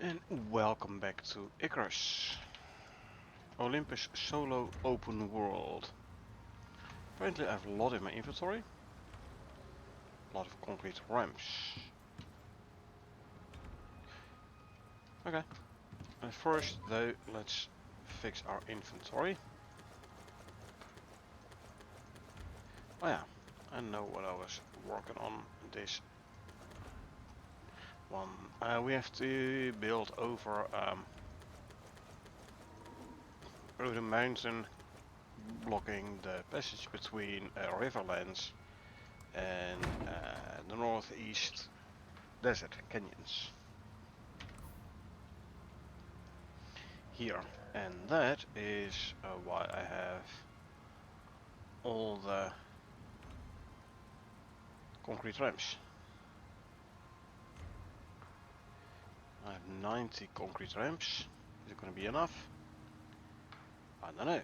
And welcome back to Icarus, Olympus solo open world. Apparently I have a lot in my inventory, a lot of concrete ramps. Okay, and first though, let's fix our inventory. Oh yeah, I know what I was working on this one. We have to build over the mountain, blocking the passage between riverlands and the northeast desert canyons here, and that is why I have all the concrete ramps. I have 90 concrete ramps. Is it going to be enough? I don't know.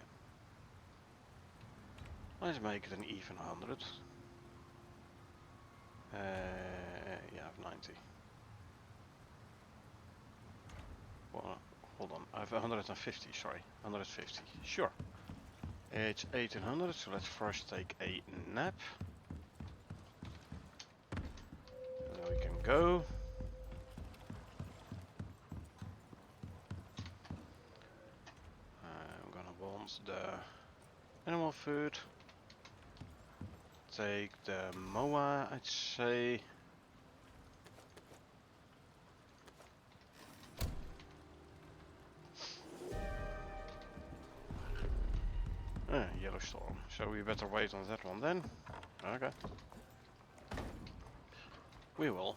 Let's make it an even 100. Yeah, I have 90. Well, hold on. I have 150, sorry. 150. Sure. It's 1800, so let's first take a nap. Then we can go. I'm gonna want the animal food. Take the moa, I'd say. Yellow storm. So we better wait on that one then. Okay. We will.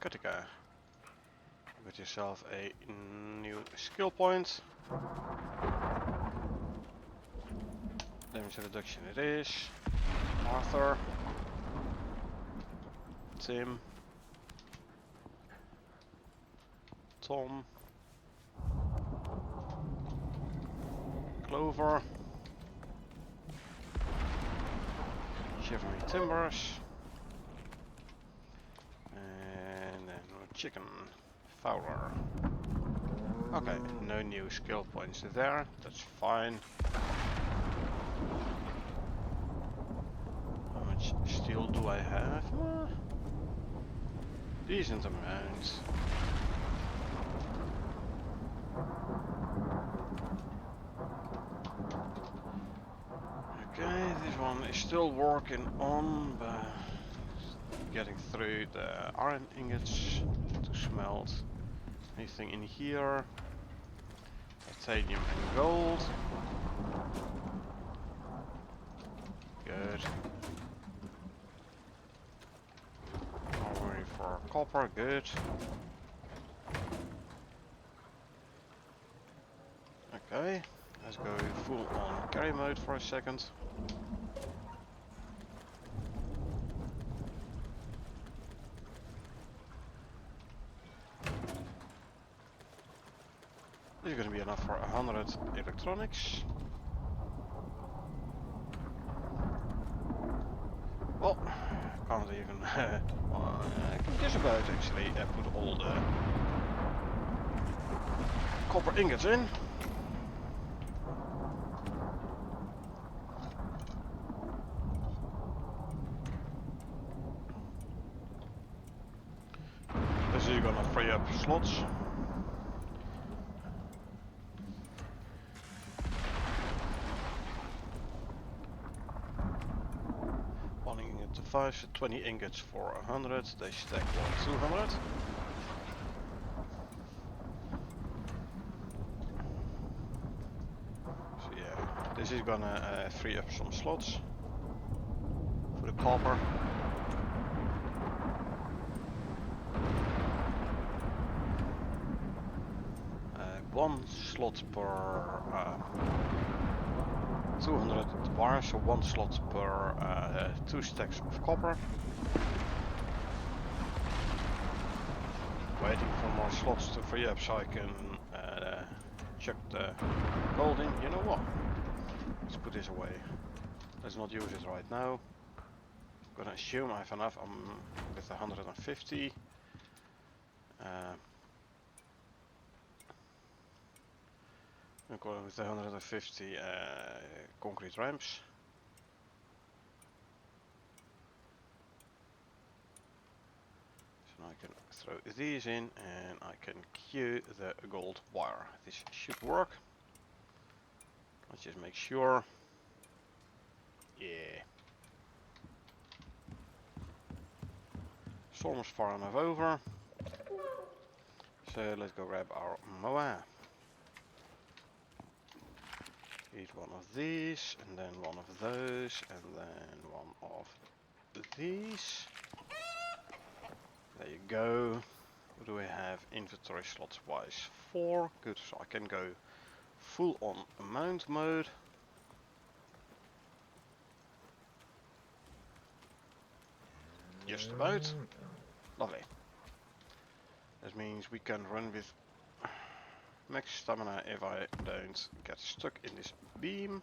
Katika. Get yourself a new skill point. Damage reduction it is. Arthur. Tim. Tom. Clover. Shivery Timbers. And then chicken. Fowler. Okay, no new skill points there, that's fine. How much steel do I have? Decent amount. Okay, this one is still working on, but getting through the iron ingots to smelt. Anything in here? Titanium and gold. Good. Armory for copper, good. Okay, let's go full on carry mode for a second. This is going to be enough for 100 electronics. Well, can't even. Well, I can just about actually put all the copper ingots in. This is going to free up slots. To 5, so 20 ingots for 100, they stack on 200. So yeah, this is gonna free up some slots for the copper. One slot per 200 bars, so one slot per 2 stacks of copper. Waiting for more slots to free up so I can chuck the gold in. You know what? Let's put this away. Let's not use it right now. I'm gonna assume I have enough. I'm with 150. according with the 150 concrete ramps. So I can throw these in and I can queue the gold wire. This should work. Let's just make sure. Yeah. Storm is far enough over. So let's go grab our moa. Eat one of these, and then one of those, and then one of these. There you go. What do we have inventory slots wise? 4. Good, so I can go full on mount mode. Just about. Lovely. That means we can run with max stamina if I don't get stuck in this beam.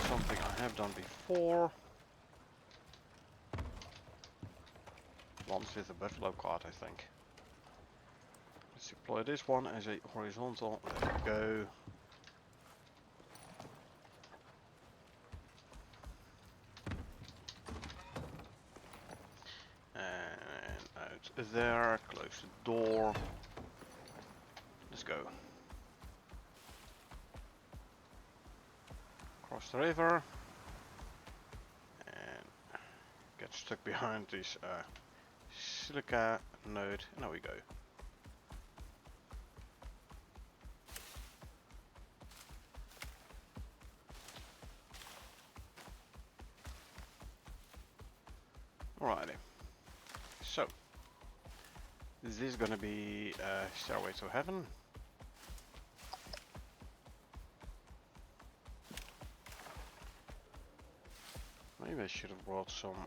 Something I have done before. Once with a buffalo cart, I think. Let's deploy this one as a horizontal. There we go. And out there, close the door. Let's go. Cross the river. And get stuck behind this silica node. And there we go. Alrighty. So, is this gonna be Stairway to Heaven? Maybe I should have brought some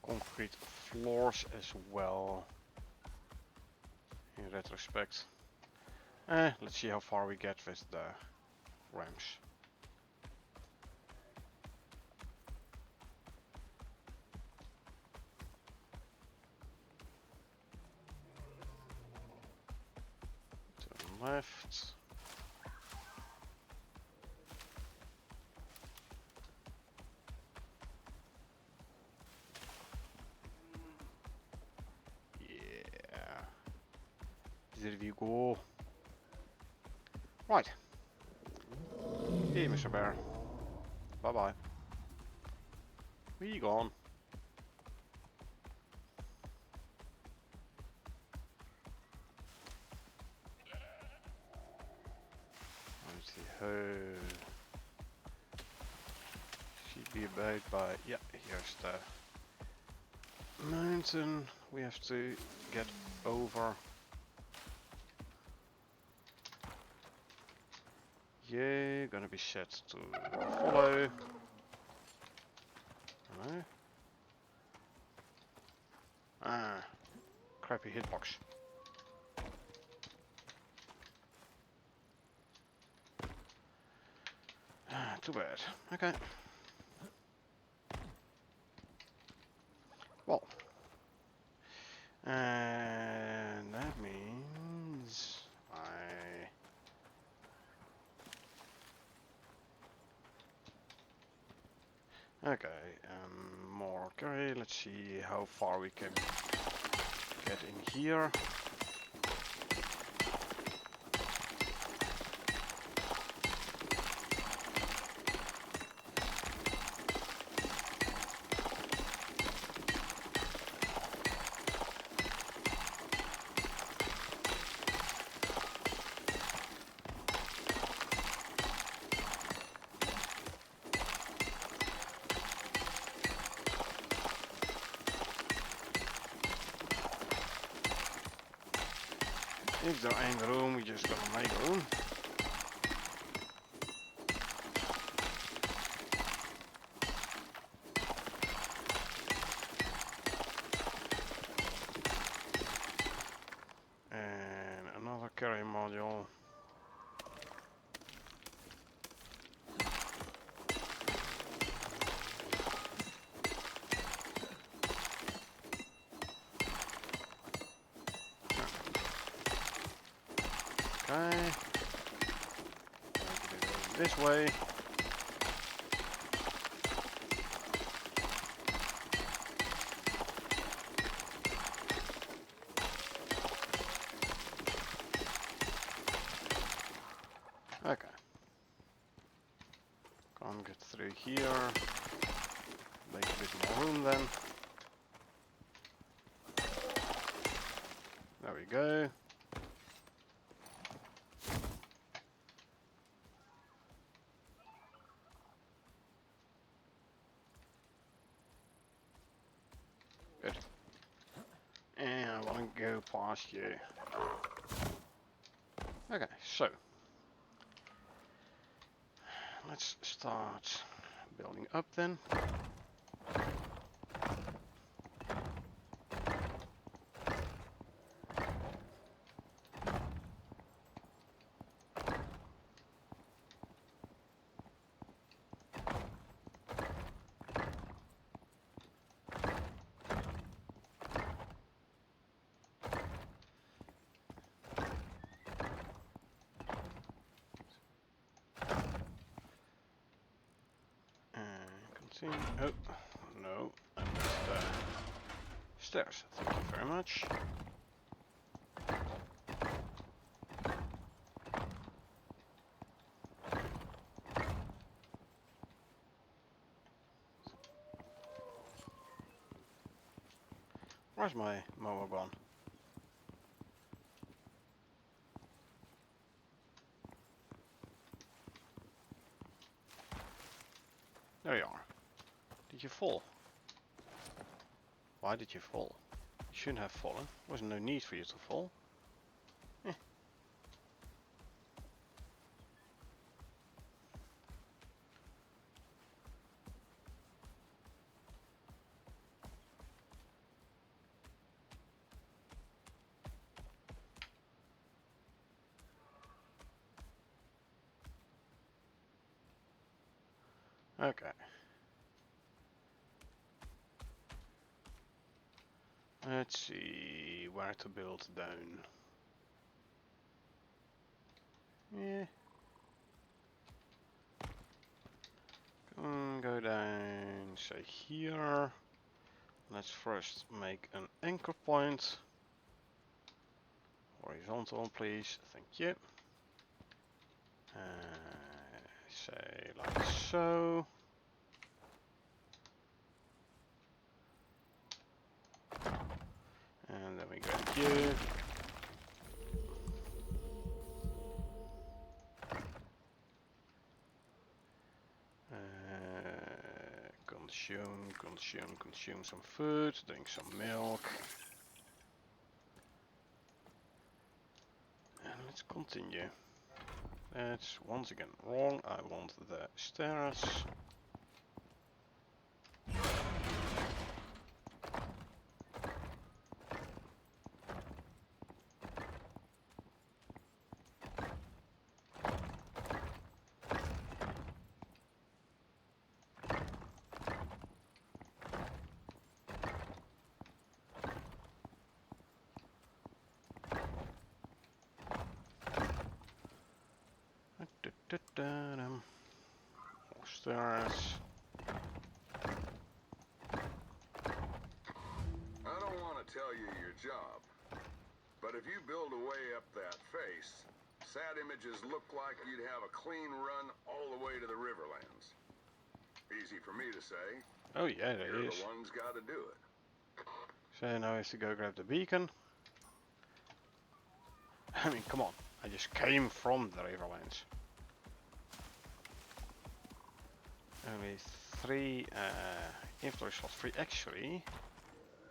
concrete floors as well. In retrospect. Let's see how far we get with the ramps. To the left. Yeah. There we go. Right. Hey, Mr. Bear. Bye bye. Where you gone? Let's see how. Should be about by. Yeah, here's the mountain we have to get over. Yeah, gonna be set to follow. Hello? Ah, crappy hitbox. Ah, too bad. Okay. Well. And that means okay, more curry. Let's see how far we can get in here. If there ain't room, we just gonna make room. And another carry module. Okay. this way. Okay. Can't get through here. Make a bit more room then. There we go. Good. And I want to go past you. Okay, so let's start building up then. Continue. Oh, no, I missed the stairs. Thank you very much. Where's my mower gone? There you are. Did you fall? Why did you fall? You shouldn't have fallen. There was no need for you to fall. Eh. Okay. Let's see where to build down. Yeah. Go down, say here. Let's first make an anchor point. Horizontal, please. Thank you. Say like so. And then we go here. Consume some food, drink some milk. And let's continue. That's once again wrong. I want the stairs. More stairs. I don't want to tell you your job, but if you build a way up that face, sat images look like you'd have a clean run all the way to the Riverlands. Easy for me to say. Oh yeah, there You're is. the one's got to do it. So now I have to go grab the beacon. I mean, come on. I just came from the Riverlands. Only 3 inventory slots free. Actually,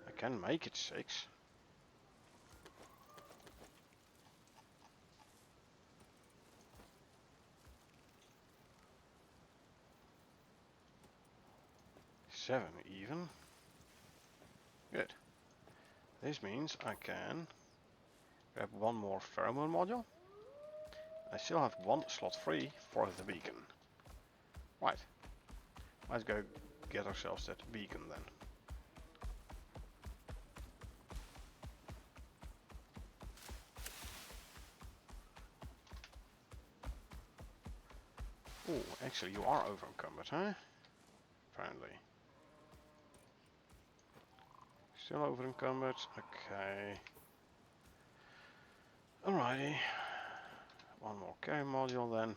I can make it 6. Seven even. Good. This means I can grab one more pheromone module. I still have 1 slot free for the beacon. Right. Let's go get ourselves that beacon then. Oh, actually you are over encumbered, huh? Apparently. Still over encumbered, okay. Alrighty. One more carry module then.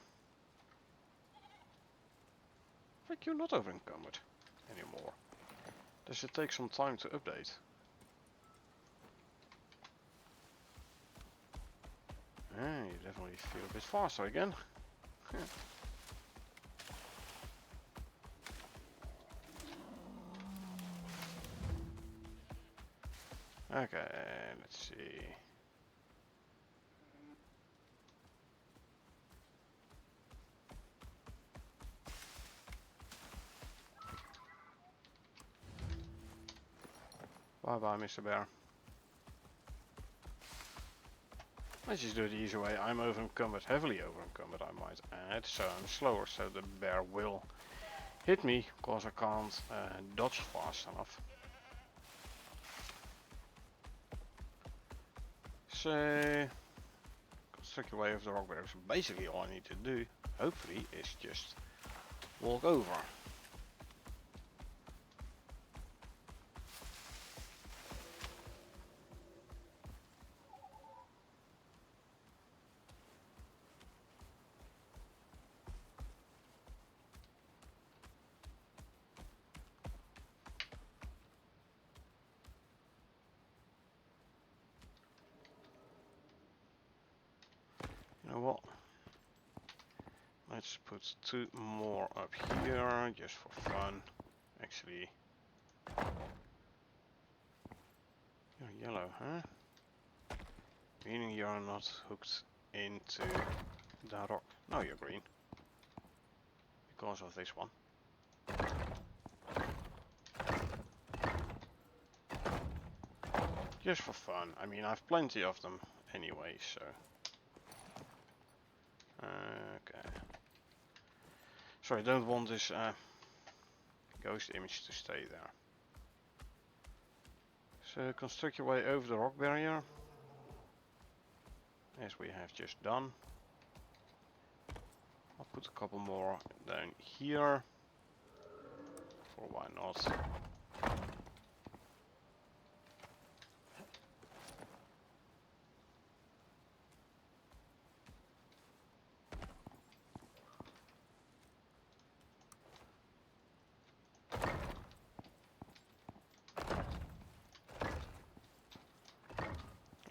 But you're not over encumbered anymore. Does it take some time to update? Yeah, you definitely feel a bit faster again. Okay, let's see. Bye bye, Mr. Bear. Let's just do it the easy way. I'm over encumbered, heavily over encumbered, I might add. So I'm slower, so the bear will hit me because I can't dodge fast enough. So, construct your way over the rock barrier. So basically all I need to do, hopefully, is just walk over. You know what? Let's put 2 more up here, just for fun. Actually, you're yellow, huh? Meaning you're not hooked into the rock. No, you're green. Because of this one. Just for fun. I mean, I've plenty of them anyway, so... Okay. Sorry, I don't want this ghost image to stay there. So construct your way over the rock barrier, as we have just done. I'll put a couple more down here, for why not.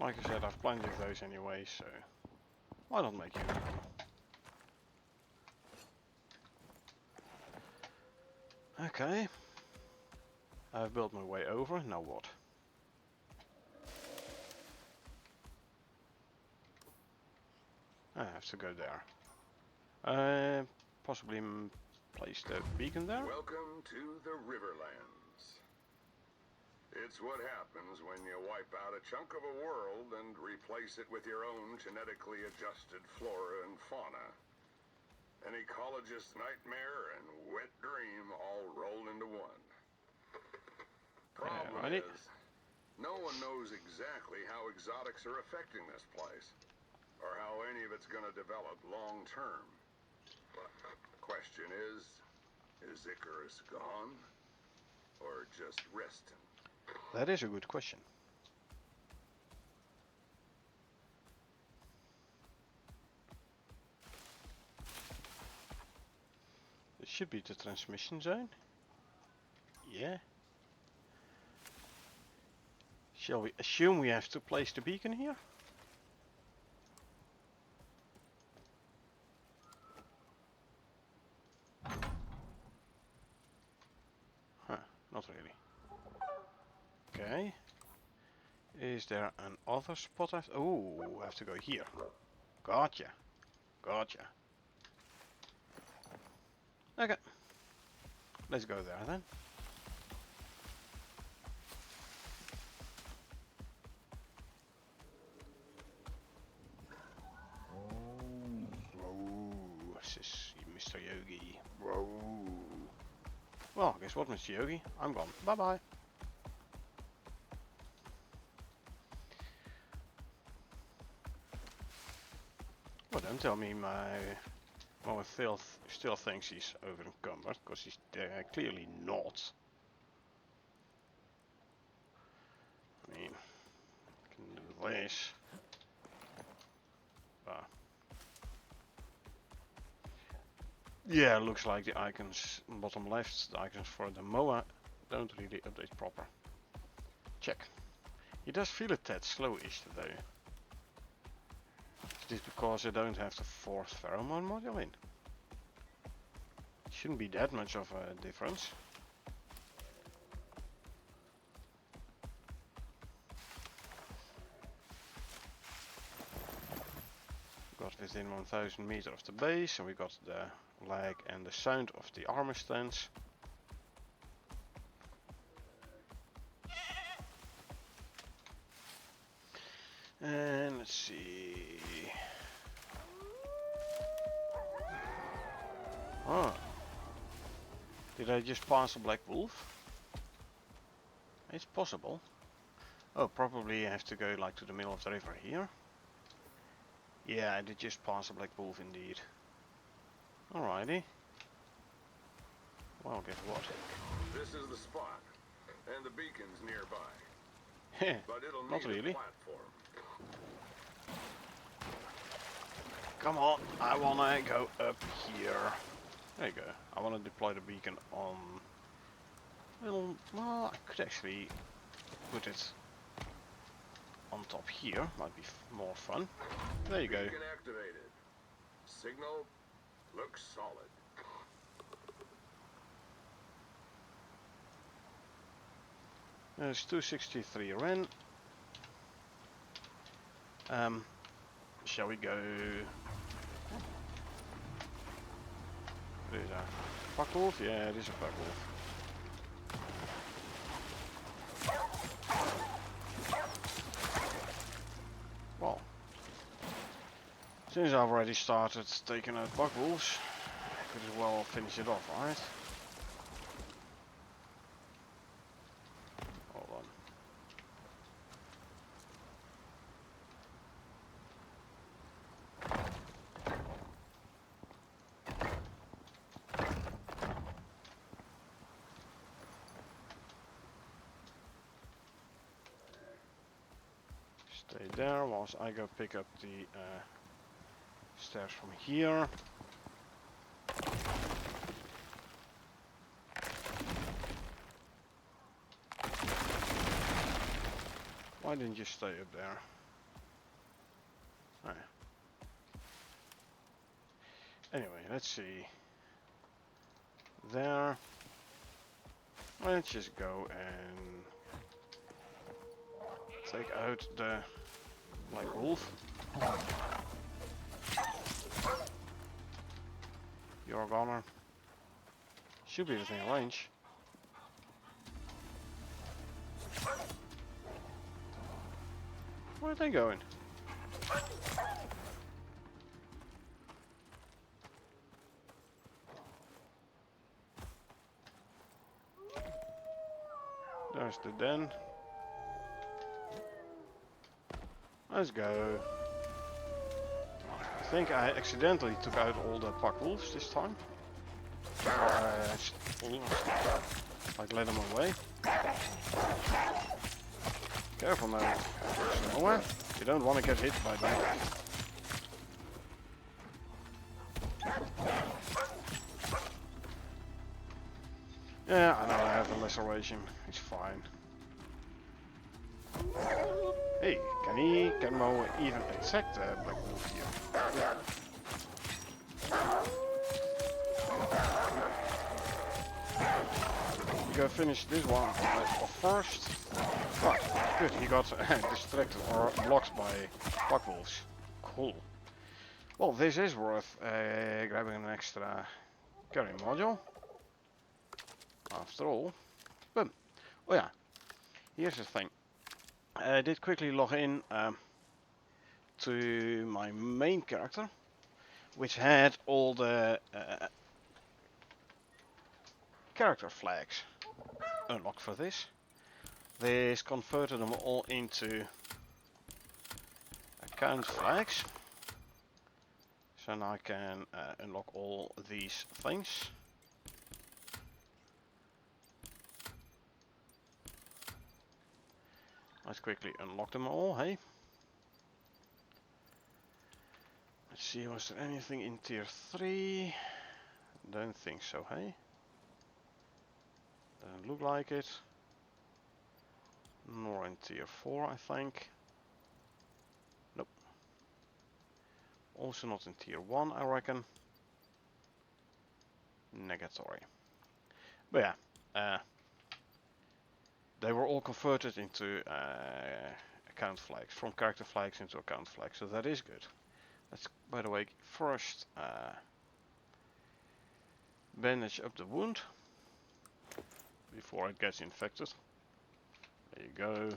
Like I said, I've plenty of those anyway, so why not make use of them? Okay, I've built my way over, now what? I have to go there. Possibly place the beacon there? Welcome to the Riverlands. It's what happens when you wipe out a chunk of a world and replace it with your own genetically adjusted flora and fauna. An ecologist's nightmare and wet dream all rolled into one. Problem is, no one knows exactly how exotics are affecting this place, or how any of it's going to develop long term. Question is Icarus gone, or just resting? That is a good question. It should be the transmission zone. Yeah. Shall we assume we have to place the beacon here? Huh, not really. Okay. Is there another spot I have to go here. Gotcha. Gotcha. Okay. Let's go there then. Whoa, this is Mr. Yogi. Whoa. Well, guess what, Mr. Yogi? I'm gone. Bye bye. Well, don't tell me my Well, I still thinks he's over encumbered, because he's clearly not. I mean, I can do this. Yeah, looks like the icons bottom left, the icons for the MOA don't really update proper. Check. He does feel a tad slowish today. Is this because I don't have the fourth pheromone module in? Shouldn't be that much of a difference. Got within 1000 meters of the base, and we got the lag and the sound of the armor stance. And let's see. Oh. Did I just pass a black wolf? It's possible. Oh, probably I have to go like to the middle of the river here. Yeah, I did just pass a black wolf indeed. Alrighty. Well, guess what? This is the spot, and the beacon's nearby. Heh, But it'll not need really. a platform. Come on, I wanna go up here. There you go. I wanna deploy the beacon on... Well, I could actually put it on top here. Might be more fun. There you go. Beacon activated. Signal looks solid. There's 263 Ren. Shall we go... What is that? Buck wolf? Yeah, it is a buck wolf. Well, since I've already started taking out buck wolves, I could as well finish it off, right? Hold on. Stay there whilst I go pick up the stairs from here. Why didn't you stay up there? Oh, yeah. Anyway, let's see. There. Let's just go and take out the black wolf. You're a goner. Should be within range. Where are they going? There's the den. Let's go. I think I accidentally took out all the pack wolves this time. Like let them away. Careful now. Nowhere. You don't want to get hit by that. Yeah, I know I have a laceration. It's fine. Hey, can Mo even attack the black wolf here? We gotta finish this one off first. Oh, good, he got distracted or blocked by black wolves. Cool. Well, this is worth grabbing an extra carry module. After all. Boom. Oh yeah, here's the thing. I did quickly log in to my main character, which had all the character flags unlocked for this. This converted them all into account flags. So now I can unlock all these things. Let's quickly unlock them all, hey? Let's see, was there anything in tier 3? Don't think so, hey? Doesn't look like it. Nor in tier 4, I think. Nope. Also not in tier 1, I reckon. Negatory. But yeah, they were all converted into account flags, from character flags into account flags, so that is good. Let's, by the way, first bandage up the wound before it gets infected. There you go.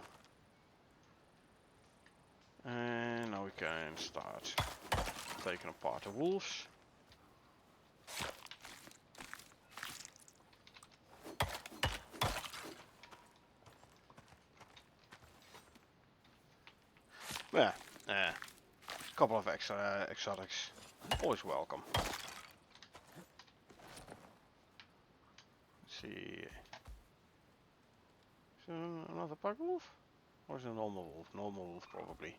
And now we can start taking apart the wolves. Yeah, a couple of extra exotics, always welcome. Let's see. Is there another pack wolf? Or is it a normal wolf? Normal wolf, probably.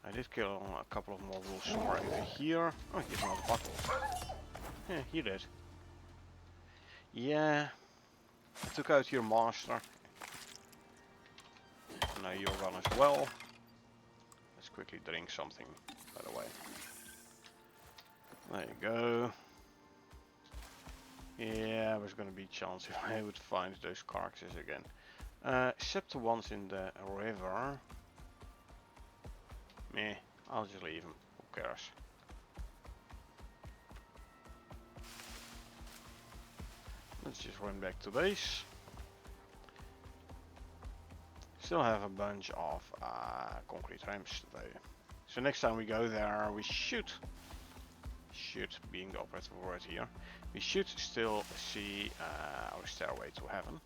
I did kill a couple of more wolves somewhere over here. Oh, here's another pack wolf. Yeah, he did. Yeah. I took out your master. Now you're gone as well. Let's quickly drink something, by the way. There you go. Yeah, there's gonna be a chance if I would find those carcasses again. Except the ones in the river. Meh, I'll just leave them. Who cares? Let's just run back to base. Still have a bunch of concrete ramps today. So next time we go there, we should, being the operative word here, we should still see our stairway to heaven.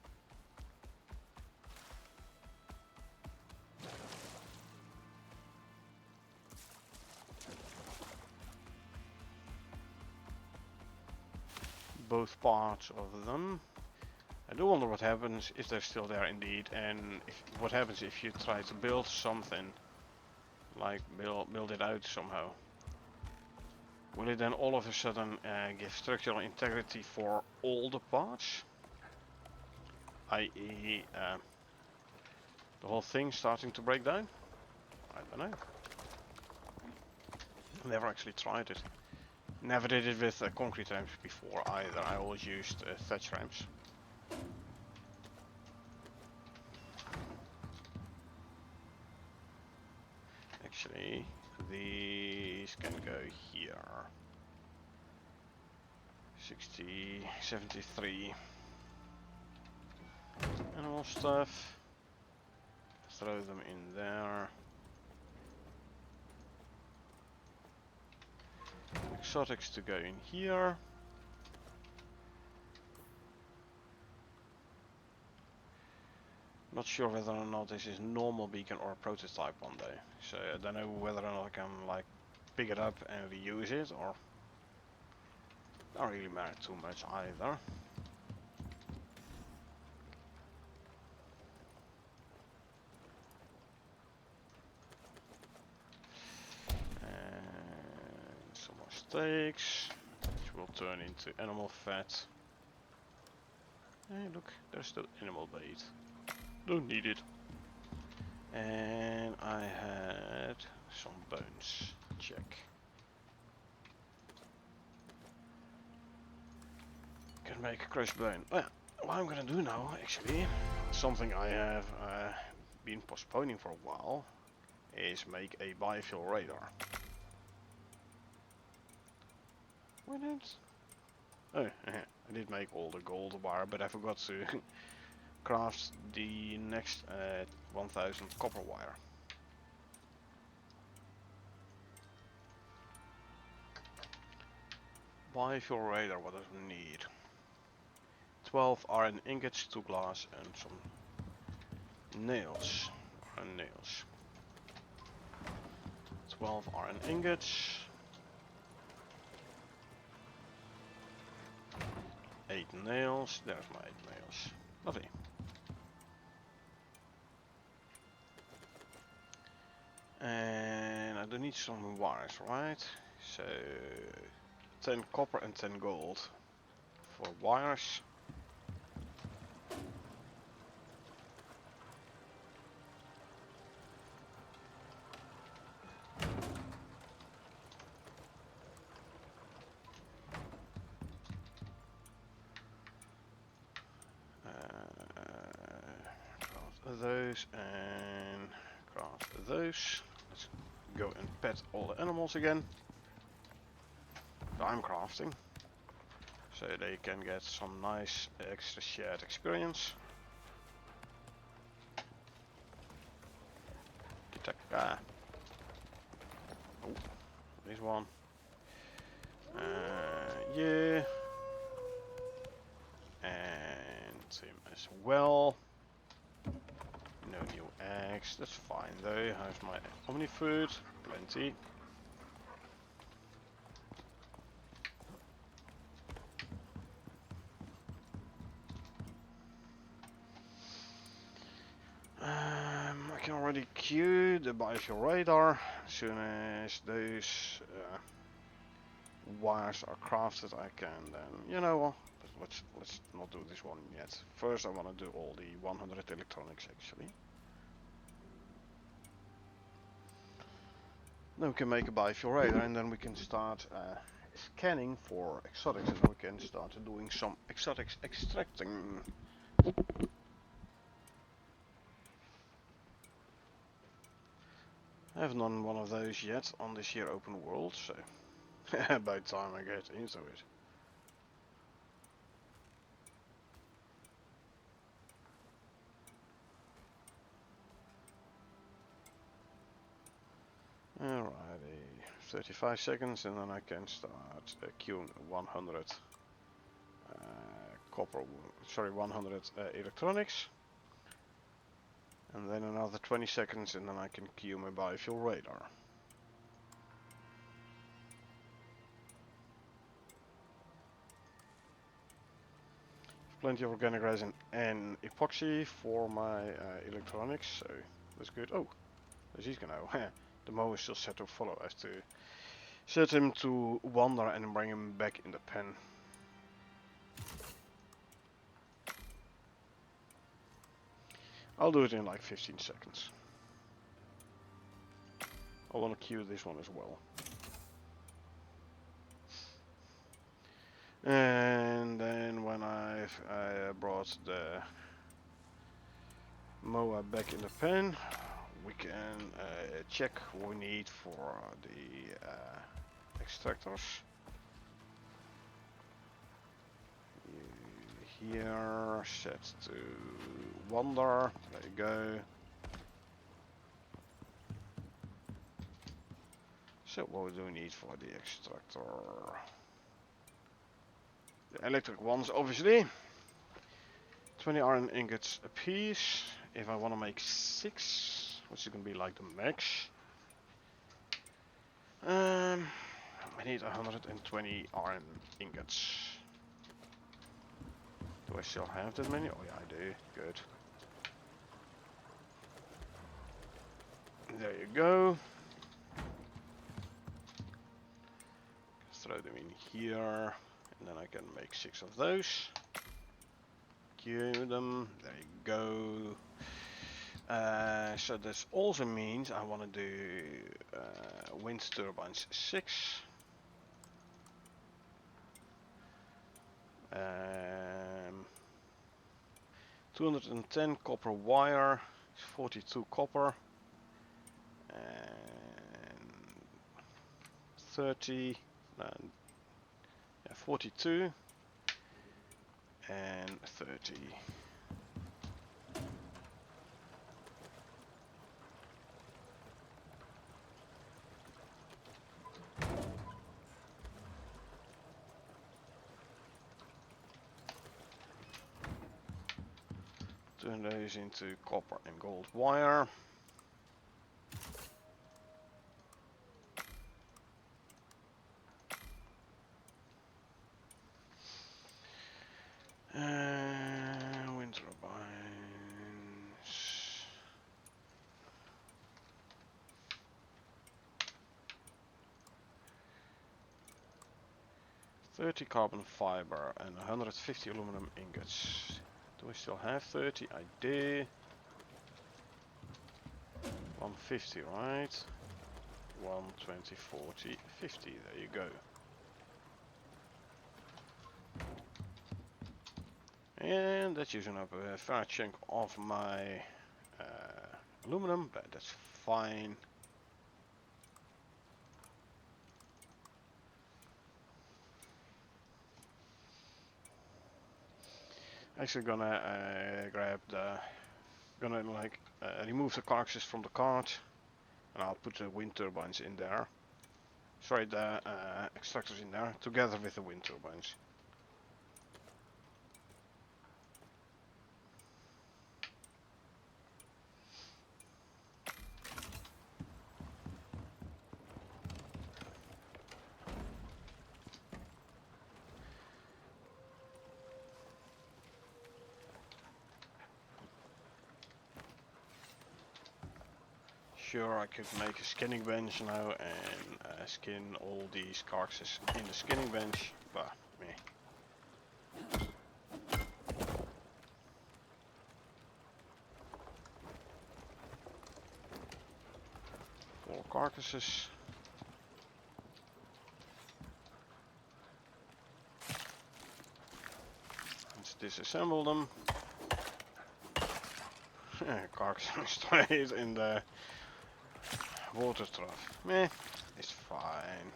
Both parts of them. I do wonder what happens if they're still there indeed, and what happens if you try to build something, like build it out somehow. Will it then all of a sudden give structural integrity for all the parts? I.e. the whole thing starting to break down? I don't know. Never actually tried it. Never did it with concrete ramps before either. I always used thatch ramps. Actually, these can go here. 60, 73. Animal stuff. Throw them in there. Exotics to go in here. Not sure whether or not this is normal beacon or a prototype one day. So I don't know whether or not I can like pick it up and reuse it, or don't really matter too much either. And some more steaks, which will turn into animal fat. Hey, look, there's still animal bait. Don't need it. And I had some bones. Check. Can make a crushed bone. Well, what I'm gonna do now, actually, something I have been postponing for a while, is make a biofuel radar. Why not? Oh, I did make all the gold wire, but I forgot to craft the next 1000 copper wire. Biofuel radar, what does it need? 12 iron ingots, 2 glass and some nails. Iron nails. 12 iron ingots. 8 nails. There's my 8 nails. Lovely. And I do need some wires, right? So 10 copper and 10 gold for wires. Craft those and craft those. Let's go and pet all the animals again. I'm crafting, so they can get some nice extra shared experience. Kitaka. Oh, there's one. Yeah. And him as well. No new eggs, that's fine though. How's my omni food? Plenty. I can already queue the biofuel radar. As soon as those wires are crafted, I can then, you know, let's not do this one yet. First, I want to do all the 100 electronics actually. Then we can make a biofuel radar, and then we can start scanning for exotics, and we can start doing some exotics extracting. I haven't done one of those yet on this here open world, so by the time I get into it. Alrighty, 35 seconds and then I can start queuing 100 100 electronics. And then another 20 seconds and then I can queue my biofuel radar. Plenty of organic resin and epoxy for my electronics, so that's good. Oh, as he's gonna the Mo is still set to follow. I have to set him to wander and bring him back in the pen. I'll do it in like 15 seconds. I want to queue this one as well. And then when I brought the Moa back in the pen, we can check what we need for the extractors. Here, set to wander, there you go. So what do we need for the extractor? The electric ones, obviously. 20 iron ingots a piece. If I want to make 6, which is going to be like the max. I need 120 iron ingots. Do I still have that many? Oh yeah, I do. Good. There you go. Throw them in here. And then I can make 6 of those. Queue them. There you go. So this also means I want to do wind turbines 6. 210 copper wire, 42 copper, and 30, 42, and 30. Turn those into copper and gold wire. 30 carbon fiber and 150 aluminum ingots. Do I still have 30? I do. 150, right? 120, 40, 50. There you go. And that's using up a fair chunk of my aluminum, but that's fine. Actually gonna grab the, remove the carcasses from the cart, and I'll put the wind turbines in there. Sorry, the extractors in there, together with the wind turbines. Sure, I could make a skinning bench now and skin all these carcasses in the skinning bench, but meh. 4 carcasses. Let's disassemble them. Carcass straight in the water trough. Meh, it's fine.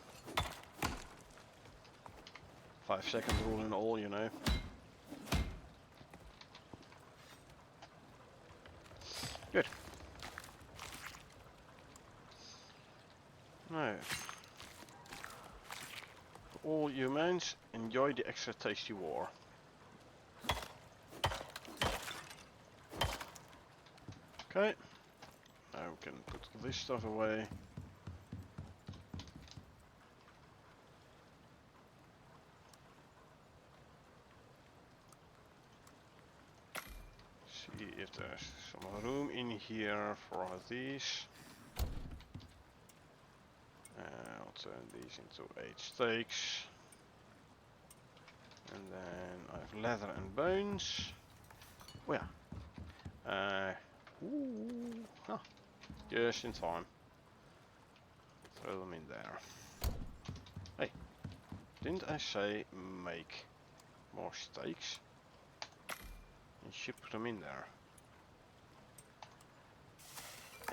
5-second rule in all, you know. Good. Now, for all humans, enjoy the extra tasty war. Okay. Now we can put this stuff away. See if there's some room in here for these. I'll turn these into 8 steaks. And then I have leather and bones. Oh yeah. Ooh, huh. Just in time. Throw them in there. Hey, didn't I say make more steaks? You should put them in there.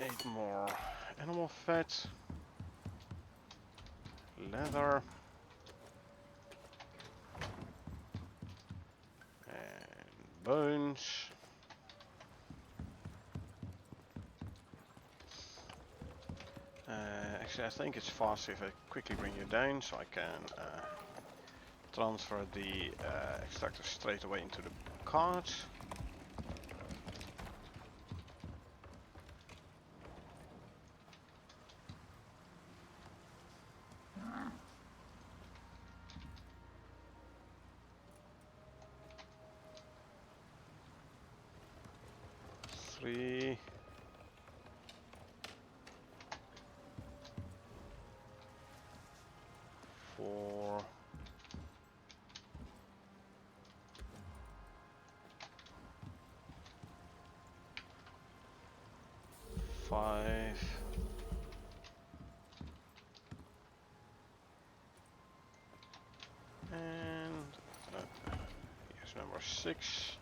8 more animal fat. Leather. And bones. Actually, I think it's faster if I quickly bring you down so I can transfer the extractor straight away into the cart. Three. 4. 5. And here's number 6.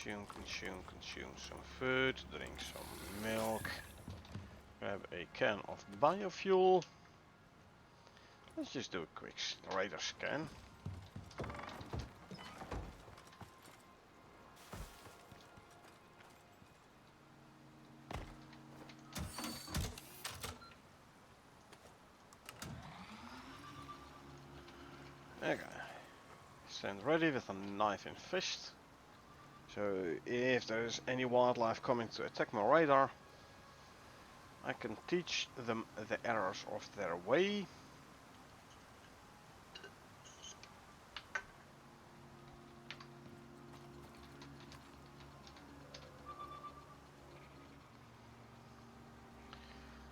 Consume some food, drink some milk. Grab a can of biofuel. Let's just do a quick radar scan. Okay. Stand ready with a knife in fist. So if there's any wildlife coming to attack my radar, I can teach them the errors of their way.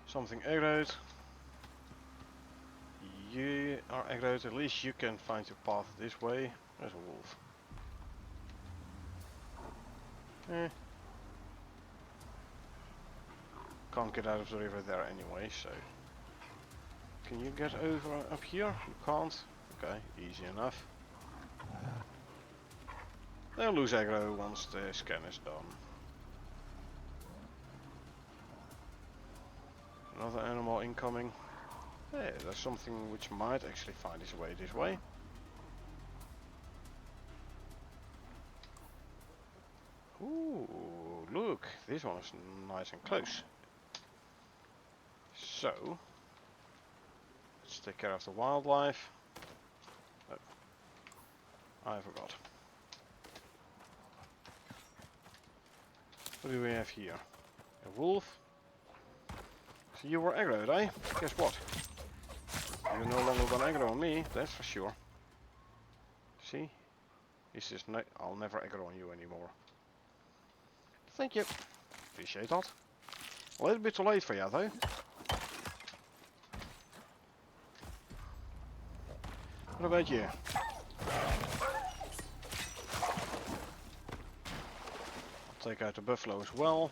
Something arrowed. You are aggroed, at least you can find your path this way. There's a wolf. Can't get out of the river there anyway, so... Can you get over up here? You can't? Okay, easy enough. They'll lose aggro once the scan is done. Another animal incoming. Hey, there's something which might actually find its way this way. Ooh, look, this one is nice and close. So, let's take care of the wildlife. Oh, I forgot. What do we have here? A wolf. So you were aggroed, eh? Guess what? You're no longer gonna aggro on me, that's for sure. See? He says, no, I'll never aggro on you anymore. Thank you. Appreciate that. A little bit too late for you, though. What about you? I'll take out the buffalo as well.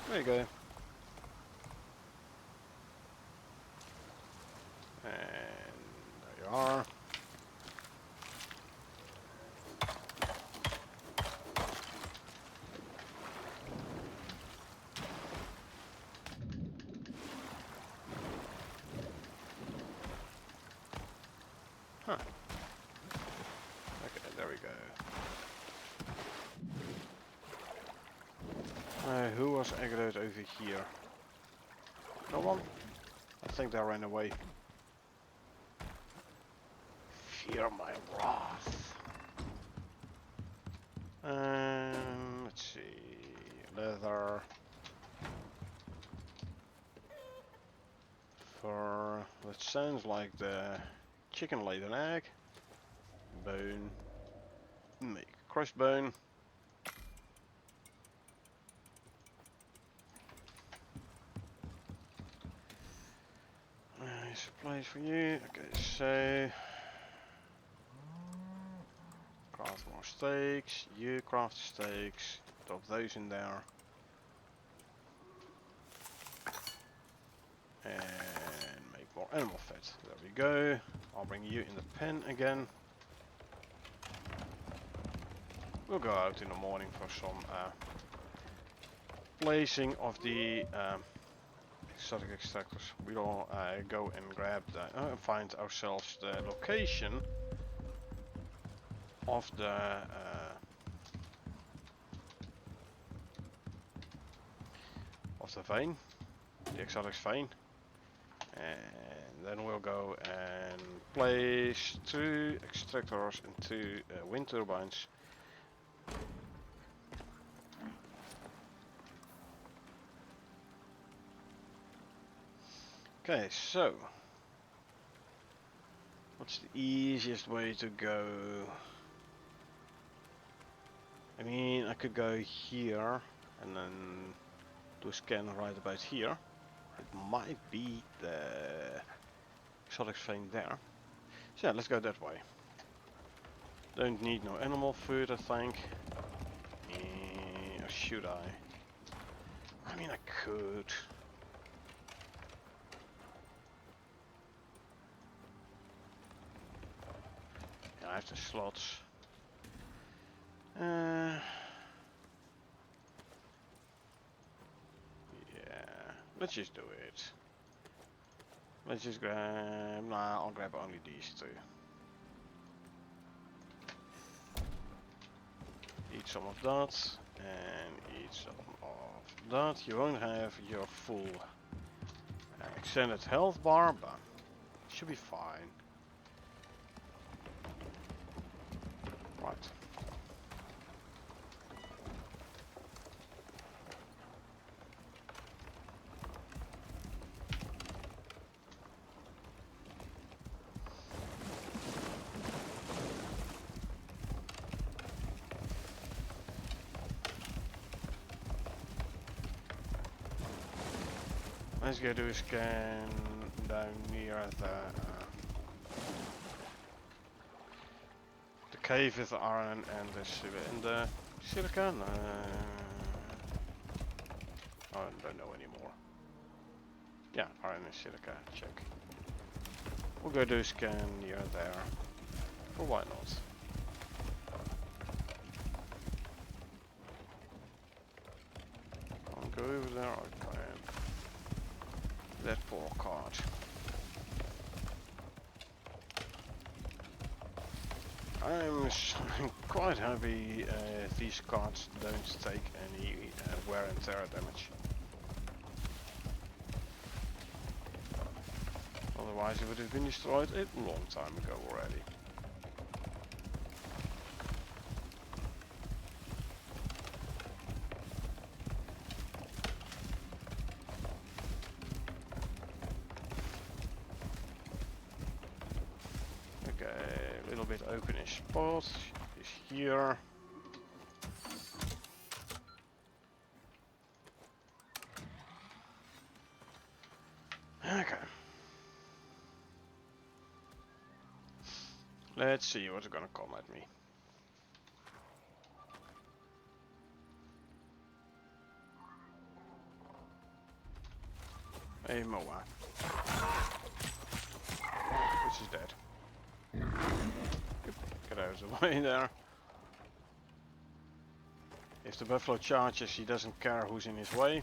There you go. And there you are. Huh. Okay, there we go. Who was aggroed over here? No one? I think they ran away. Fear my wrath. Let's see. Leather. For that sounds like the chicken laid an egg. Bone. Make crushed bone. Supplies for you. Okay, so craft more steaks. You craft steaks. Drop those in there. And make more animal fat. There we go. I'll bring you in the pen again. We'll go out in the morning for some placing of the exotic extractors. We'll go and grab the, find ourselves the location of the vein, the exotic vein, and then we'll go and place 2 extractors and 2 wind turbines. Okay, so what's the easiest way to go? I mean, I could go here and then do a scan right about here. It might be the exotic vein there. So yeah, let's go that way. Don't need no animal food, I think. Or should I? I mean, I could. I have the slots. Yeah, let's just do it. Let's just grab. Nah, I'll grab only these 2. Eat some of that and eat some of that. You won't have your full extended health bar, but should be fine. Right. Let's go do a scan down near the cave with the iron and the silicon. I don't know anymore. Yeah, iron and silica, check. We'll go do a scan near there. Or why not? I'll go over there, I'll grab that poor card. I'm quite happy these cards don't take any wear and tear damage. Otherwise it would have been destroyed a long time ago already. Okay, a little bit openish spot is here. Okay. Let's see what's gonna come at me. A Moa. Which is dead. Get out of the way there. If the buffalo charges, he doesn't care who's in his way.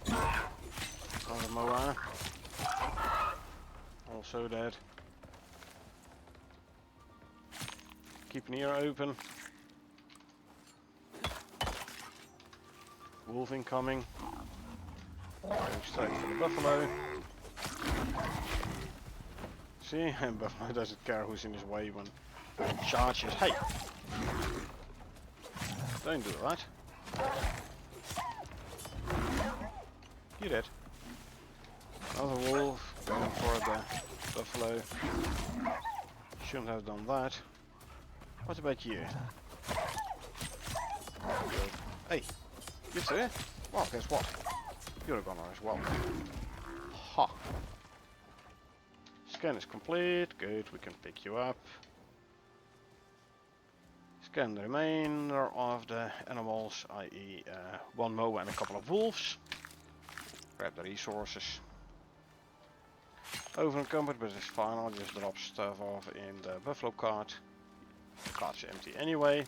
Another Moa. Also dead. Keep an ear open. Wolf incoming. Going straight for the buffalo. See, and buffalo doesn't care who's in his way when he charges. Hey! Don't do that. You're dead. Another wolf going for the buffalo. Shouldn't have done that. What about you? Hey, you too? Well, guess what? You're a goner as well. Ha! Scan is complete. Good, we can pick you up. Scan the remainder of the animals, i.e. one Moa and a couple of wolves. Grab the resources. Over encumbered, but it's fine. I'll just drop stuff off in the buffalo cart. The cart's empty anyway.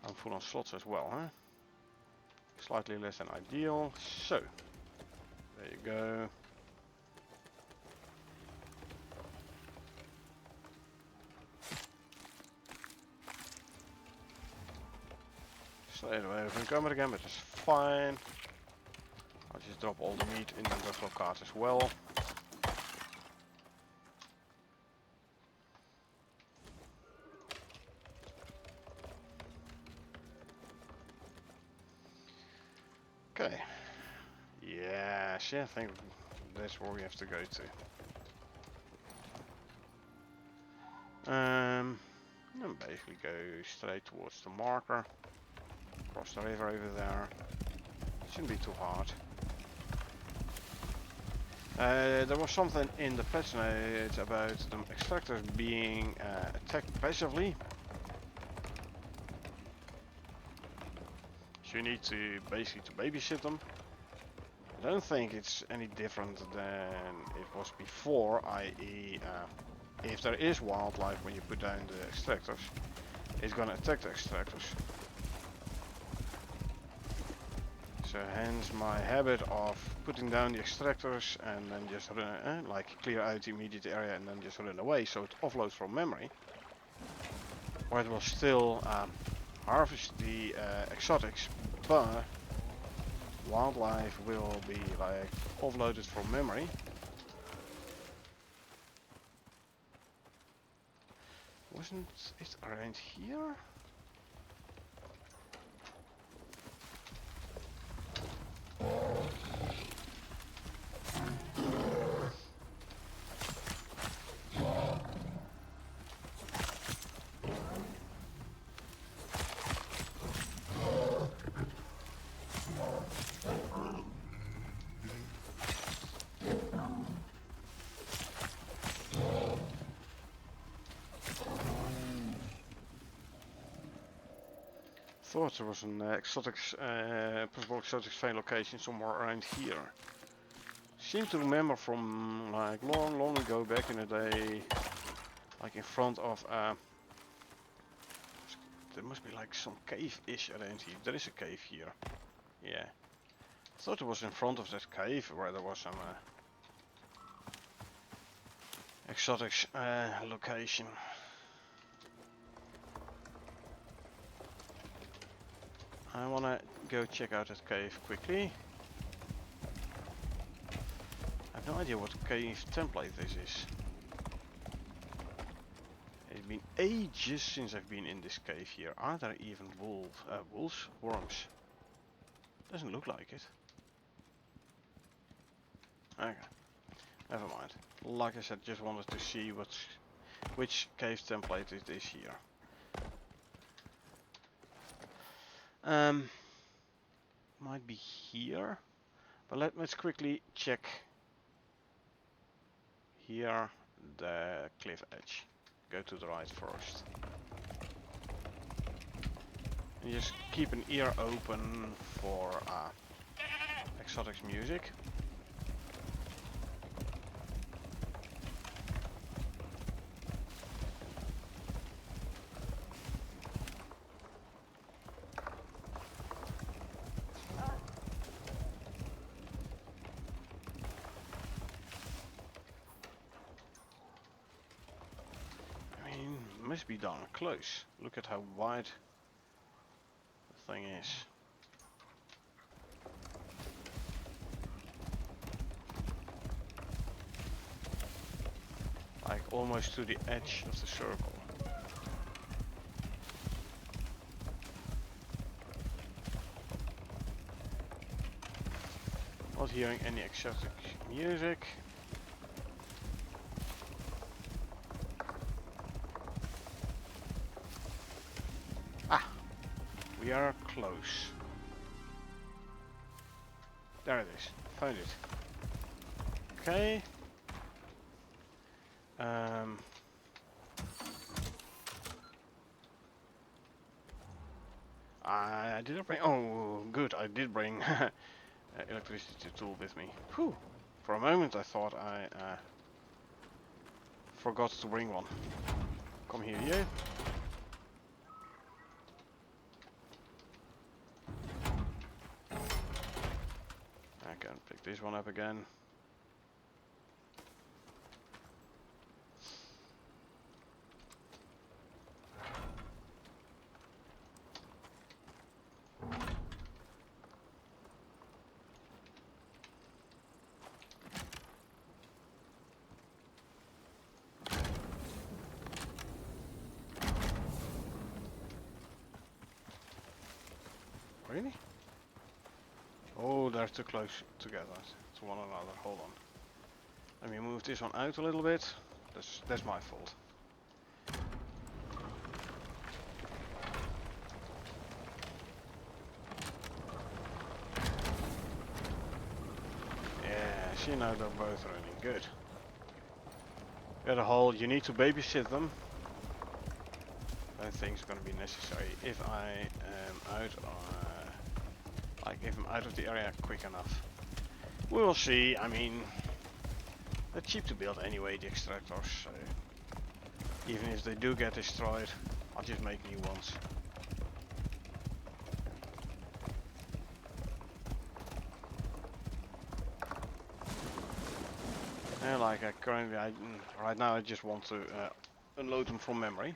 I'm full on slots as well, huh? Slightly less than ideal. So, there you go. Slightly away over encumbered again, but it's fine. I'll just drop all the meat in the buffalo cart as well. Okay. Yeah, I think that's where we have to go to. And basically go straight towards the marker. Cross the river over there. Shouldn't be too hard. There was something in the patch notes about the extractors being attacked passively. So you need to basically babysit them. I don't think it's any different than it was before, i.e. If there is wildlife when you put down the extractors, it's gonna attack the extractors. So hence my habit of putting down the extractors and then just run, like clear out the immediate area and then just run away, so it offloads from memory. Or it will still harvest the exotics, but wildlife will be like offloaded from memory. Wasn't it around here? Thought there was an possible exotic vein location somewhere around here. Seem to remember from like long ago back in the day, like in front of there must be like some cave-ish around here. There is a cave here. Yeah. I thought it was in front of that cave where there was some exotic location. I wanna go check out that cave quickly. I have no idea what cave template this is. It's been ages since I've been in this cave here. Are there even wolves? Worms? Doesn't look like it. Okay, never mind. Like I said, just wanted to see which cave template it is here. Might be here, but let's quickly check here the cliff edge. Go to the right first. And just keep an ear open for exotic music. Must be darn close. Look at how wide the thing is. Like almost to the edge of the circle. Not hearing any exotic music. We are close. There it is. Found it. Okay. I didn't bring. Oh, good. I did bring electricity tool with me. Whew. For a moment, I thought I forgot to bring one. Come here, you. I can pick this one up again. Really? Oh, they're too close together to one another. Hold on. Let me move this one out a little bit. That's my fault. Yeah, see now they're both running. Good. Got a hole. You need to babysit them. I don't think it's going to be necessary if I am out. Like if I'm out of the area quick enough. We will see. I mean, they're cheap to build anyway, the extractors. So even if they do get destroyed, I'll just make new ones. And like I currently, right now, I just want to unload them from memory.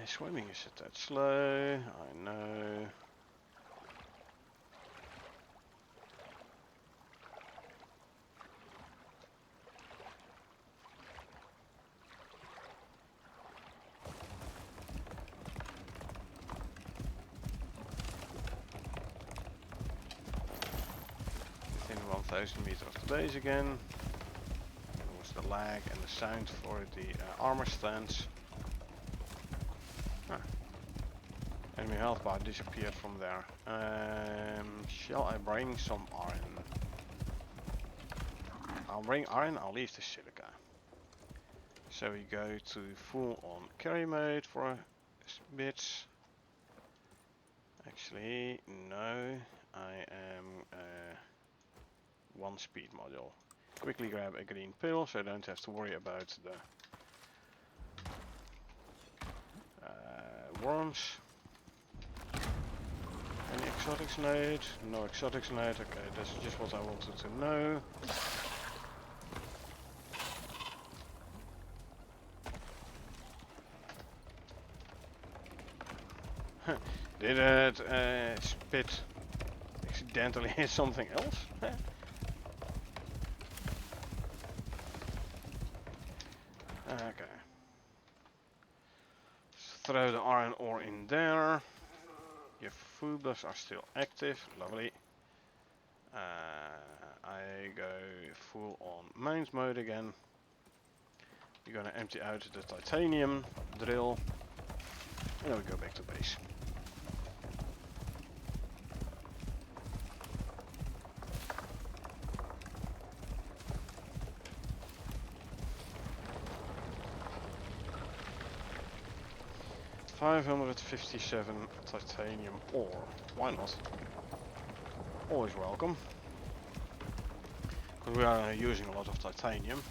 Swimming is a tad slow, I know. Within 1000 meters of the base again. There was the lag and the sound for the armor stands. Enemy health bar disappeared from there. Shall I bring some iron? I'll bring iron, I'll leave the silica. So we go to full on carry mode for a bit. Actually, no. I am one speed module. Quickly grab a green pill so I don't have to worry about the worms. Any exotics node? No exotics node. Okay, that's just what I wanted to know. Did it spit accidentally hit something else? Okay. Let's throw the iron ore in there. Your food buffs are still active. Lovely. I go full on mines mode again. We're gonna empty out the titanium drill. And then we go back to base. $557 titanium ore. Why not? Always welcome. Because we are using a lot of titanium.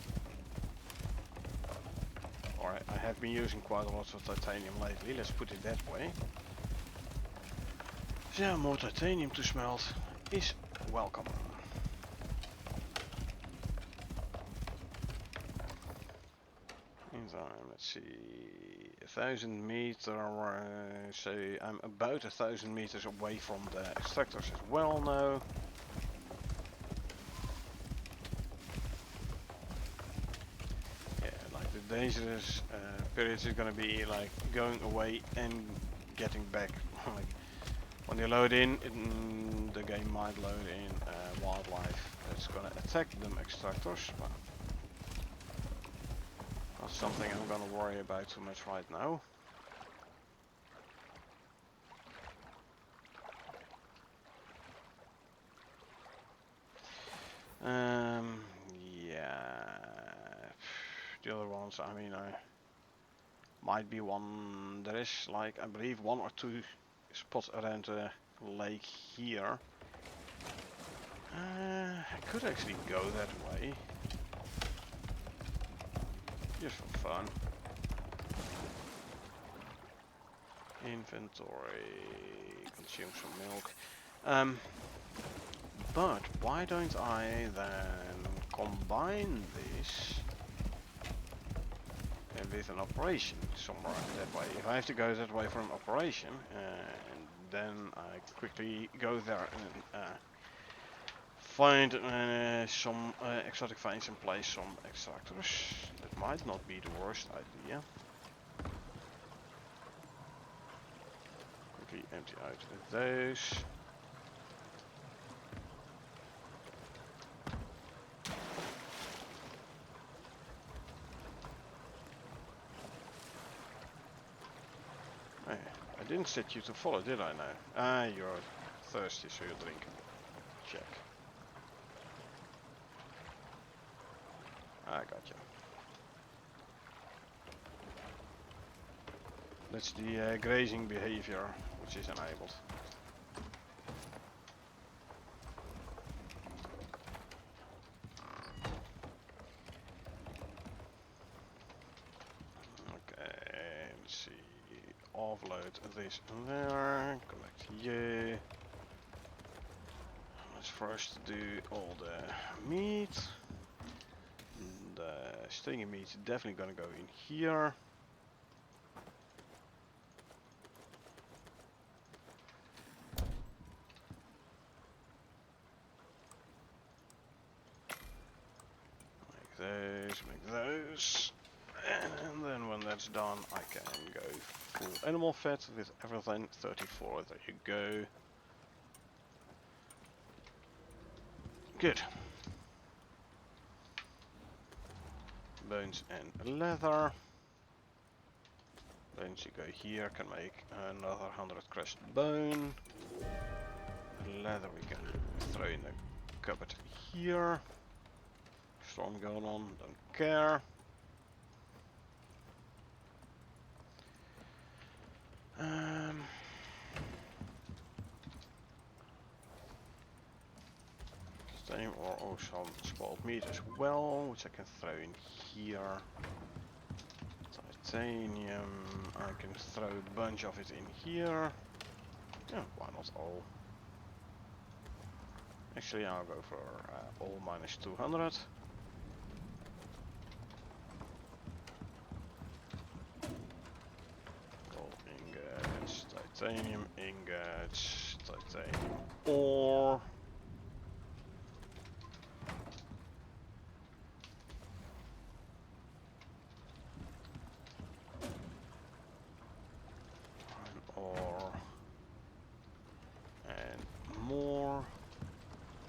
Or I have been using quite a lot of titanium lately, let's put it that way. So yeah, more titanium to smelt is welcome. Meantime, let's see, 1,000 meter, so I'm about 1,000 meters away from the extractors as well now. Yeah, like the dangerous periods is gonna be like going away and getting back. Like when you load in, the game might load in wildlife that's gonna attack them extractors. But not something I'm gonna worry about too much right now. Yeah, the other ones, I mean, I might be one, there is like, I believe 1 or 2 spots around the lake here. I could actually go that way. Just for fun. Inventory, consume some milk. But why don't I then combine this with an operation somewhere that way? If I have to go that way for an operation, and then I quickly go there and find some exotic finds and place some extractors. That might not be the worst idea. Quickly empty out those. I didn't set you to follow, did I now? Ah, you're thirsty, so you drink. Check. I gotcha. That's the grazing behavior which is enabled. Okay, let's see. Offload this there, collect you. Let's first do all the meat. The stringy meat is definitely gonna go in here. Make those. And then when that's done, I can go full animal fat with everything. 34, there you go. Good. Bones and leather. Then you go here, can make another 100 crushed bone. Leather we can throw in the cupboard here. Storm going on, don't care. Same or oh, some spoiled meat as well, which I can throw in here. Titanium, I can throw a bunch of it in here. Yeah, why not all? Actually, I'll go for all minus 200. Gold ingots, titanium ingots, titanium ore. Iron ore. And more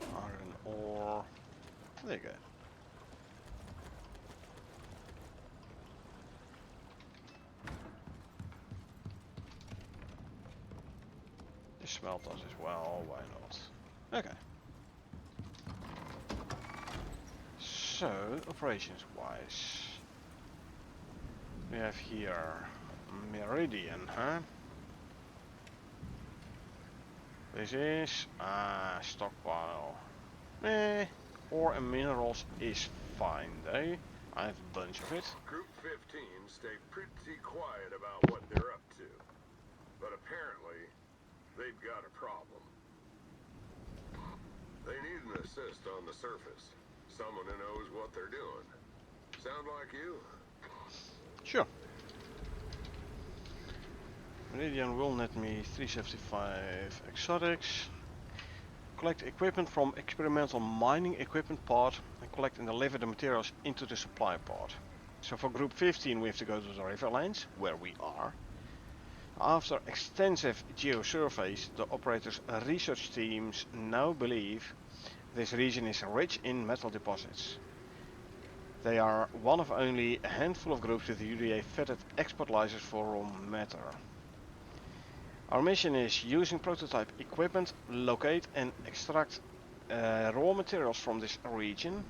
iron ore. There you go. The smelters as well, why not? Okay. So, operations wise, we have here Meridian, huh? This is stockpile. Ore and minerals is fine though. I have a bunch of it. Group 15 stay pretty quiet about what they're up to. But apparently, they've got a problem. They need an assist on the surface. Someone who knows what they're doing. Sound like you? Sure. Meridian will net me 375 exotics. Collect equipment from experimental mining equipment part and collect and deliver the materials into the supply part. So for group 15 we have to go to the Riverlands, where we are. After extensive geo-surveys, the operators' research teams now believe this region is rich in metal deposits. They are one of only a handful of groups with UDA-fitted export licenses for raw matter. Our mission is using prototype equipment, locate and extract raw materials from this region.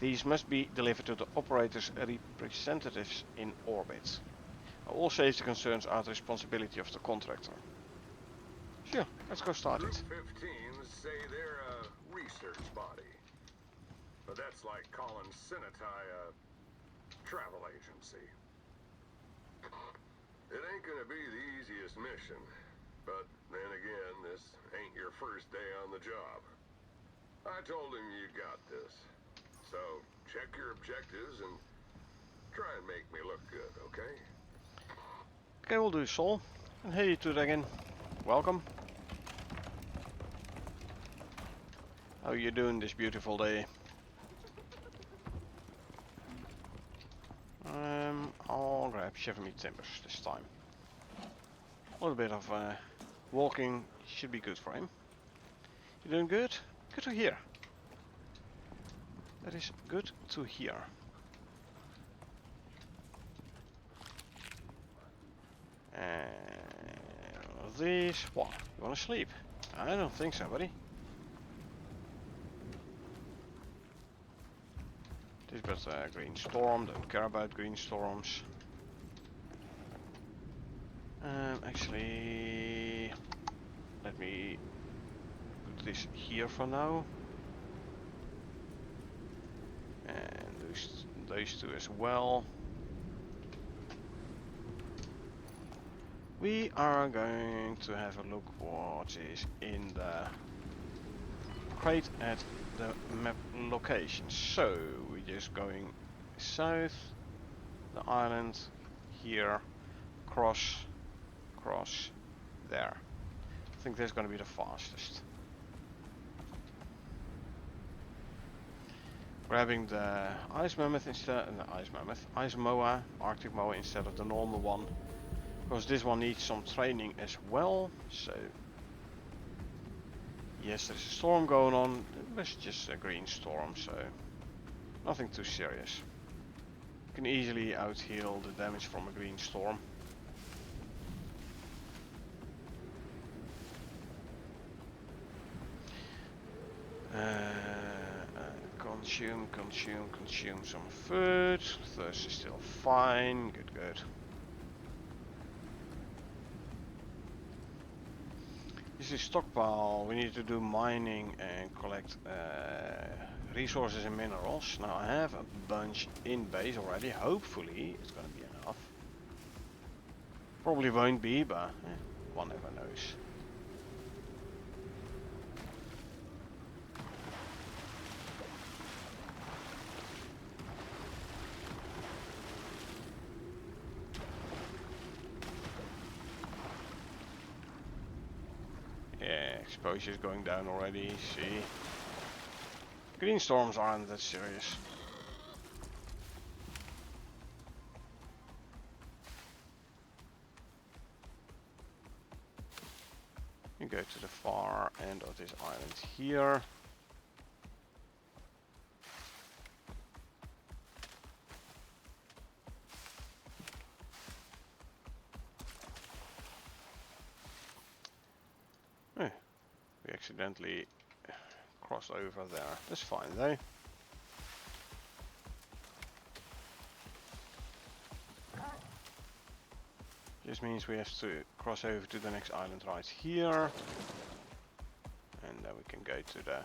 These must be delivered to the operator's representatives in orbit. All safety concerns are the responsibility of the contractor. Sure, let's go start it. Group 15 say they're a research body. But that's like calling Senatai a travel agency. It ain't gonna be the easiest mission. But then again, this ain't your first day on the job. I told him you got this. So, check your objectives and try and make me look good, okay? Okay, we'll do Sol. And hey to again. Welcome. How are you doing this beautiful day? I'll grab Chevy Timbers this time. A little bit of walking should be good for him. You doing good? Good to hear. That is good to hear. And this, what? You wanna sleep? I don't think so, buddy. This got green storm, don't care about green storms. Actually, let me put this here for now. And those two as well. We are going to have a look what is in the crate at the map location. So we're just going south, the island, here, cross, there. I think that's going to be the fastest. Grabbing the ice mammoth instead, ice moa, arctic moa instead of the normal one. Because this one needs some training as well, so yes, there's a storm going on, but it's just a green storm, so nothing too serious. You can easily out-heal the damage from a green storm. Consume some food. Thirst is still fine. Good. This is stockpile. We need to do mining and collect resources and minerals. Now I have a bunch in base already. Hopefully it's gonna be enough. Probably won't be, but one never knows. Yeah, exposure is going down already. See, green storms aren't that serious. You go to the far end of this island here. We accidentally crossed over there. That's fine though. This means we have to cross over to the next island right here. And then we can go to the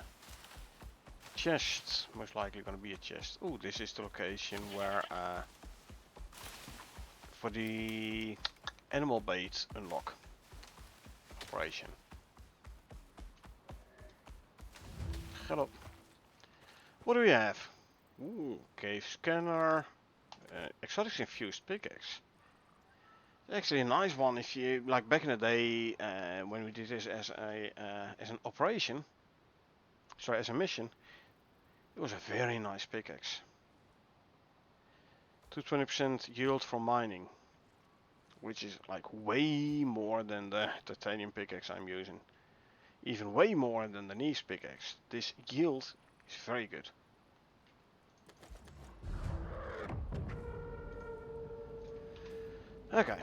chest. Most likely going to be a chest. Oh, this is the location where for the animal bait unlock operation. Hello. What do we have? Ooh, cave scanner. Exotic infused pickaxe. Actually a nice one if you like back in the day when we did this as an operation. Sorry, as a mission. It was a very nice pickaxe. 220% yield from mining, which is like way more than the titanium pickaxe I'm using. Even way more than the niche pickaxe. This yield is very good. Okay.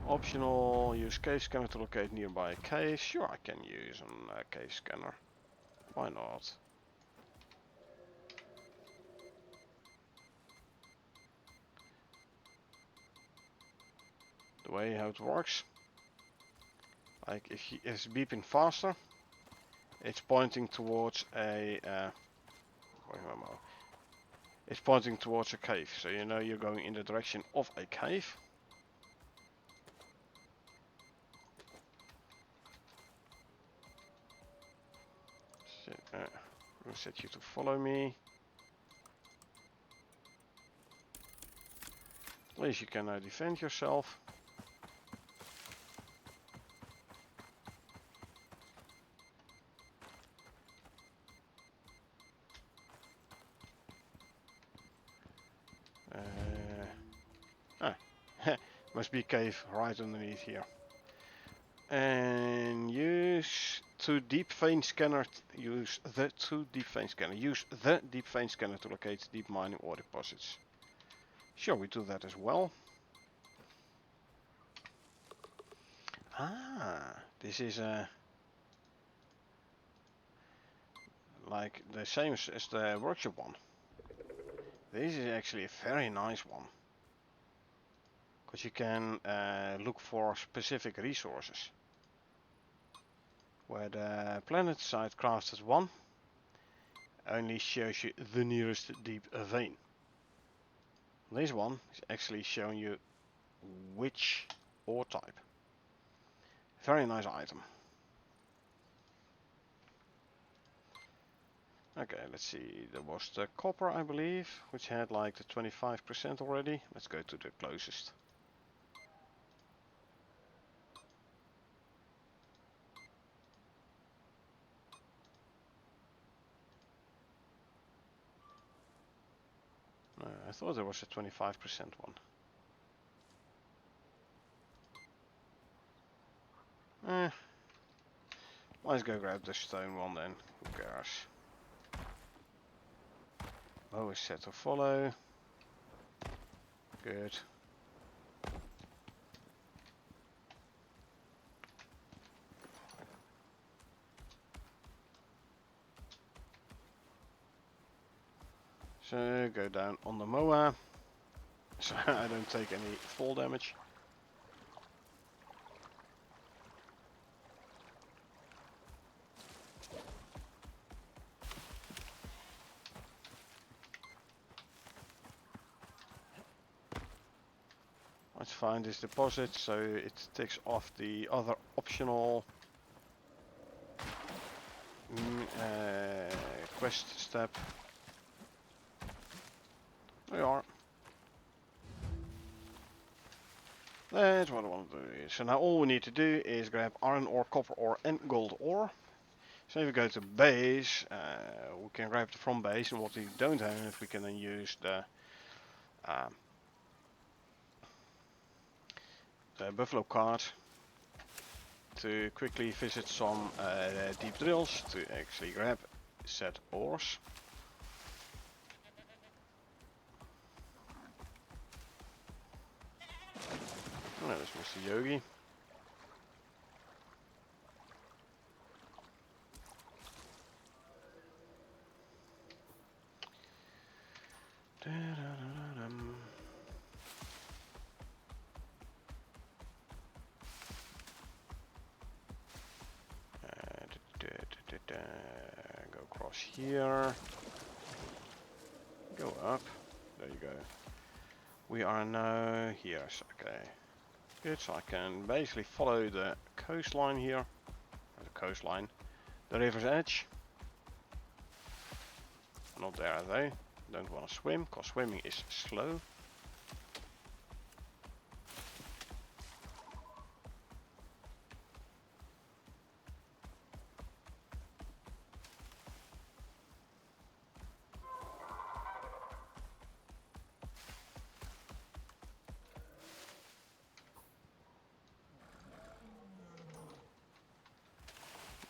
Optional, use cave scanner to locate nearby caves. Sure, I can use a cave scanner. Why not? The way how it works, like if it's beeping faster, it's pointing towards a it's pointing towards a cave, so you know you're going in the direction of a cave. I'll set you to follow me. At least you can defend yourself. Must be a cave right underneath here. And use the deep vein scanner. Use the deep vein scanner to locate deep mining ore deposits. Sure, we do that as well. This is like the same as the workshop one. This is actually a very nice one. Because you can look for specific resources. Where the planet side crafted one only shows you the nearest deep vein. This one is actually showing you which ore type. Very nice item. Okay, let's see. There was the copper, I believe, which had like the 25% already. Let's go to the closest. I thought there was a 25% one. Let's go grab the stone one then. Who cares? Oh, is set to follow. Good. So go down on the mower, so I don't take any fall damage. Let's find this deposit, so it takes off the other optional quest step. There we are. That's what I want to do. So now all we need to do is grab iron ore, copper ore and gold ore. So if we go to base, we can grab the from base, and what we don't have, we can then use the buffalo cart to quickly visit some deep drills to actually grab said ores. Oh, there's Mr. Yogi. Go across here. Go up. There you go. We are now here. Okay. Good. So I can basically follow the coastline here. The coastline. The river's edge. Not there though. Don't want to swim, because swimming is slow.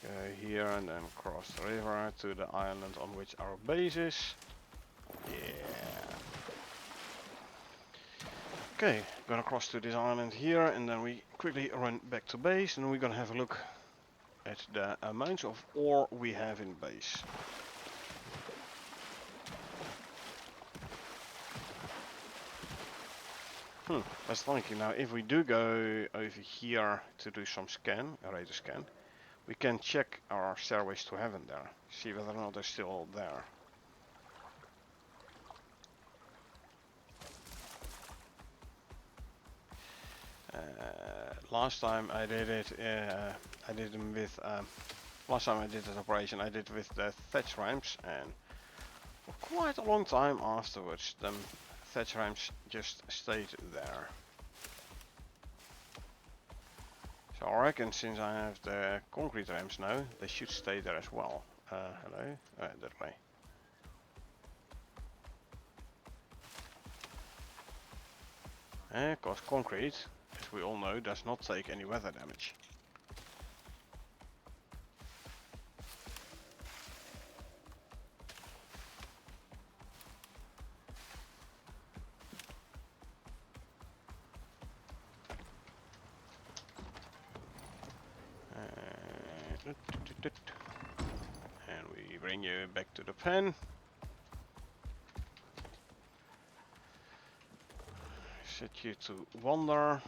Go here and then cross the river to the island on which our base is. Yeah. Okay, gonna cross to this island here, and then we quickly run back to base, and we're gonna have a look at the amounts of ore we have in base. That's thinking. Now if we do go over here to do some scan, a radar scan, we can check our stairways to heaven there, see whether or not they're still there. Last time I did it, I did them with, last time I did this operation I did with the thatch ramps, and for quite a long time afterwards the thatch ramps just stayed there. So I reckon since I have the concrete ramps now, they should stay there as well. Hello? That way. Because concrete, as we all know, does not take any weather damage. And we bring you back to the pen. Set you to wander.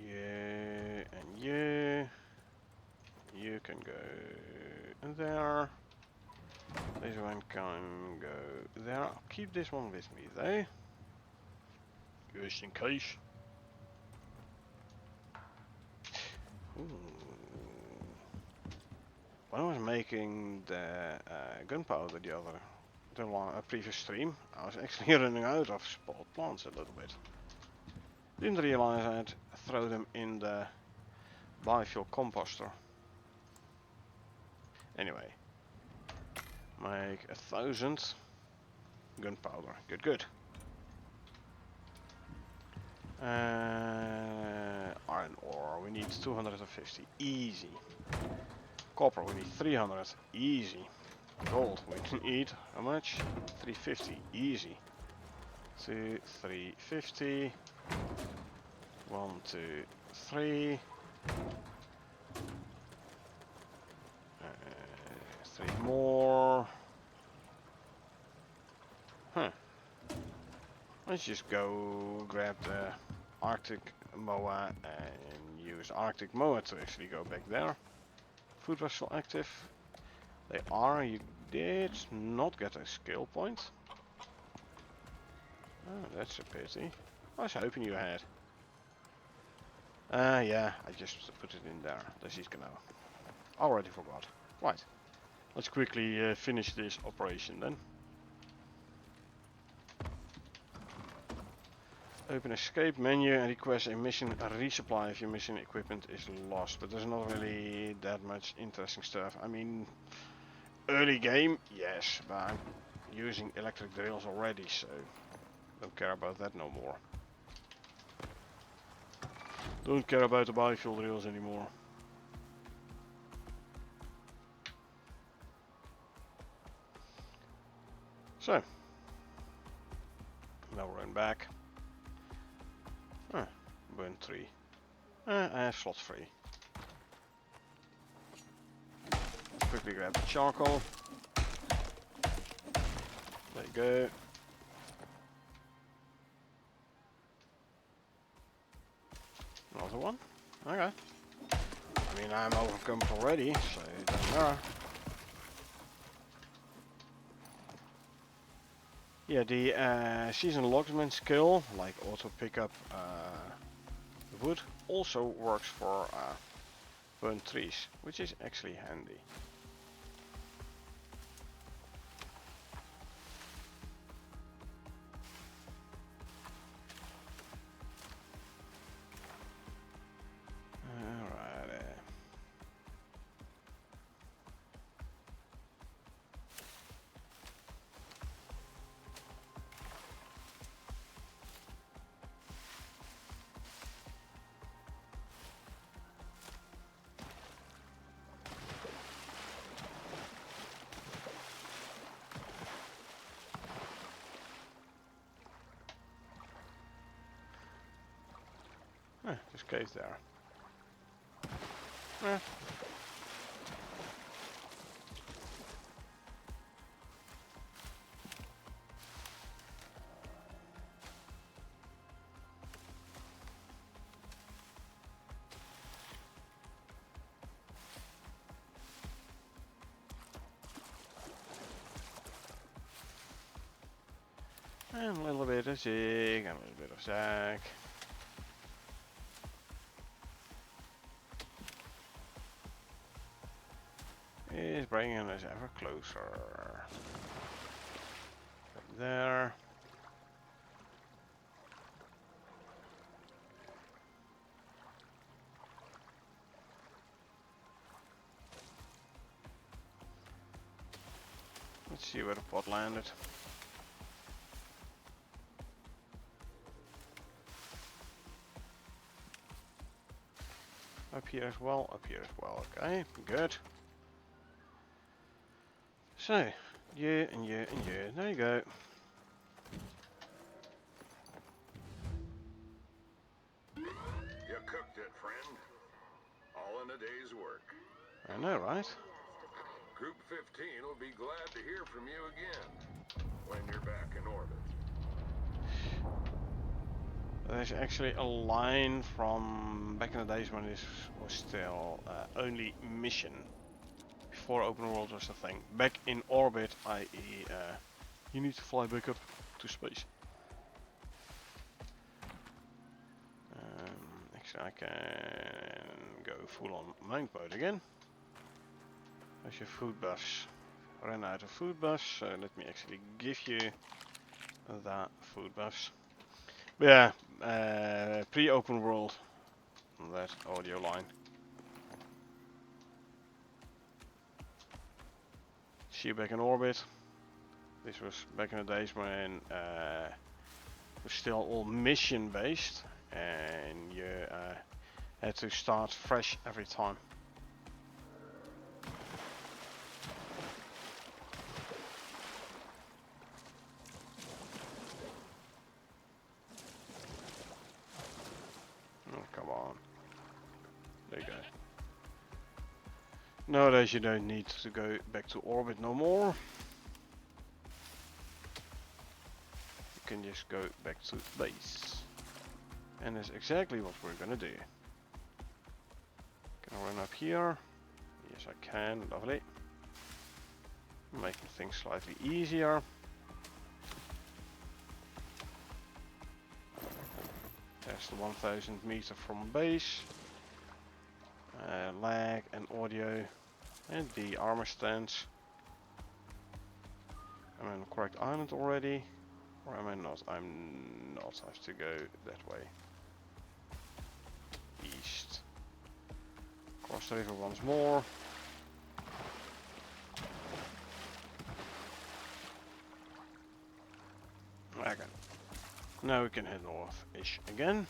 Yeah, and you. You can go there. This one can go there. I'll keep this one with me though, just in case. Ooh. When I was making the gunpowder the previous stream, I was actually running out of spot plants a little bit. Didn't realize I'd throw them in the biofuel composter. Anyway, make 1,000 gunpowder. Good, good. Iron ore, we need 250. Easy. Copper, we need 300. Easy. Gold, we need how much? 350. Easy. 350. 1, 2, 3. 3 more. Huh. Let's just go grab the Arctic Moa and use Arctic Moa to actually go back there. Food vessel active. They are. You did not get a skill point. Oh, that's a pity. I was hoping you had. Yeah, I just put it in there. Das ist genau. Already forgot. Right. Let's quickly finish this operation then. Open escape menu and request a mission resupply if your mission equipment is lost. But there's not really that much interesting stuff. I mean, early game, yes, but I'm using electric drills already, so don't care about that no more. Don't care about the biofuel drills anymore. So, now run back. Burn 3. I have slots free. Quickly grab the charcoal. There you go. Another one? Okay. I mean, I'm overcome already, so it doesn't matter. Yeah, the seasonal logsman skill, like auto pick up wood, also works for burn trees, which is actually handy. This cave there. And a little bit of zig, and a little bit of zag. Is bringing us ever closer. Right there. Let's see where the pod landed. Up here as well, up here as well. Okay, good. So, yeah, and yeah, and yeah. There you go. You cooked it, friend. All in a day's work. I know, right? Group 15 will be glad to hear from you again when you're back in orbit. There's actually a line from back in the days when this was still only mission. Before open world was the thing. Back in orbit, i.e. You need to fly back up to space. Actually, I can go full on mount mode again. There's your food bus. Ran out of food bus, so let me actually give you that food bus. But yeah, pre-open world, that audio line. See you back in orbit. This was back in the days when it was still all mission based, and you had to start fresh every time. Nowadays you don't need to go back to orbit no more. You can just go back to base. And that's exactly what we're gonna do. Can I run up here? Yes I can, lovely. Making things slightly easier. There's the 1000 meter from base. Lag and audio. And the armor stands. I'm on the correct island already. Or am I not? I'm not. I have to go that way. East. Cross the river once more. Okay. Now we can head north-ish again.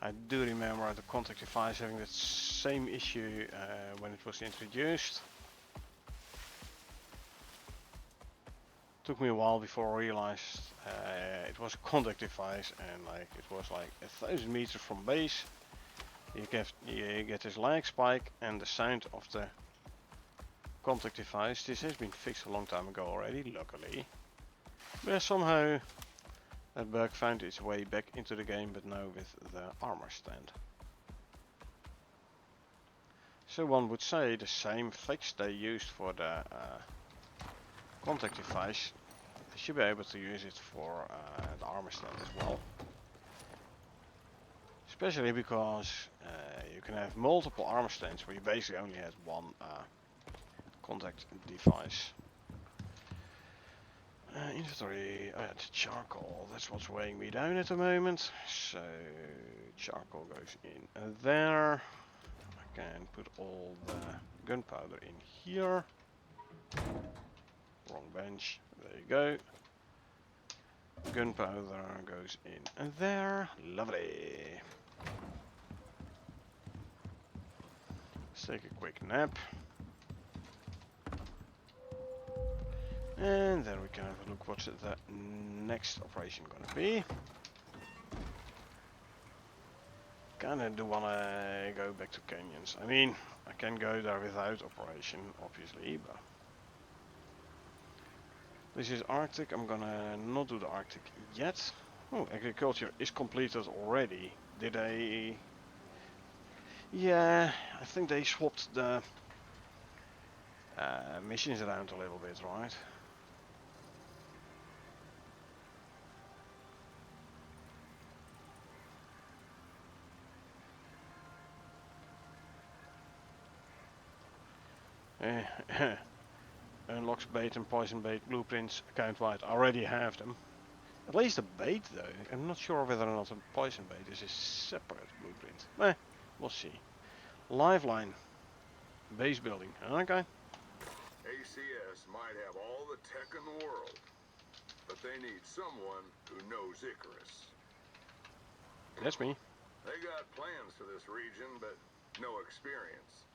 I do remember the contact device having that same issue when it was introduced. Took me a while before I realized it was a contact device, and like it was like 1000 meters from base. You get this lag spike and the sound of the contact device. This has been fixed a long time ago already, luckily. But somehow that bug found its way back into the game, but now with the armor stand. So one would say the same fix they used for the contact device, they should be able to use it for the armor stand as well. Especially because you can have multiple armor stands where you basically only have one contact device. Inventory, oh yeah, it's charcoal, that's what's weighing me down at the moment. So charcoal goes in there. I can put all the gunpowder in here. Wrong bench, there you go. Gunpowder goes in there, lovely. Let's take a quick nap. And then we can have a look what's the next operation gonna be. Kinda do wanna go back to canyons. I mean, I can go there without operation, obviously, but this is Arctic. I'm gonna not do the Arctic yet. Oh, agriculture is completed already. Did they? Yeah, I think they swapped the missions around a little bit, right? Unlocks bait and poison bait blueprints account wide. I already have them. At least the bait though. I'm not sure whether or not a poison bait is a separate blueprint. We'll see. Liveline. Base building. Okay. ACS might have all the tech in the world, but they need someone who knows Icarus. That's me. They got plans for this region, but no experience.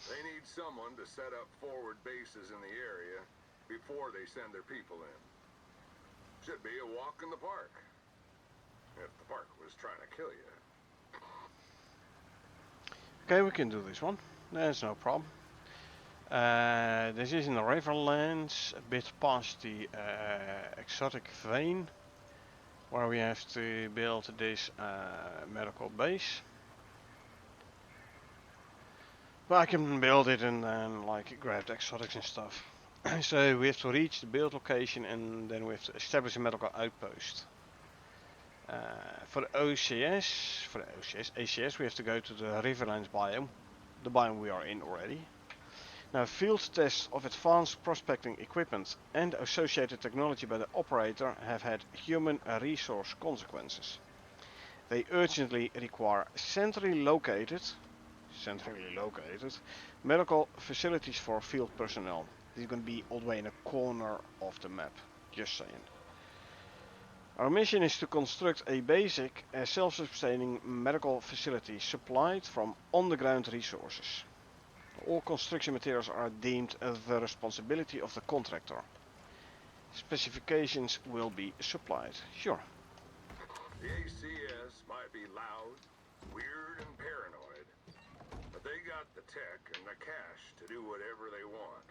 They need someone to set up forward bases in the area before they send their people in. Should be a walk in the park. If the park was trying to kill you. Okay, we can do this one. That's no problem. This is in the Riverlands, a bit past the exotic vein, where we have to build this medical base. But I can build it and then like grab the exotics and stuff. So we have to reach the build location and then we have to establish a medical outpost. For the ACS, we have to go to the Riverlands biome, the biome we are in already. Now, field tests of advanced prospecting equipment and associated technology by the operator have had human resource consequences. They urgently require centrally located, centrally located. Medical facilities for field personnel. This is going to be all the way in the corner of the map. Just saying. Our mission is to construct a basic, self-sustaining medical facility supplied from on-the-ground resources. All construction materials are deemed the responsibility of the contractor. Specifications will be supplied. Sure. The ACS might be loud, weird, and paranoid, but they got the tech and the cash to do whatever they want.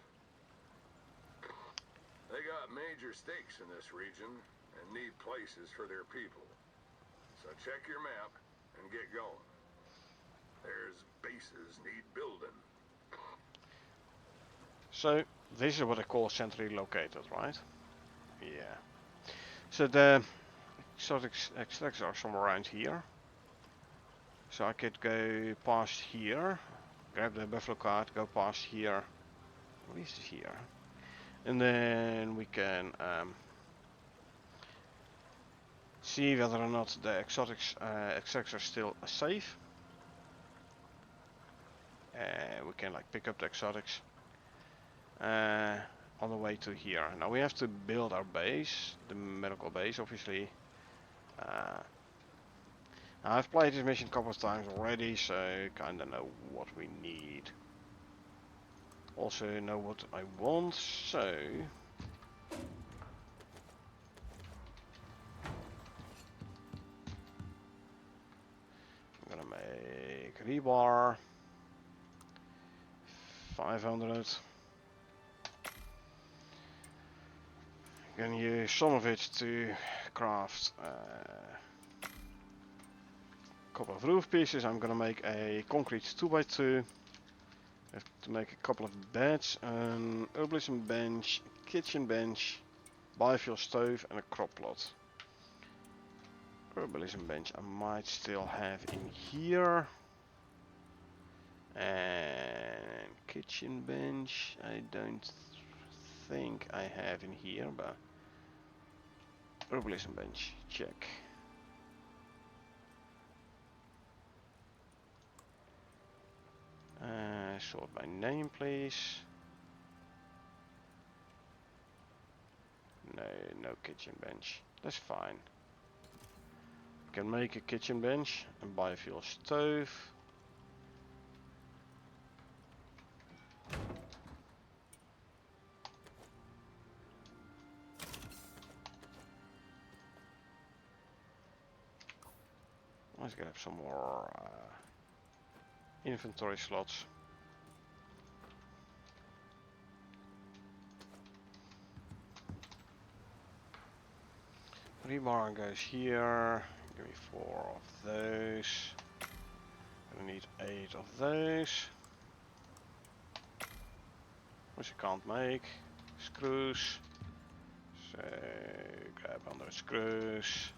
They got major stakes in this region and need places for their people. So check your map and get going. There's bases need building. So, this is what I call centrally located, right? Yeah. So the exotic extracts are somewhere around here. So I could go past here, grab the buffalo cart, go past here. What is this here? And then we can see whether or not the exotics extracts are still safe. We can like pick up the exotics on the way to here. Now we have to build our base, the medical base, obviously. Now I've played this mission a couple of times already, so kinda know what we need. Also know what I want, so I'm gonna make rebar 500. Gonna use some of it to craft a couple of roof pieces. I'm gonna make a concrete 2x2. Have to make a couple of beds, an herbalism bench, kitchen bench, biofuel stove, and a crop plot. Herbalism bench I might still have in here. And kitchen bench I don't think I have in here, but herbalism bench, check. Sort by name, please. No kitchen bench. That's fine. Can make a kitchen bench and biofuel stove. Let's grab some more inventory slots. Rebar goes here. Give me 4 of those. Gonna need 8 of those. Which I can't make. Screws. So grab 100 screws.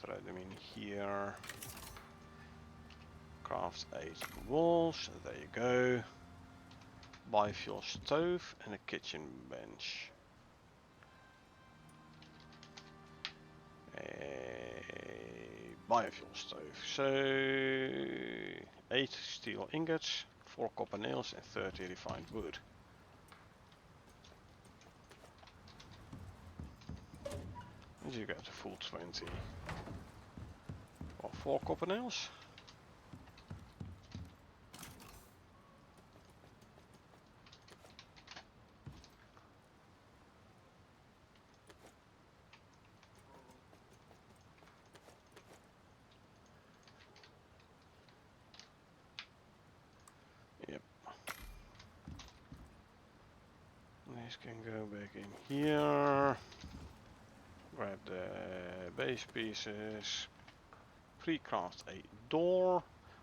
Throw them in here. Craft 8 walls. There you go. Biofuel stove and a kitchen bench. A biofuel stove. So 8 steel ingots, 4 copper nails and 30 refined wood. And you get a full 20. Or 4 copper nails. This can go back in here. Grab the base pieces. Pre-craft a door.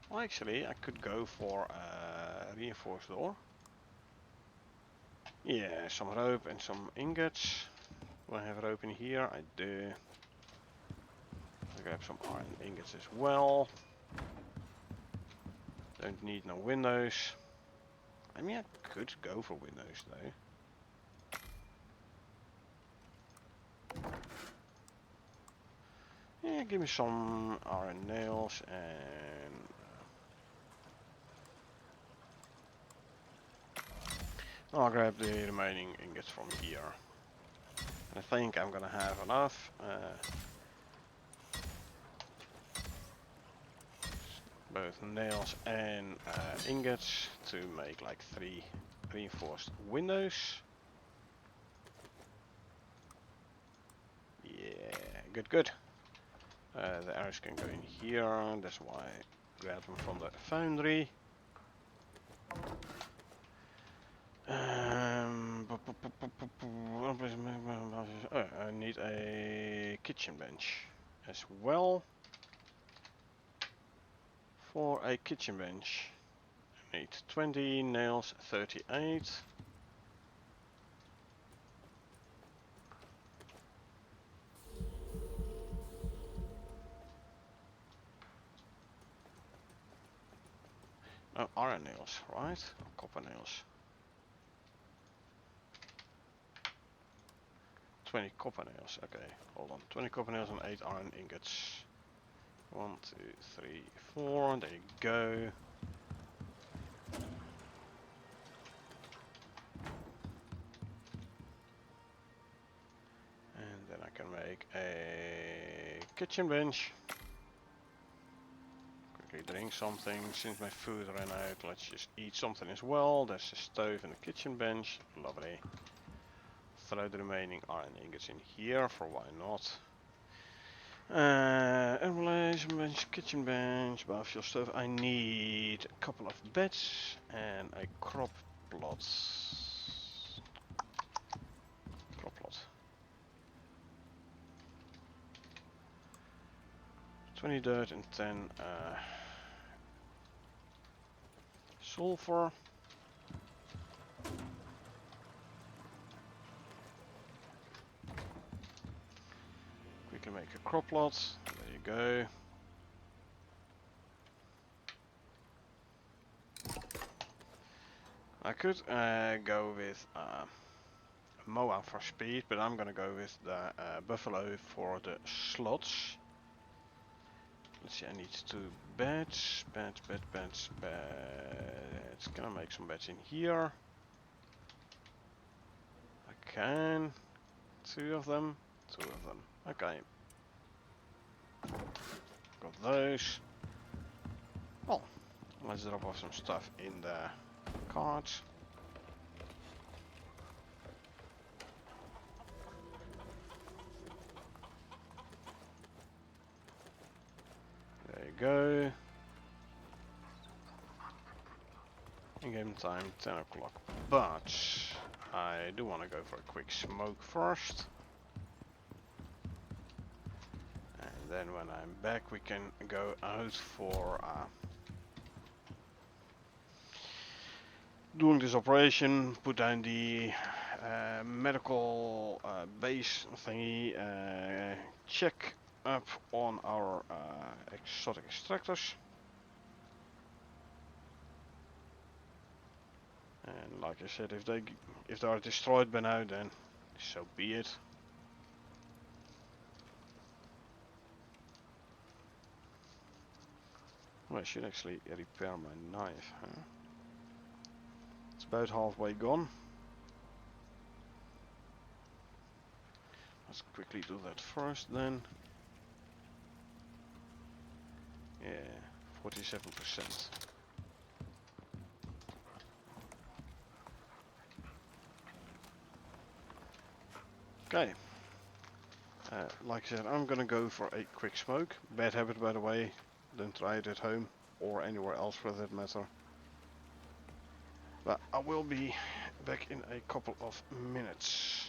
Well, actually, I could go for a reinforced door. Yeah, some rope and some ingots. Do I have rope in here? I do. I'll grab some iron ingots as well. Don't need no windows. I mean, I could go for windows though. Yeah, give me some iron nails and I'll grab the remaining ingots from here. I think I'm gonna have enough. Both nails and ingots to make like 3 reinforced windows. Yeah, good, good. The arrows can go in here, that's why I grab them from the foundry. I need a kitchen bench as well. For a kitchen bench, I need 20 nails, 38. Oh, iron nails, right? Or copper nails. 20 copper nails, okay, hold on. 20 copper nails and 8 iron ingots. 1, 2, 3, 4, there you go. And then I can make a kitchen bench. Quickly drink something, since my food ran out, let's just eat something as well. There's a stove and a kitchen bench, lovely. Throw the remaining iron ingots in here, for why not. Emulation bench, kitchen bench, biofuel stove. I need a couple of beds and a crop plot. Crop plot. 20 dirt and 10 sulfur. Quickly make a crop plot. There you go. I could go with Moa for speed, but I'm gonna go with the buffalo for the slots. Let's see, I need 2 beds. Beds. Can I make some beds in here? I can. 2 of them. 2 of them. Okay. Got those. Well, let's drop off some stuff in the carts. There you go. In-game time 10 o'clock. But I do want to go for a quick smoke first. And then when I'm back we can go out for doing this operation, put down the medical base thingy, check up on our exotic extractors. And like I said, if they are destroyed by now, then so be it. Well, I should actually repair my knife, huh? It's about halfway gone. Let's quickly do that first then. Yeah, 47%. Okay. Like I said, I'm gonna go for a quick smoke. Bad habit, by the way. Don't try it at home or anywhere else for that matter. But I will be back in a couple of minutes.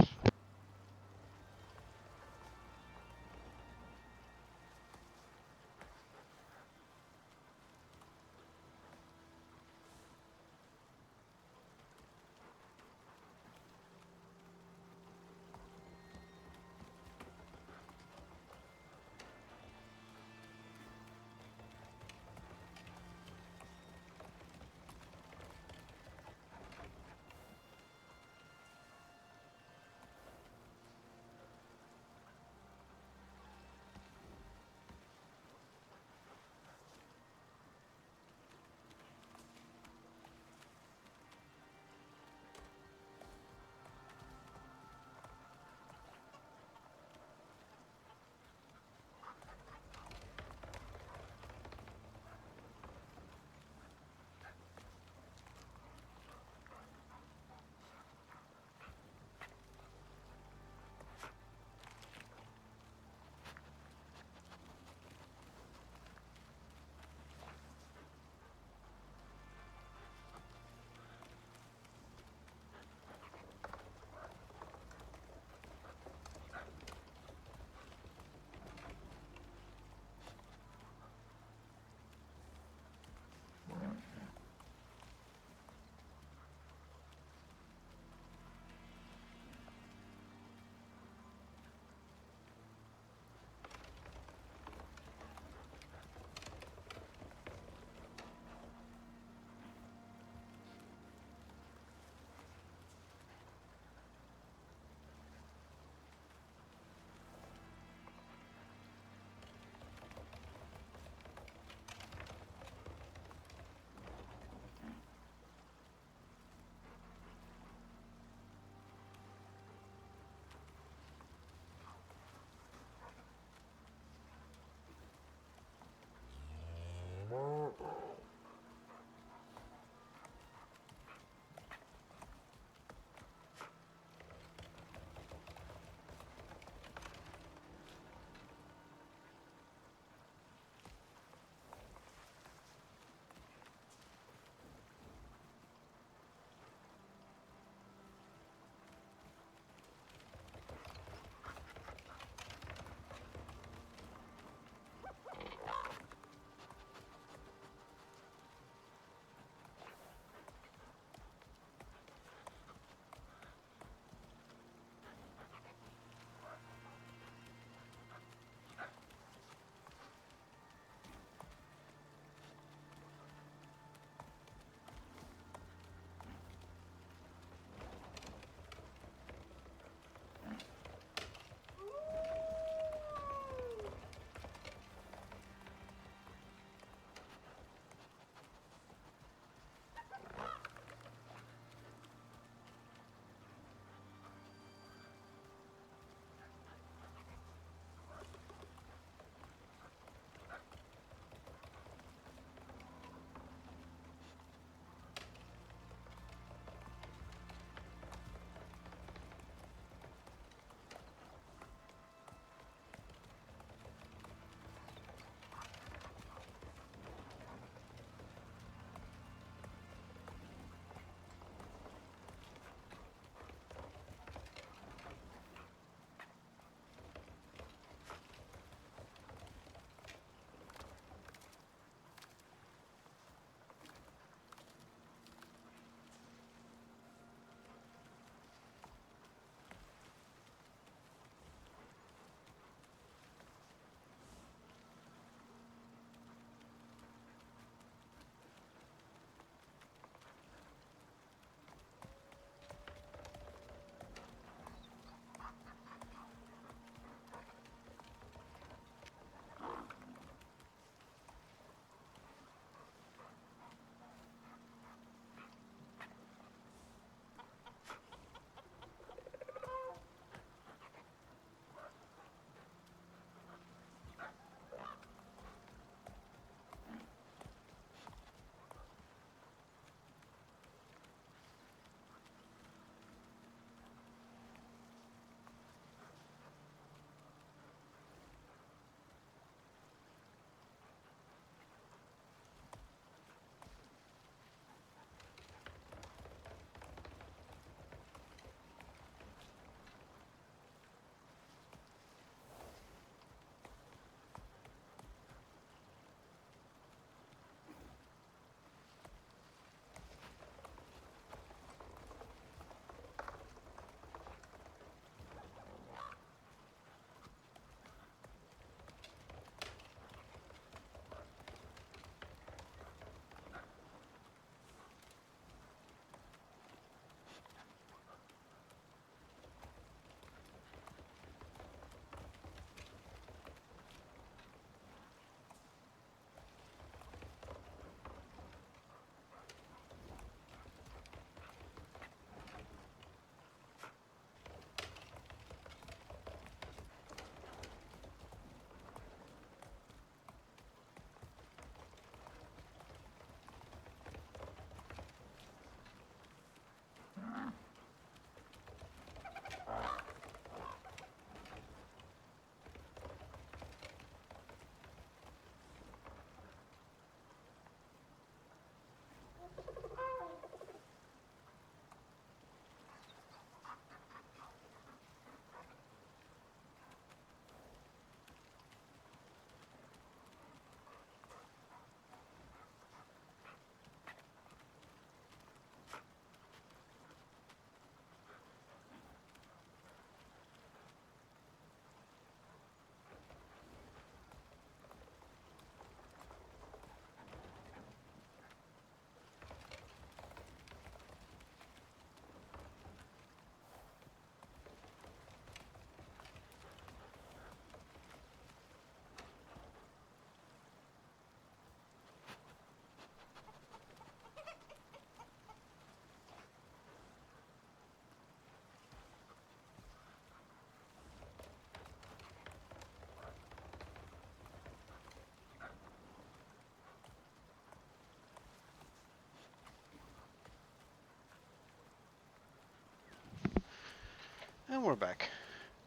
And we're back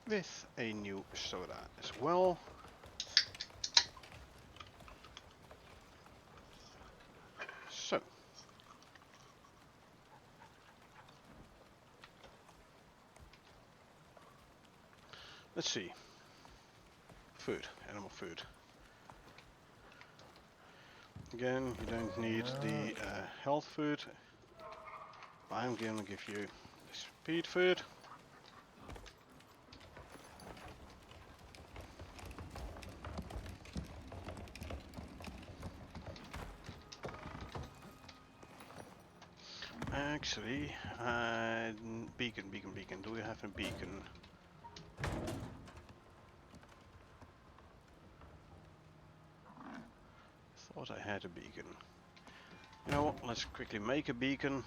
with a new soda as well. So, let's see. Food, animal food. Again, you don't need the health food. I'm gonna give you the speed food. Actually, beacon. Do we have a beacon? Thought I had a beacon. You know what? Let's quickly make a beacon.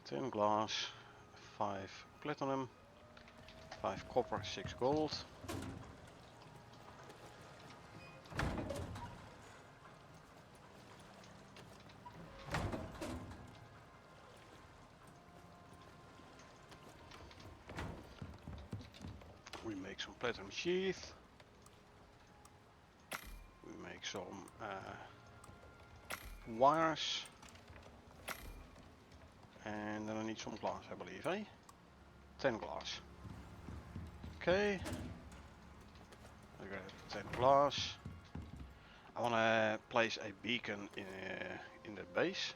Tin glass, 5 platinum, 5 copper, 6 gold. We make some platinum sheath. We make some wires. And then I need some glass, I believe, eh? 10 glass. Okay. I got 10 glass. I want to place a beacon in the base.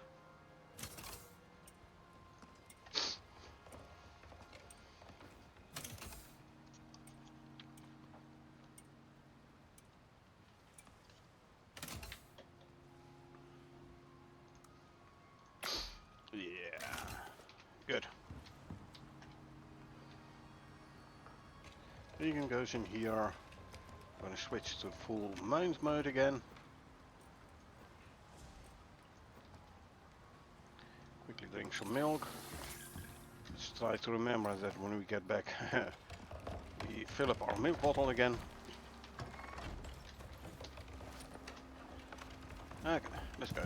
Yeah, good. Beacon goes in here. I'm going to switch to full mount mode again. Quickly drink some milk. Let's try to remember that when we get back we fill up our milk bottle again. Okay, let's go.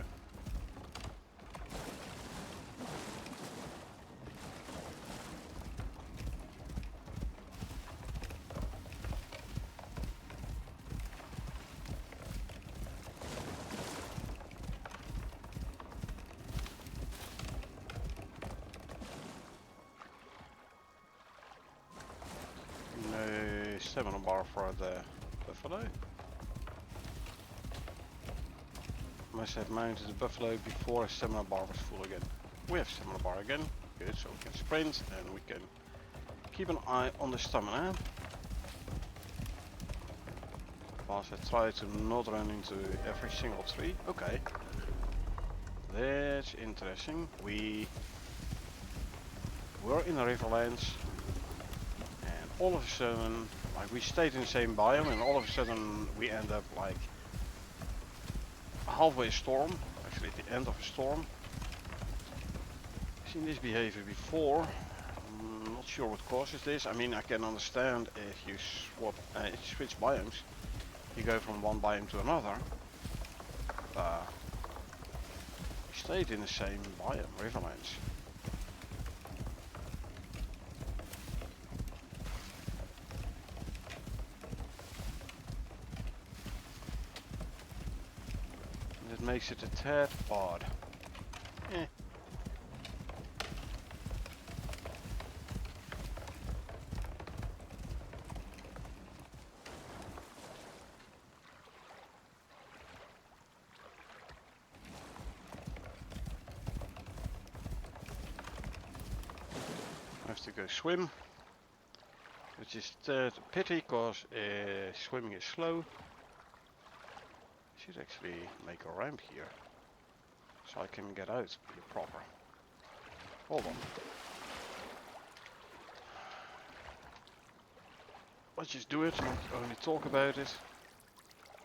No stamina bar for the buffalo. Must have mounted the buffalo before a stamina bar was full again. We have stamina bar again. Good, so we can sprint and we can keep an eye on the stamina. Whilst I try to not run into every single tree. Okay. That's interesting. We were in the Riverlands and all of a sudden, like, we stayed in the same biome and all of a sudden we end up like halfway a storm, actually at the end of a storm. I've seen this behavior before. I'm not sure what causes this. I mean, I can understand if you switch biomes, you go from one biome to another. We stayed in the same biome, Riverlands. That makes it a tad odd. Eh. I have to go swim, which is a pity because swimming is slow. Should actually make a ramp here so I can get out proper. Hold on. Let's just do it, not only talk about it.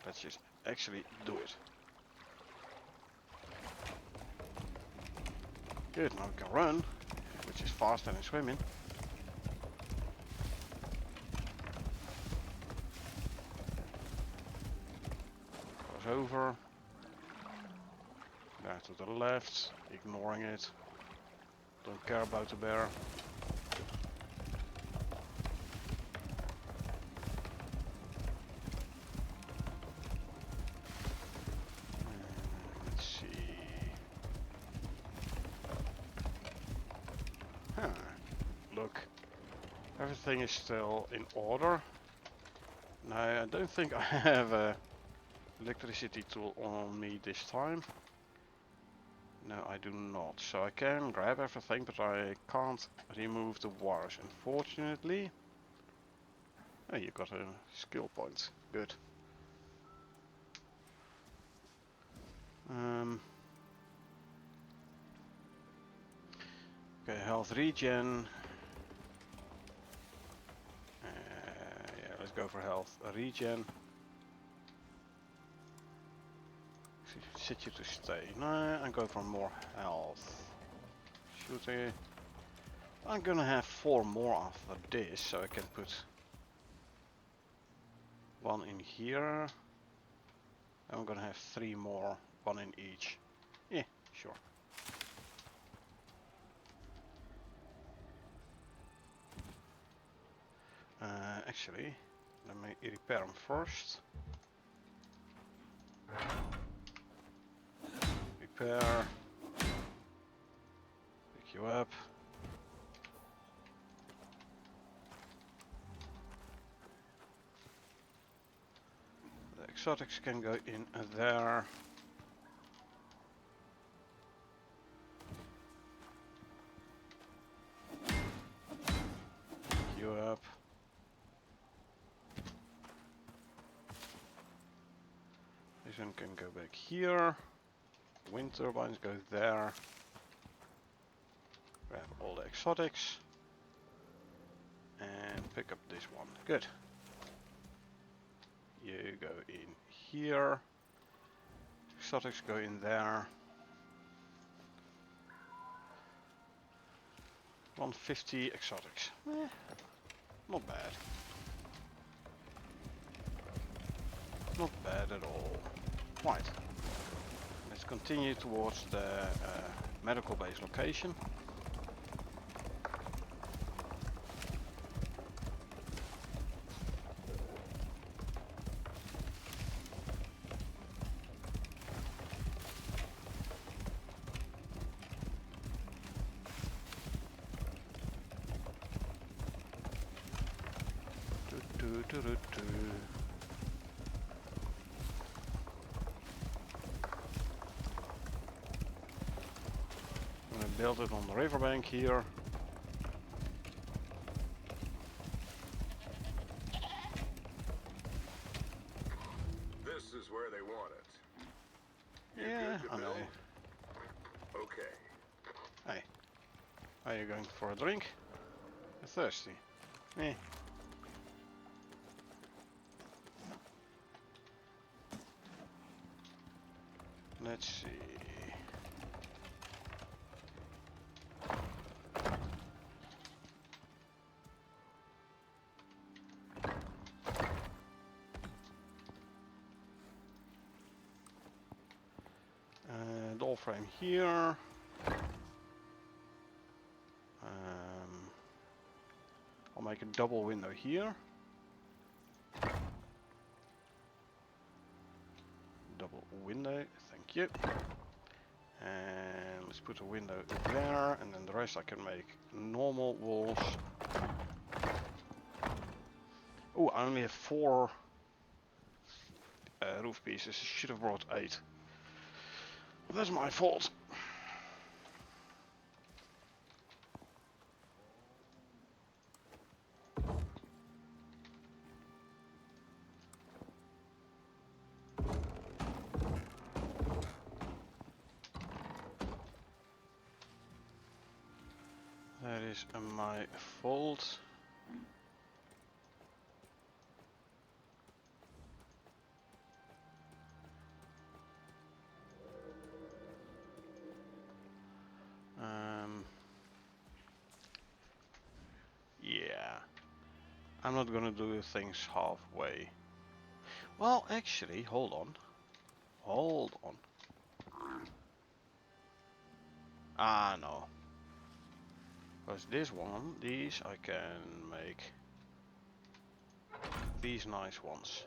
Let's just actually do it. Good, now we can run, which is faster than swimming. Goes over. There to the left, ignoring it. Don't care about the bear. Let's see. Huh. Look, everything is still in order. Now, I don't think I have a electricity tool on me this time. No, I do not. So I can grab everything, but I can't remove the wires, unfortunately. Oh, you got a skill point. Good. Okay, health regen. Yeah, let's go for health regen. Set you to stay. No, I'm going for more health. Shooting. I'm gonna have 4 more after this, so I can put one in here. I'm gonna have 3 more, 1 in each. Yeah, sure. Actually, let me repair them first. Repair. Pick you up. The exotics can go in there. Pick you up. This one can go back here. Wind turbines go there. Grab all the exotics. And pick up this one. Good. You go in here. Exotics go in there. 150 exotics. Not bad. Not bad at all. Right. Let's continue towards the medical base location. I'm gonna build it on the riverbank here. This is where they want it. You Yeah, good to I know. build? Okay. Hey, are you going for a drink? You're thirsty. Eh. Let's see. Door frame here. I'll make a double window here. Double window, thank you. And let's put a window there, and then the rest I can make normal walls. Oh, I only have 4 roof pieces. Should have brought 8. Well, that's my fault. That is my fault. Yeah, I'm not gonna do things halfway. Well, actually, hold on. Hold on. Ah, no. Because this one, these I can make these nice ones.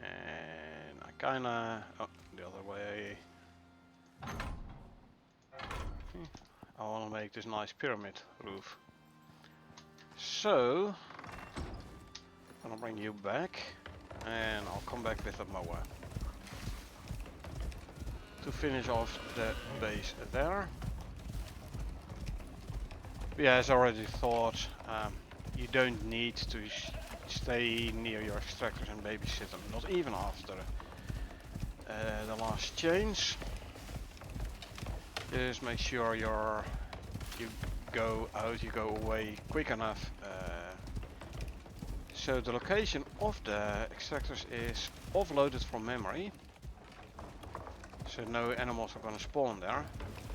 And I kinda... Oh, the other way. I want to make this nice pyramid roof. So, I'm gonna bring you back. And I'll come back with a mower. To finish off the base there. Yeah, as I already thought, you don't need to stay near your extractors and babysit them, not even after the last change. Just make sure you go out, you go away quick enough. So the location of the extractors is offloaded from memory. So no animals are gonna spawn there.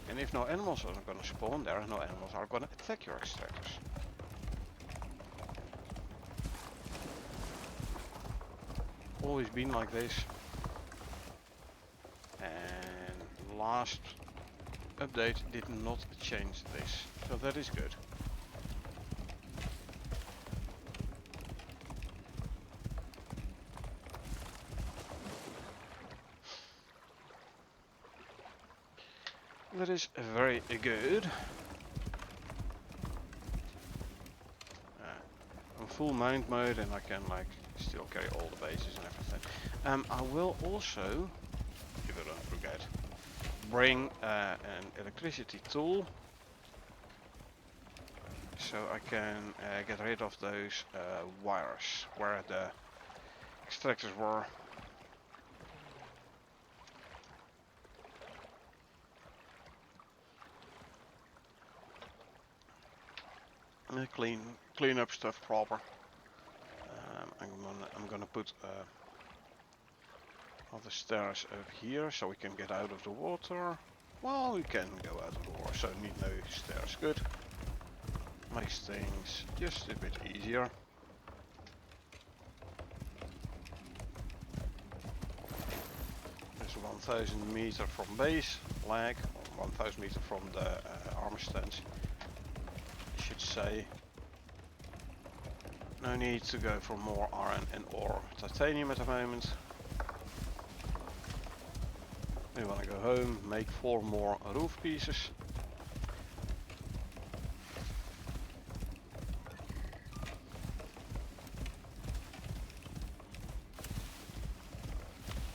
And if no animals are gonna spawn there, no animals are gonna attack your extractors. Always been like this. And last update did not change this. So that is good. That is very good. I'm full mount mode and I can like still carry all the bases and everything. I will also, if I don't forget, bring an electricity tool so I can get rid of those wires where the extractors were. Clean up stuff proper. I'm gonna put other stairs over here so we can get out of the water. Well, we can go out of the water, so need no stairs. Good. Makes things just a bit easier. There's 1000 meter from base lag, 1000 meter from the armor stance. Should say. No need to go for more iron and or titanium at the moment. We want to go home, make 4 more roof pieces.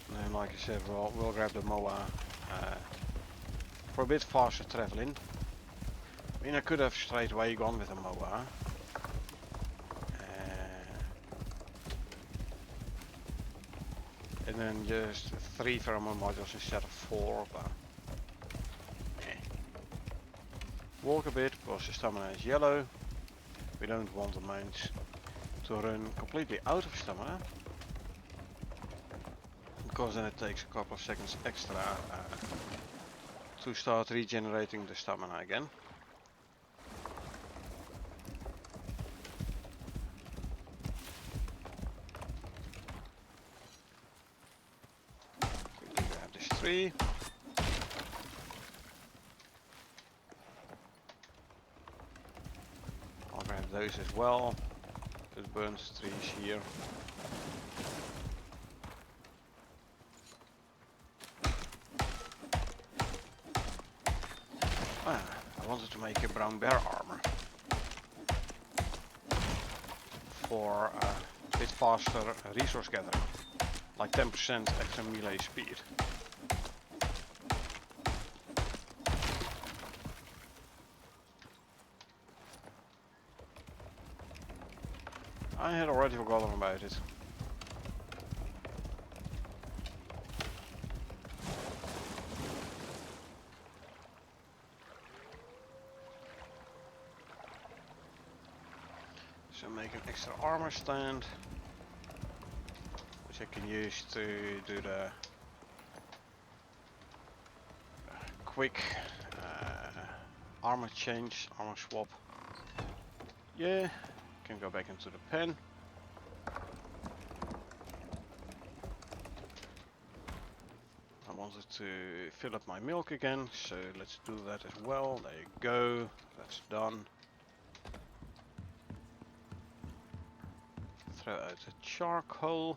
And then, like I said, we'll grab the mower for a bit faster traveling. I mean, I could have straight away gone with a mower. And then just 3 pheromone modules instead of 4, but walk a bit because the stamina is yellow. We don't want the mines to run completely out of stamina, because then it takes a couple of seconds extra to start regenerating the stamina again. Grab this 3. I'll grab those as well. It burns 3s here. I wanted to make a brown bear armor for a bit faster resource gathering, like 10% extra melee speed. I had already forgotten about it. So make an extra armor stand, which I can use to do the quick armor change, armor swap. Yeah, can go back into the pen. wanted to fill up my milk again, so let's do that as well. There you go, that's done. Throw out the charcoal,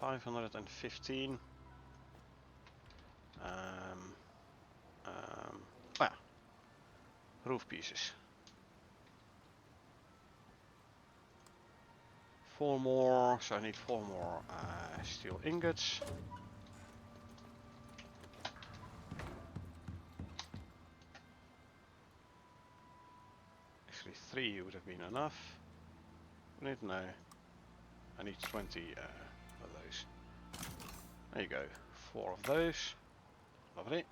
515. Ah, roof pieces. 4 more, so I need 4 more steel ingots. Actually 3 would have been enough. Wouldn't it? No. I need 20 of those. There you go. 4 of those. Lovely.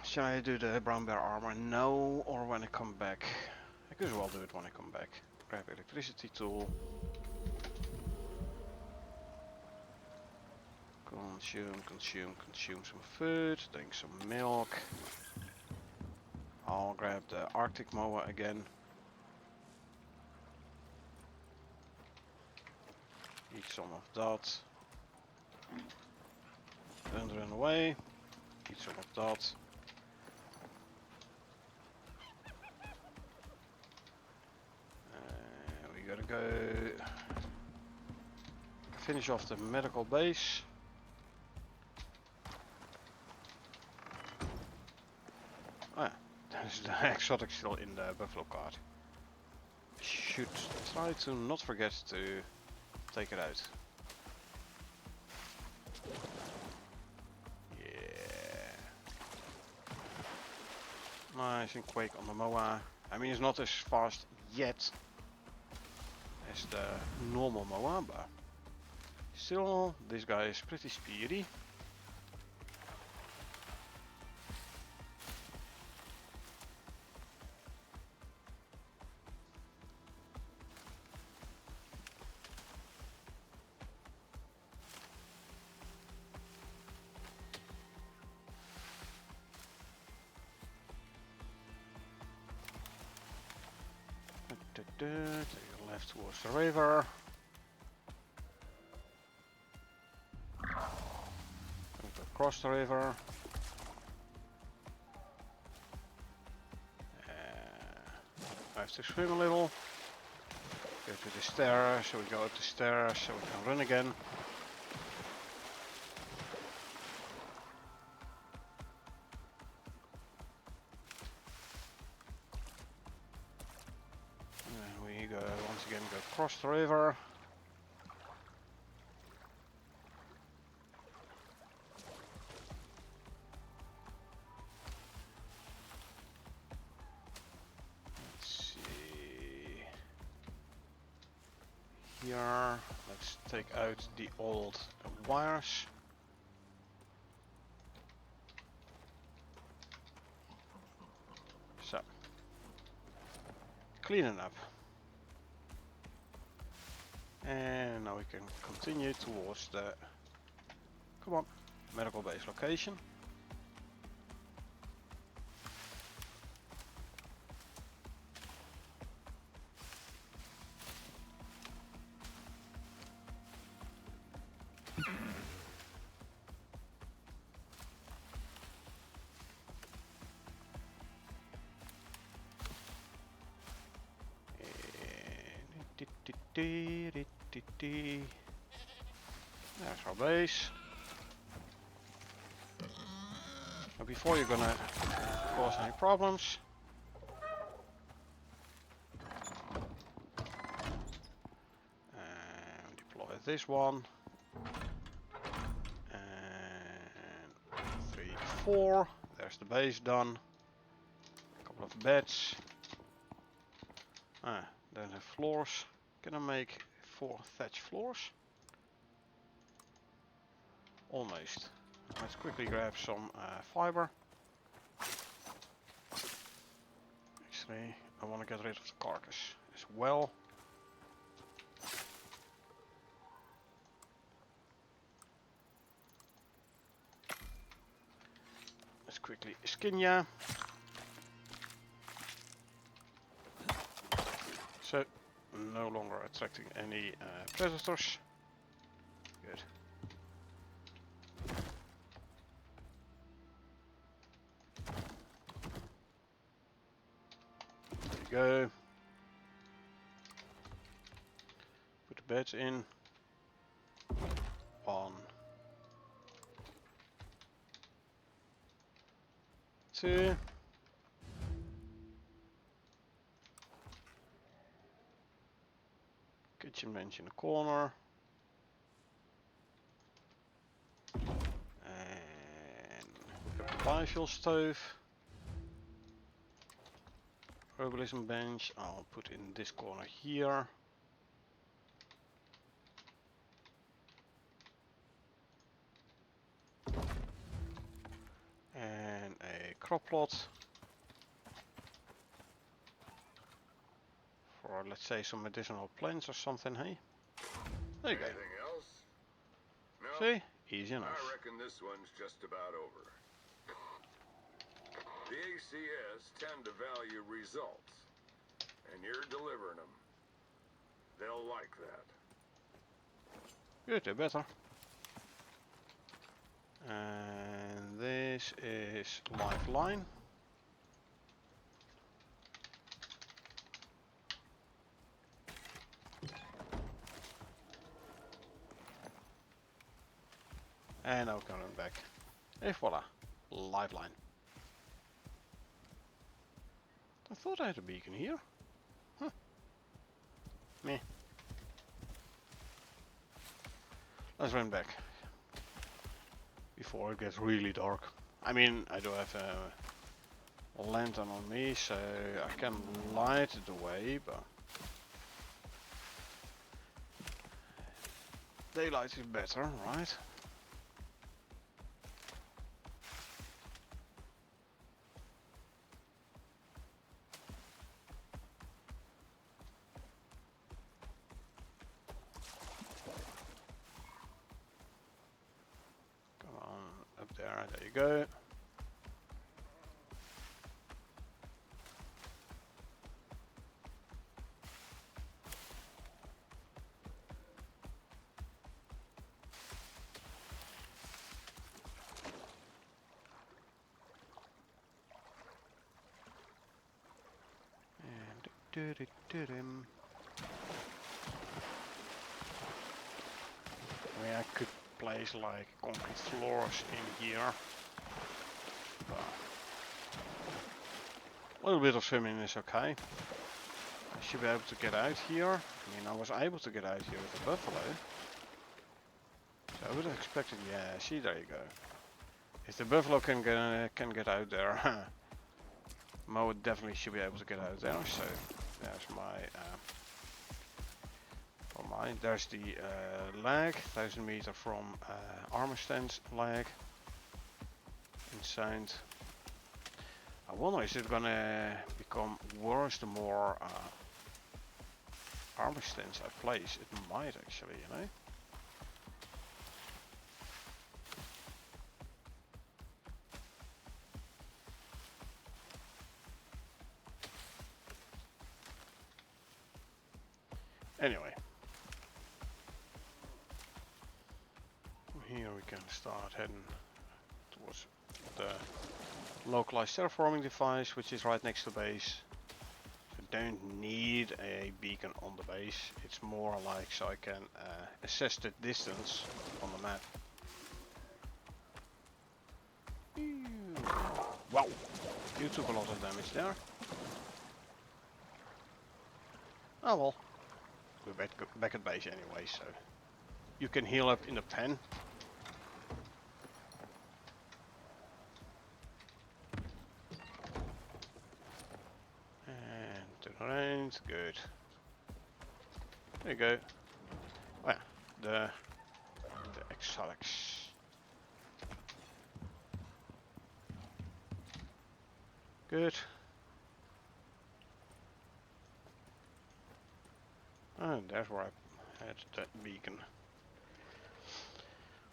Shall I do the brown bear armor now or when I come back? I could as well do it when I come back. Grab electricity tool. Consume some food, drink some milk. I'll grab the Arctic mower again. Eat some of that. Don't run away. Eat some of that. We gotta go finish off the medical base. Ah, there's the exotic still in the buffalo cart. Should try to not forget to take it out. Yeah. Nice and quick on the mower. I mean, it's not as fast yet as the normal mower, but still, this guy is pretty speedy. Take a left towards the river. Across the river. I have to swim a little. Go to the stairs, so we go up the stairs, so we can run again. And we go once again, go across the river. Here, let's take out the old wires. So, cleaning up. And now we can continue towards the, come on, medical base location. There's our base. Now before you're gonna cause any problems, deploy this one. And 3, 4. There's the base done. A couple of beds. Don't have floors. Can I make 4 thatch floors? Almost. Let's quickly grab some fiber. Actually, I want to get rid of the carcass as well. Let's quickly skin ya. So, no longer attracting any predators. Good. There you go. Put the beds in. 1, 2. Kitchen bench in the corner. And a biofuel stove. Herbalism bench, I'll put in this corner here. And a crop plot. For, let's say, some additional plants or something, hey? There you go. Anything else? No. See? Easy enough. I reckon this one's just about over. The ACS tend to value results, and you're delivering them. They'll like that. Good, they better. And this is lifeline. And now coming back. And voila, lifeline. I thought I had a beacon here. Huh. Meh. Let's run back. Before it gets really dark. I mean, I do have a lantern on me, so I can light the way, but daylight is better, right? There you go. And I mean, I could place like concrete floors in here. But a little bit of swimming is okay. I should be able to get out here. I mean, I was able to get out here with the buffalo. So I would have expected, yeah, see, there you go. If the buffalo can get out there, Mo definitely should be able to get out there. So there's there's the lag, 1000 meter from armor stance lag. Inside. I wonder, is it gonna become worse the more armor stance I place? It might actually, you know. Anyway, here we can start heading towards the localized terraforming device, which is right next to base. You don't need a beacon on the base. It's more like so I can assess the distance on the map. Wow, you took a lot of damage there. Oh well. We're back at base anyway, so you can heal up in the pen. And to the range, good. There you go. Oh yeah, the exotics. Good. And there's where I had that beacon.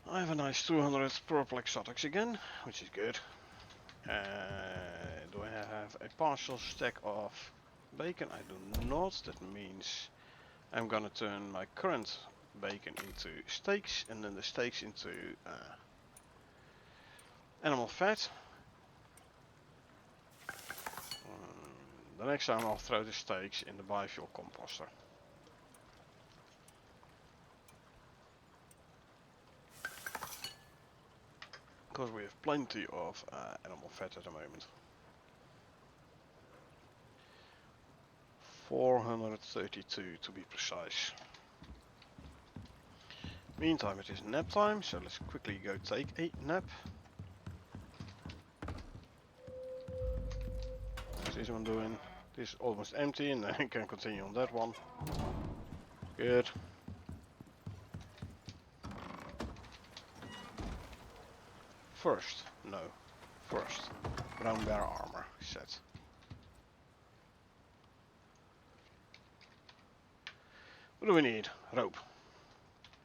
I have a nice 200 purple exotics again, which is good. Do I have a partial stack of bacon? I do not. That means I'm gonna turn my current bacon into steaks, and then the steaks into animal fat. The next time I'll throw the steaks in the biofuel composter. Because we have plenty of animal fat at the moment. 432 to be precise. Meantime, it is nap time, so let's quickly go take a nap. What's this one doing? This is almost empty, and then we can continue on that one. Good. First, brown bear armor set. What do we need? Rope.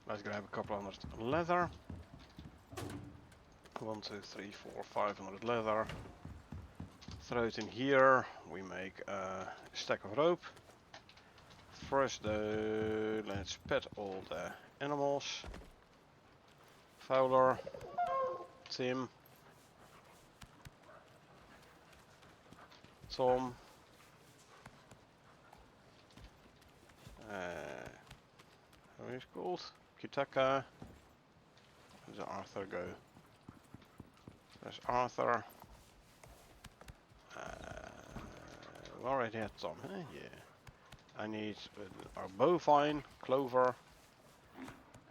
Let's grab a couple hundred leather. 1, 2, 3, 4, 500 leather. Throw it in here. We make a stack of rope. First though, let's pet all the animals. Fowler, Tim, Tom, how is it called? Kitaka. Where does Arthur go? There's Arthur. We already had Tom, huh? Yeah. I need our bovine, Clover,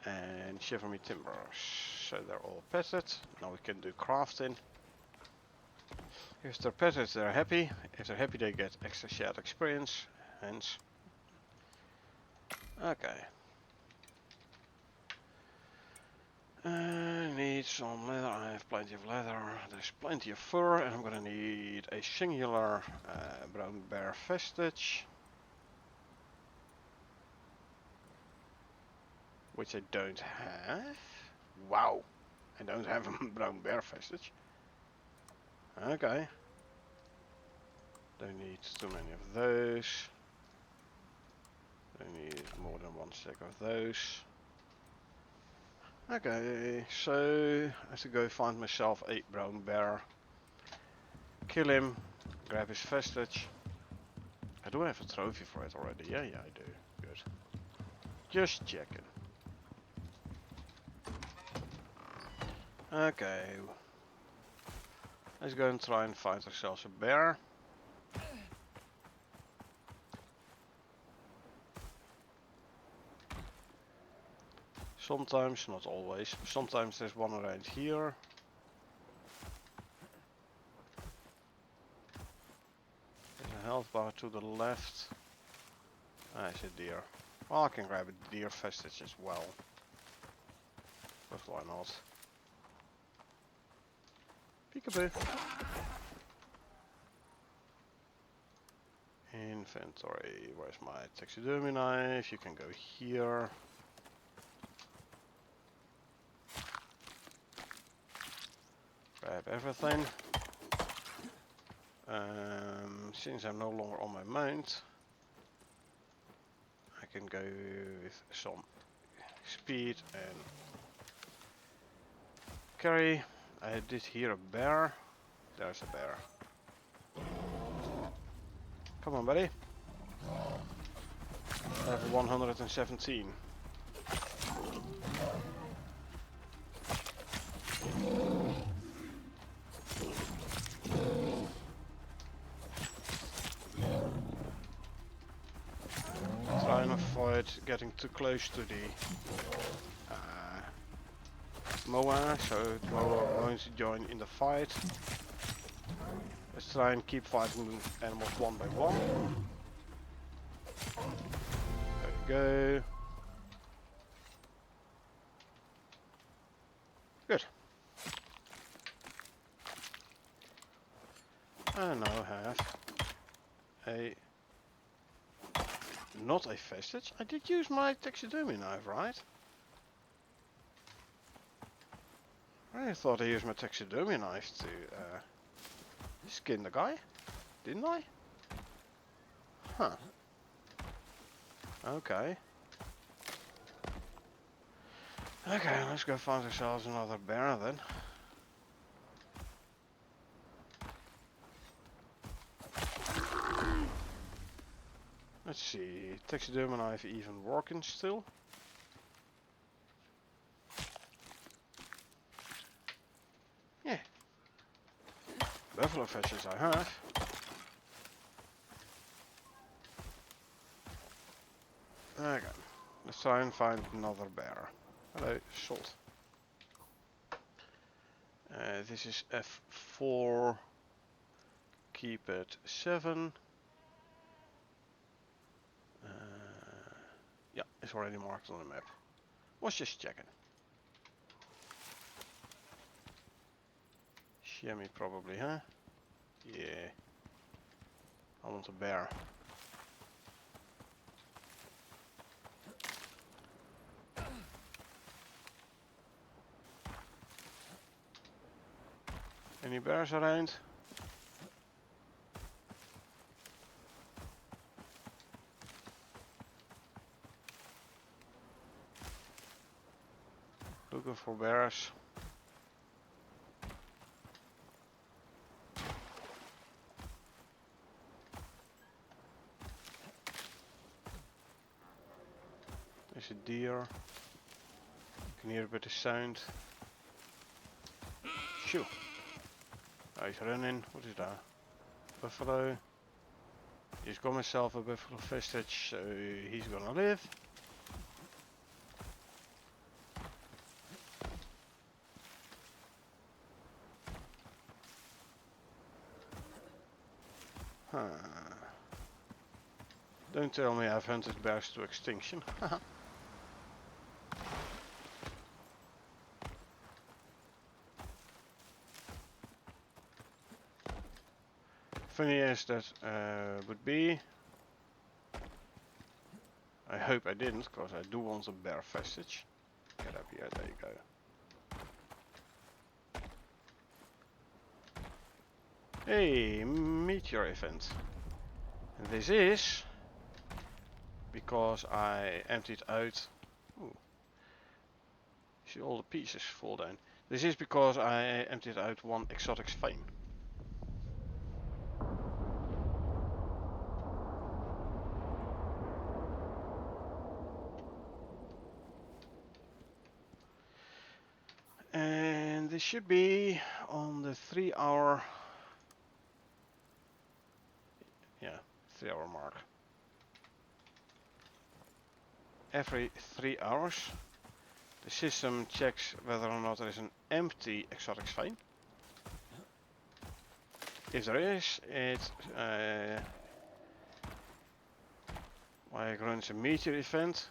and shiver me timbers. So they're all petted. Now we can do crafting. If they're petted, they're happy. If they're happy, they get extra shared experience. Hence. Okay. I need some leather. I have plenty of leather. There's plenty of fur, and I'm gonna need a singular brown bear vestige, which I don't have. Wow, I don't have a brown bear vestige. Okay. Don't need too many of those. Don't need more than one stack of those. Okay, so I have to go find myself a brown bear. Kill him, grab his vestige. I do have a trophy for it already. Yeah, I do. Good. Just checking. Okay. Let's go and try and find ourselves a bear. Sometimes, not always. Sometimes there's one around here. There's a health bar to the left. Ah, it's a deer. Well, I can grab a deer vestige as well. But why not? Peekaboo. Inventory. Where's my taxidermy knife? You can go here. Grab everything. Since I'm no longer on my mount, I can go with some speed and carry. I did hear a bear. There's a bear. Come on, buddy. Level 117. Try and avoid getting too close to the Moa, so Moa won't join in the fight. Let's try and keep fighting animals one by one. There we go. Good. I now have a... not a vestige. I did use my taxidermy knife, right? I thought I used my taxidermy knife to skin the guy, didn't I? Huh. Okay. Okay, let's go find ourselves another bear then. Let's see, taxidermy knife even working still? Yeah. Buffalo fishes I have. Okay, let's try and find another bear. Hello, salt. This is F4. Keep it 7. Yeah, it's already marked on the map. Was just checking. Chamois probably, huh? Yeah. I want a bear. Any bears around? Looking for bears. There's a deer. Can hear a bit of sound. Shoo. Oh, he's running. What is that? Buffalo. He's got himself a buffalo vestige, so he's gonna live. Huh. Don't tell me I've hunted bears to extinction. Funny as that would be, I hope I didn't, because I do want a bear vestige. Get up here, there you go. Hey, meteor event. And this is because I emptied out. Ooh, see all the pieces fall down. This is because I emptied out one exotic vein. And this should be on the 3 hour. Yeah, 3 hour mark. Every 3 hours, the system checks whether or not there is an empty exotic vein. If there is, it like runs a meteor event.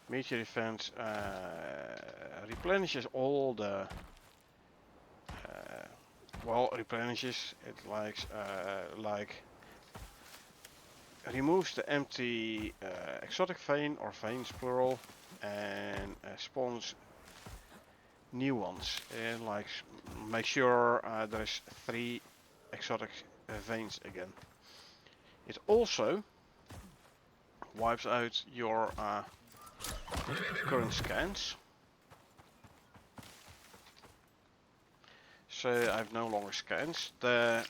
Meteor event replenishes all the well, replenishes it like removes the empty exotic vein or veins plural and spawns new ones and like make sure there's 3 exotic veins again. It also wipes out your current scans. So I have no longer scans. The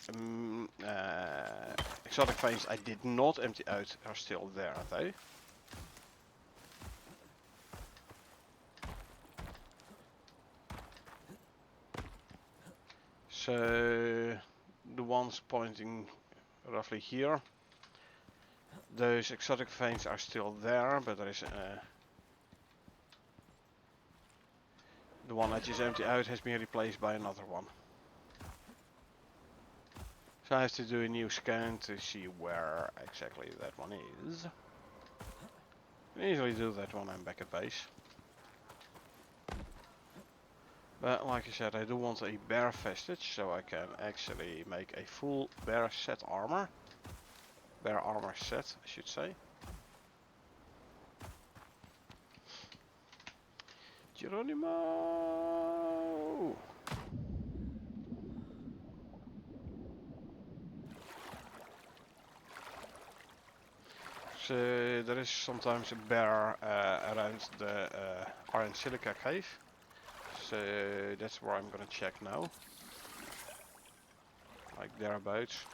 exotic veins I did not empty out are still there, though. So the ones pointing roughly here, those exotic veins are still there, but there is the one I just emptied out has been replaced by another one. So I have to do a new scan to see where exactly that one is. I can easily do that when I'm back at base. But like I said, I do want a bear vestige, so I can actually make a full bear set armor. Bear armor set, I should say. Geronimo! So there is sometimes a bear around the iron silica cave. So that's where I'm gonna check now. Like thereabouts.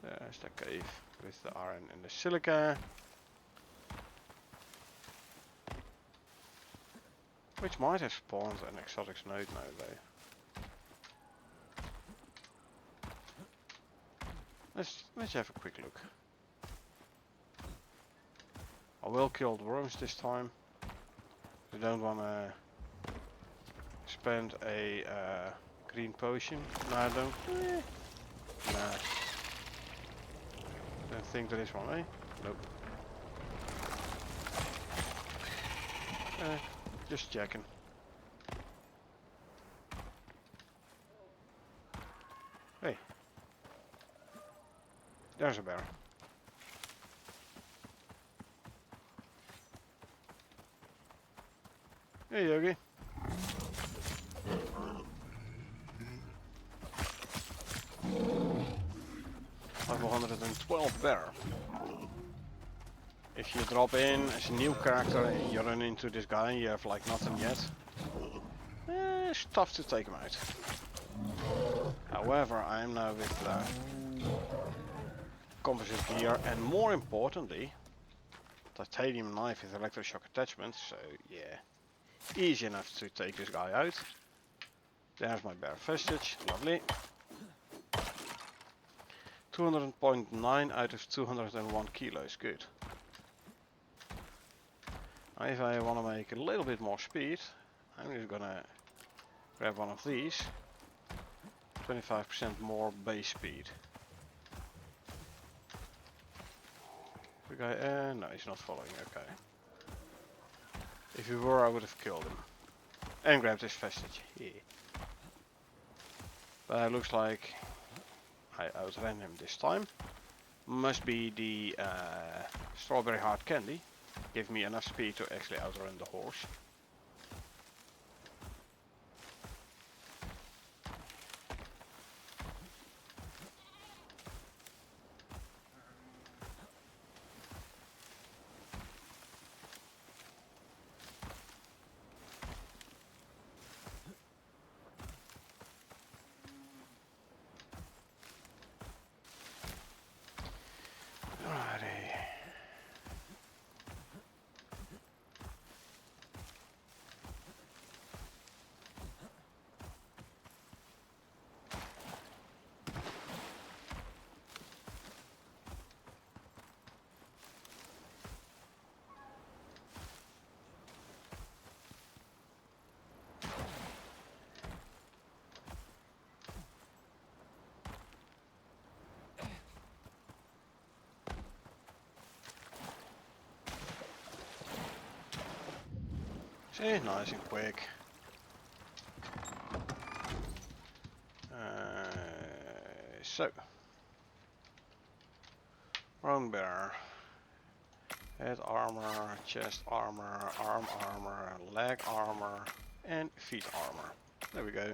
There's the cave with the iron and the silica. Which might have spawned an exotic node now though. Let's have a quick look. I will kill the worms this time. I don't wanna spend a green potion. No, I don't. Nah. Don't think there is one, eh? Nope. Just checking. Hey. There's a bear. Hey Yogi. Level 112 bear. If you drop in as a new character and you run into this guy and you have like nothing yet, it's tough to take him out. However, I am now with composite gear and more importantly, titanium knife with electroshock attachment, so yeah, easy enough to take this guy out. There's my bear vestige, lovely. 200.9 out of 201 kilos, good. Now if I want to make a little bit more speed, I'm just gonna grab one of these. 25% more base speed. The guy, no, he's not following, okay. If he were, I would have killed him. And grabbed his vestige, yeah. But it looks like I outran him this time. Must be the strawberry hard candy. Give me enough speed to actually outrun the horse. See, nice and quick. So, round bear. Head armor, chest armor, arm armor, leg armor, and feet armor. There we go.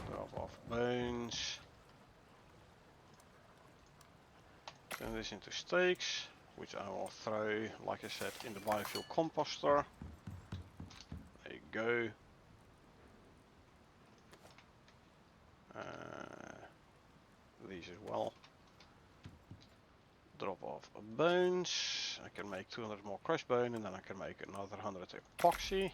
Drop off bones. Turn this into steaks, which I will throw, like I said, in the biofuel composter. There you go. These as well. Drop off bones. I can make 200 more crushed bone, and then I can make another 100 epoxy.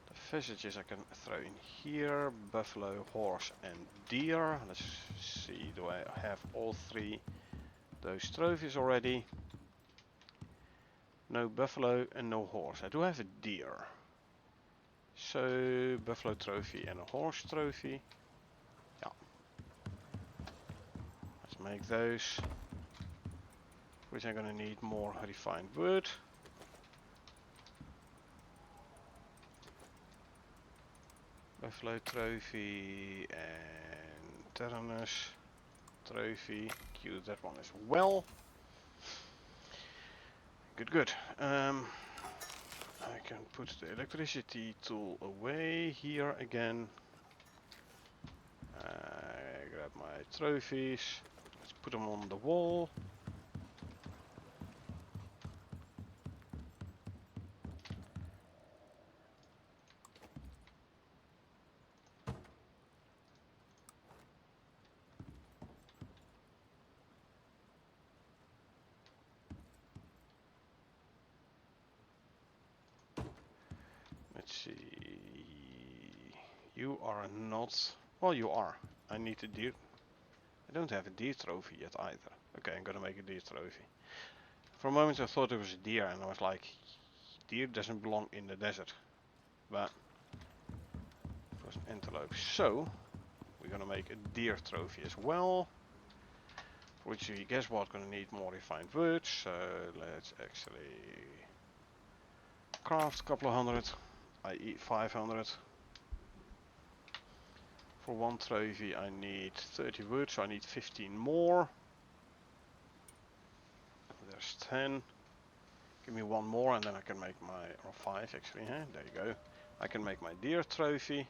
The vestiges I can throw in here. Buffalo, horse, and deer. Let's see, do I have all three those trophies already? No buffalo and no horse. I do have a deer. So, buffalo trophy and a horse trophy. Yeah. Let's make those. Which I'm gonna need more refined wood. Buffalo trophy and Tyrannus trophy. Queue that one as well. Good, good. I can put the electricity tool away here again. Grab my trophies. Let's put them on the wall. Let's see. You are not. Well, you are. I need a deer. I don't have a deer trophy yet either. Okay, I'm gonna make a deer trophy. For a moment I thought it was a deer and I was like, deer doesn't belong in the desert. But it was an antelope. So, we're gonna make a deer trophy as well. For which we guess what, gonna need more refined wood. So let's actually craft a couple of hundred, i.e. 500. For one trophy I need 30 wood, so I need 15 more. There's 10. Give me one more and then I can make my, or 5 actually, huh? There you go. I can make my deer trophy.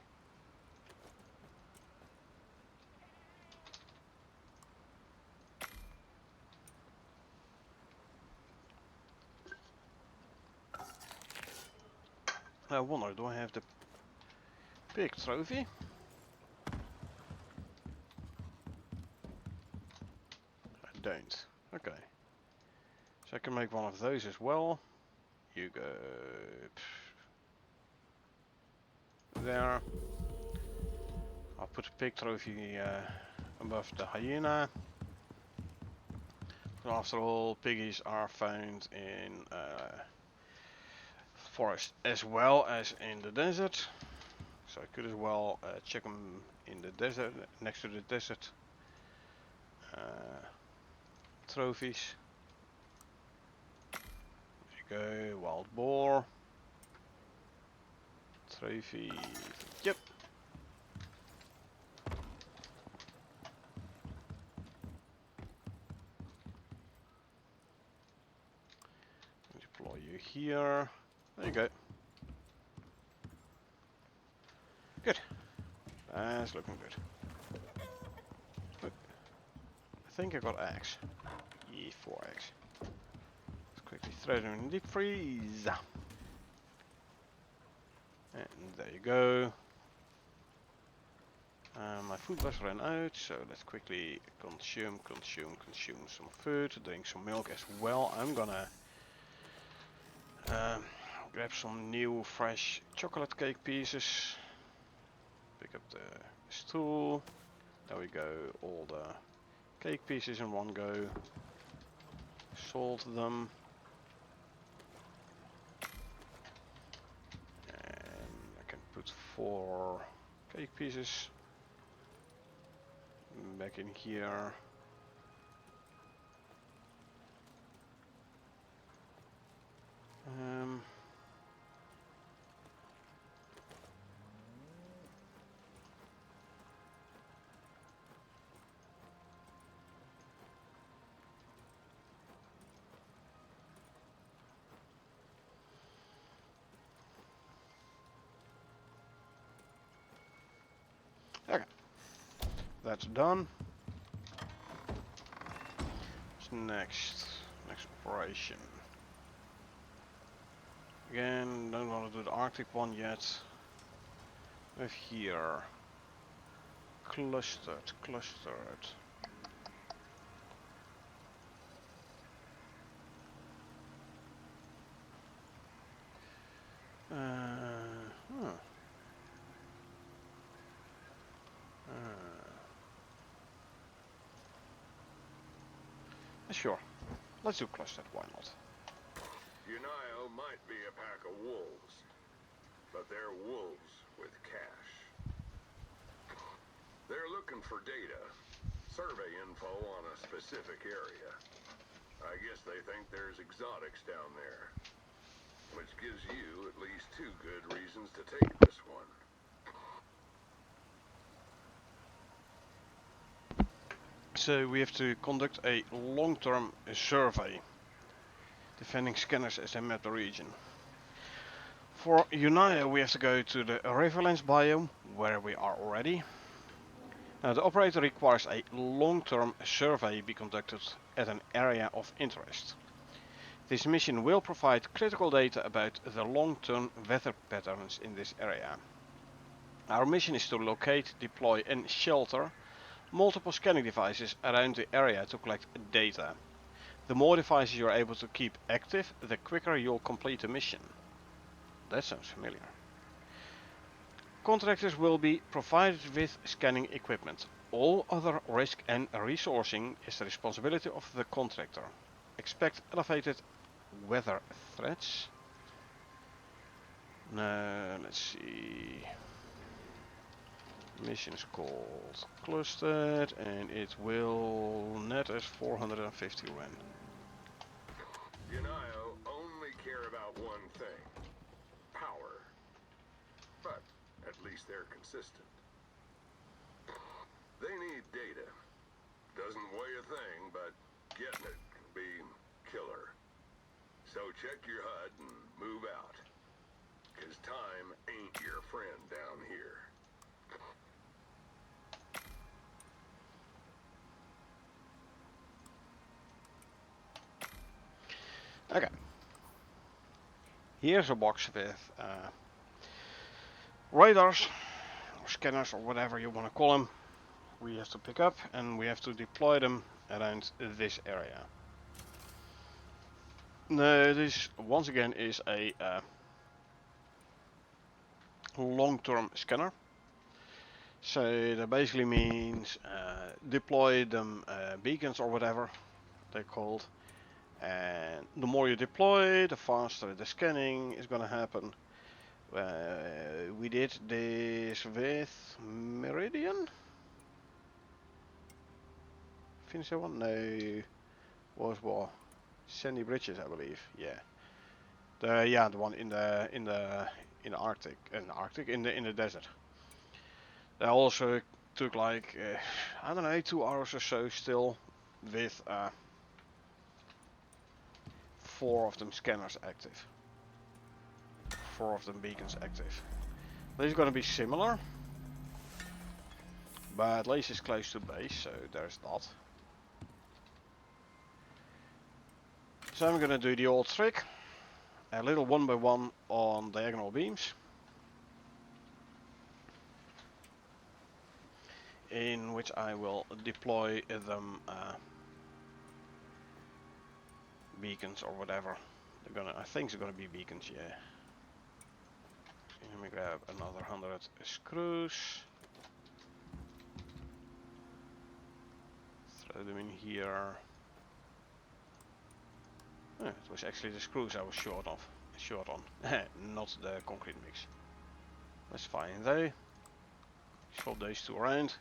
I wonder, do I have the pig trophy? I don't. Okay. So I can make one of those as well. You go there. I'll put a pig trophy above the hyena. After all, piggies are found in forest as well as in the desert. So I could as well check them in the desert, next to the desert trophies. There you go, wild boar. Trophy, yep. Deploy you here. There you go. Good. That's looking good. Look. I think I got eggs. Yeah, 4 eggs. Let's quickly throw them in the deep freeze. And there you go. My food was run out, so let's quickly consume some food, drink some milk as well. I'm gonna grab some new fresh chocolate cake pieces. Pick up the stool. There we go, all the cake pieces in one go. Salt them. And I can put 4 cake pieces back in here. Okay, that's done. What's next? Next operation. Again, don't want to do the Arctic one yet. With here, clustered. Sure, let's do clustered, why not? Unio might be a pack of wolves, but they're wolves with cash. They're looking for data, survey info on a specific area. I guess they think there's exotics down there, which gives you at least 2 good reasons to take this one. So we have to conduct a long-term survey, defending scanners as they map the region. For Unaya we have to go to the Riverlands biome, where we are already. Now the operator requires a long-term survey be conducted at an area of interest. This mission will provide critical data about the long-term weather patterns in this area. Our mission is to locate, deploy and shelter multiple scanning devices around the area to collect data. The more devices you are able to keep active, the quicker you'll complete the mission. That sounds familiar. Contractors will be provided with scanning equipment. All other risk and resourcing is the responsibility of the contractor. Expect elevated weather threats. Now, let's see. Mission is called Clustered and it will net us 450 Ren. Unio only care about one thing. Power. But at least they're consistent. They need data. Doesn't weigh a thing, but getting it can be killer. So check your HUD and move out. 'Cause time ain't your friend down here. Okay. Here's a box with radars, or scanners, or whatever you want to call them. We have to pick up and we have to deploy them around this area. Now, this once again is a long-term scanner. So that basically means deploy them beacons or whatever they're called. And the more you deploy, the faster the scanning is gonna happen. We did this with Meridian. Finish that one? No, was what? Sandy Bridges, I believe. Yeah. The one in the Arctic, in the desert. They also took like I don't know, 2 hours or so still with 4 of them scanners active. 4 of them beacons active. This is going to be similar, but at least it's close to base, so there's that. So I'm going to do the old trick, a little 1 by 1 on diagonal beams, in which I will deploy them beacons or whatever. I think it's going to be beacons, yeah. Let me grab another 100 screws. Throw them in here. Oh, it was actually the screws I was short on, not the concrete mix. That's fine though. Swap those 2 around.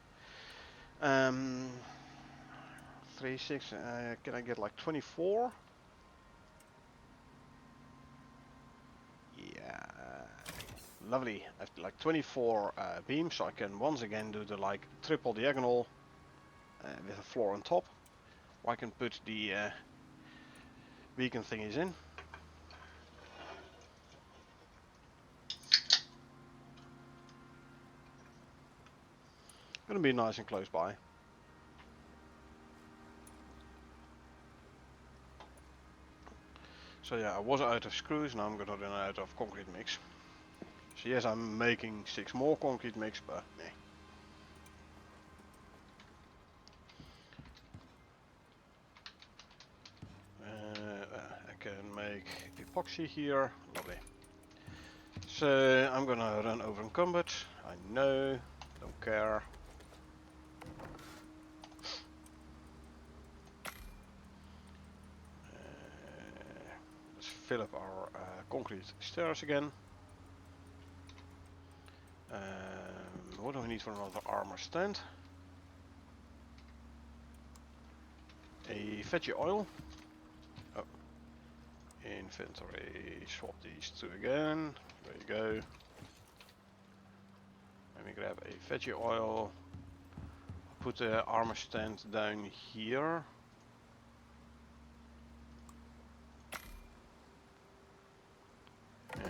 3, 6, can I get like 24? Yeah, lovely. I have like 24 beams, so I can once again do the like triple diagonal with a floor on top. Or I can put the beacon thingies in. Gonna be nice and close by. So yeah, I was out of screws, now I'm gonna run out of concrete mix. So yes, I'm making 6 more concrete mix, but meh. I can make epoxy here, lovely. So I'm gonna run over encumbered, I know, don't care. Let's fill up our concrete stairs again. What do we need for another armor stand? a veggie oil. Oh, inventory, swap these two again. There you go. Let me grab a veggie oil. I'll put the armor stand down here. And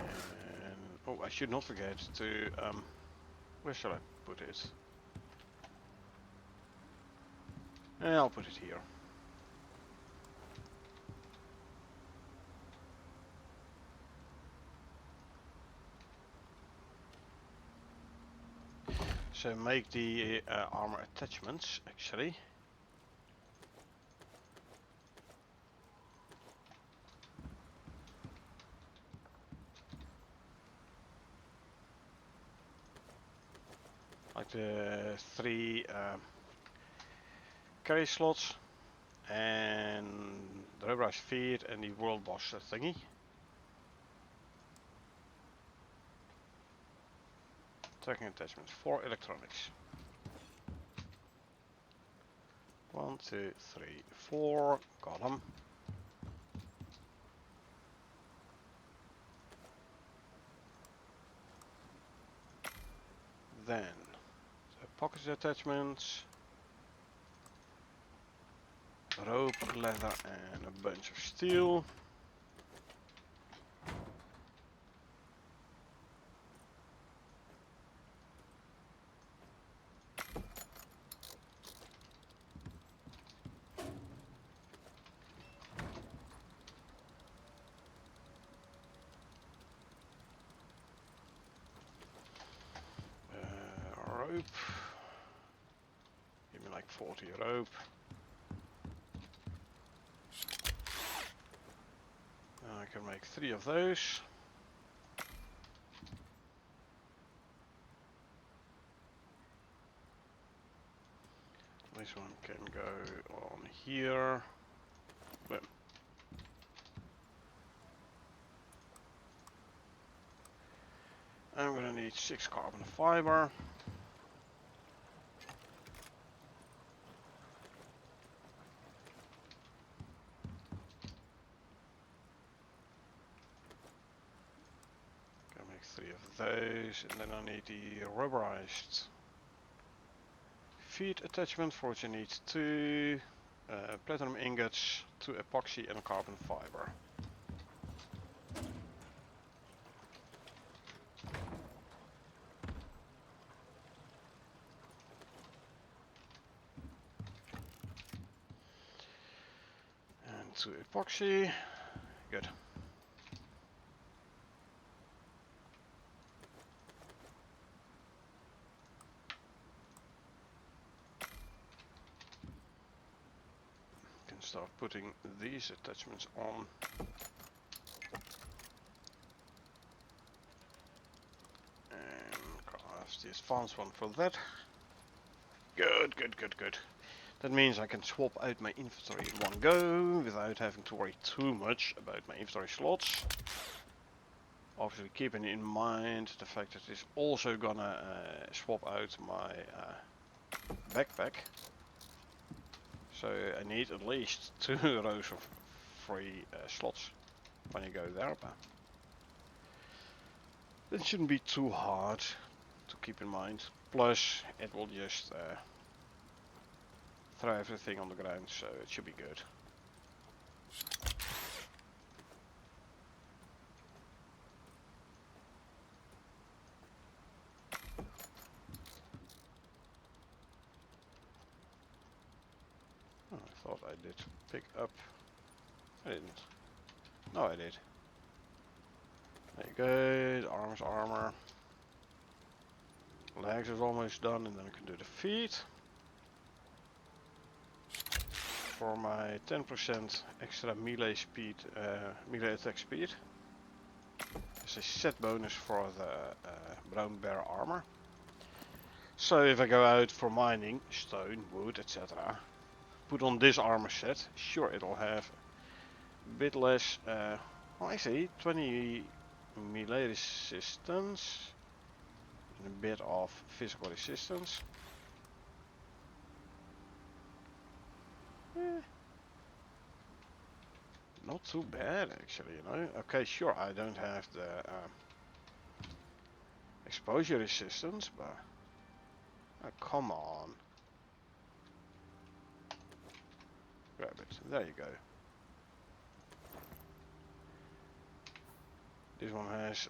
oh, I should not forget to where shall I put it? I'll put it here. So make the armor attachments actually. Like the 3 carry slots and the rubberized feet and the world boss thingy. Tracking attachments for electronics. 1, 2, 3, 4. Got 'em. Then the pocket attachments, rope, leather, and a bunch of steel. Rope. Give me like 40 rope. I can make 3 of those. This one can go on here. Boom. I'm gonna need 6 carbon fiber. Gonna make 3 of those, and then I need the rubberized feet attachment, for which I need 2 platinum ingots, 2 epoxy, and carbon fiber. And 2 epoxy. Good. Can start putting these attachments on. And craft the advanced one for that. Good, good, good, good. That means I can swap out my inventory in one go without having to worry too much about my inventory slots. Obviously keeping in mind the fact that it's also gonna swap out my backpack. So I need at least 2 rows of free slots when you go there. But that shouldn't be too hard to keep in mind. Plus it will just throw everything on the ground, so it should be good. Oh, I thought I did pick up. I didn't. No, I did. There you go. The arms, armor. Legs is almost done, and then I can do the feet. For my 10% extra melee speed, melee attack speed. It's a set bonus for the brown bear armor. So if I go out for mining, stone, wood, etc., put on this armor set, sure it'll have a bit less, well I see, 20 melee resistance and a bit of physical resistance. Not too bad actually, you know. Okay, sure, I don't have the exposure resistance, but oh, come on. Grab it. There you go. This one has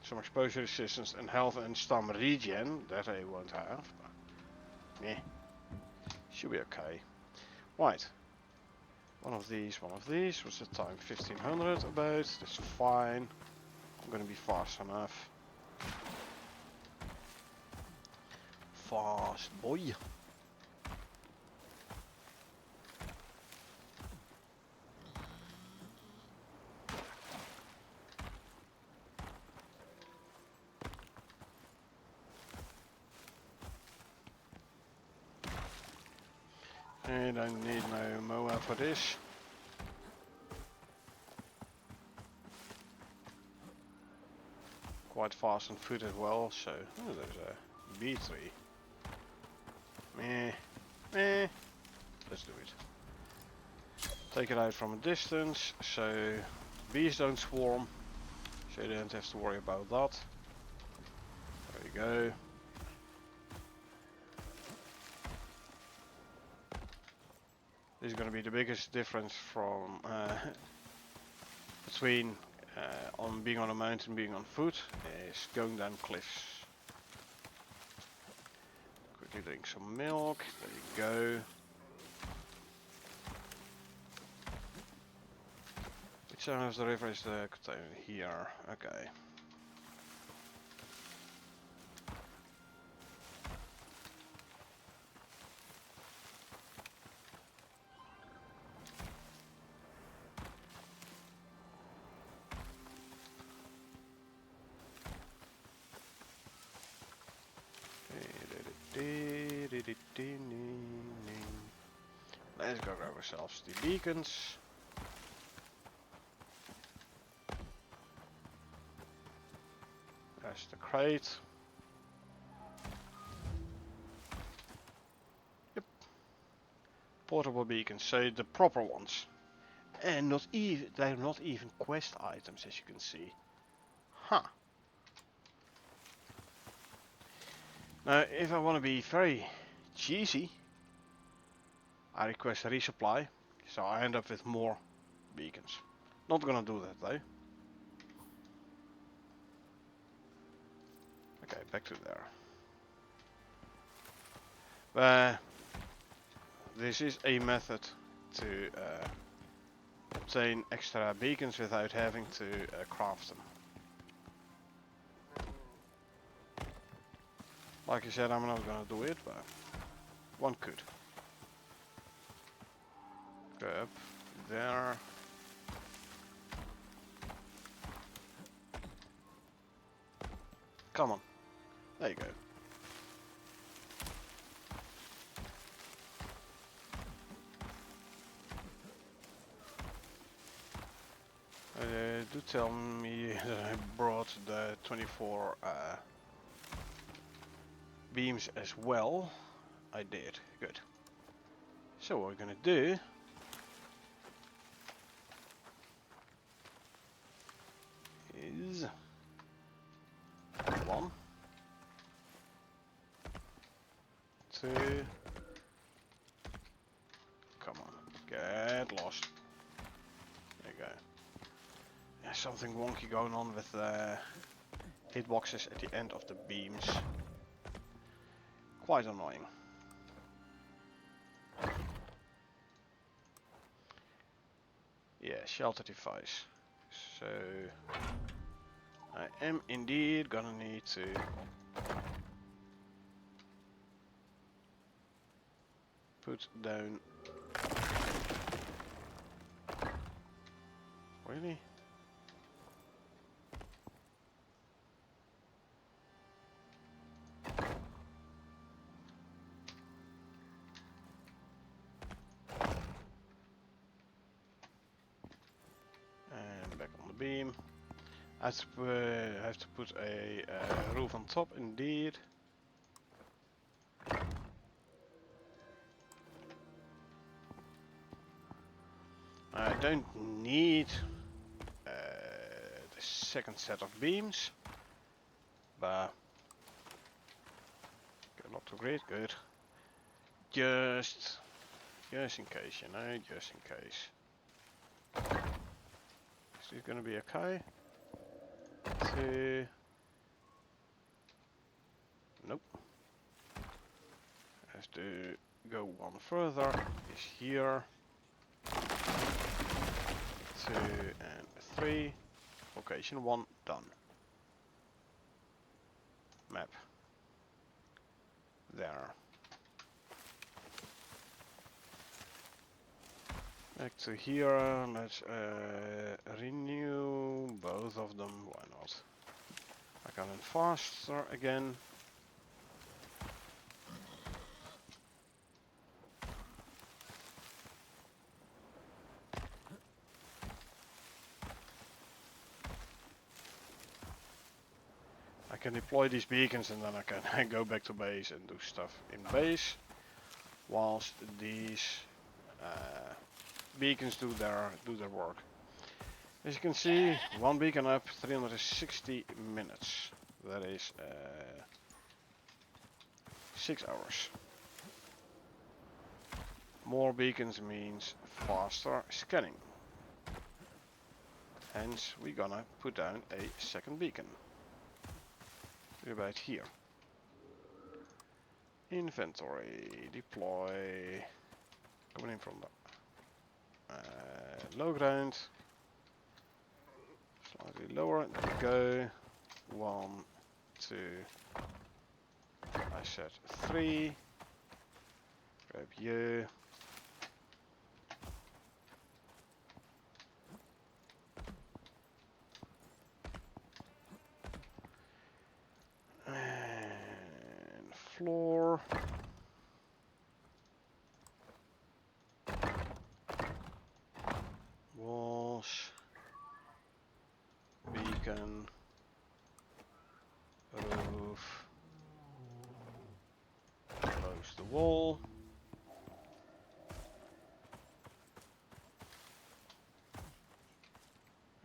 some exposure resistance and health and stam regen. That I won't have. But, meh. Should be okay. Right. One of these, one of these. What's the time? 1500 about. That's fine. I'm gonna be fast enough. Fast boy. I don't need no mower for this. Quite fast on foot as well, so oh, there's a bee tree. Meh, meh. Let's do it. Take it out from a distance, so bees don't swarm, so you don't have to worry about that. There you go. This is going to be the biggest difference from between on being on a mountain, being on foot, is going down cliffs. Quickly drink some milk. There you go. Which side of the river is the container? Here. Okay. Let's go grab ourselves the beacons. There's the crate. Yep. Portable beacons, so the proper ones. And not even they're not even quest items, as you can see. Huh. Now, if I want to be very cheesy, I request a resupply, so I end up with more beacons. Not gonna do that though. Okay, back to there. This is a method to obtain extra beacons without having to craft them. Like I said, I'm not gonna do it, but one could. Go up there. Come on. There you go. Do tell me that I brought the 24 beams as well. I did. Good. So what we're gonna do is 1, 2. Come on, get lost. There you go. There's something wonky going on with the hitboxes at the end of the beams. Quite annoying. Yeah, shelter device. So I am indeed gonna need to put down. Really? And back on the beam. I have to put a roof on top, indeed. don't need the second set of beams, but not too great, good. Just in case, you know, just in case. Is this gonna be okay? 2. Nope. Has to go one further. Is here. 2 and 3. Location 1 done. Map. There. Back to here. Let's renew both of them. Why not? I can run faster again. I can deploy these beacons and then I can go back to base and do stuff in base, whilst these beacons do their work. As you can see, one beacon up, 360 minutes. That is 6 hours. More beacons means faster scanning. Hence, we're gonna put down a second beacon. About here. Inventory, deploy. Coming in from the low ground. Slightly lower, there we go. 1, 2. I said 3. Grab you. And floor. Walls. Beacon. Roof. Close the wall.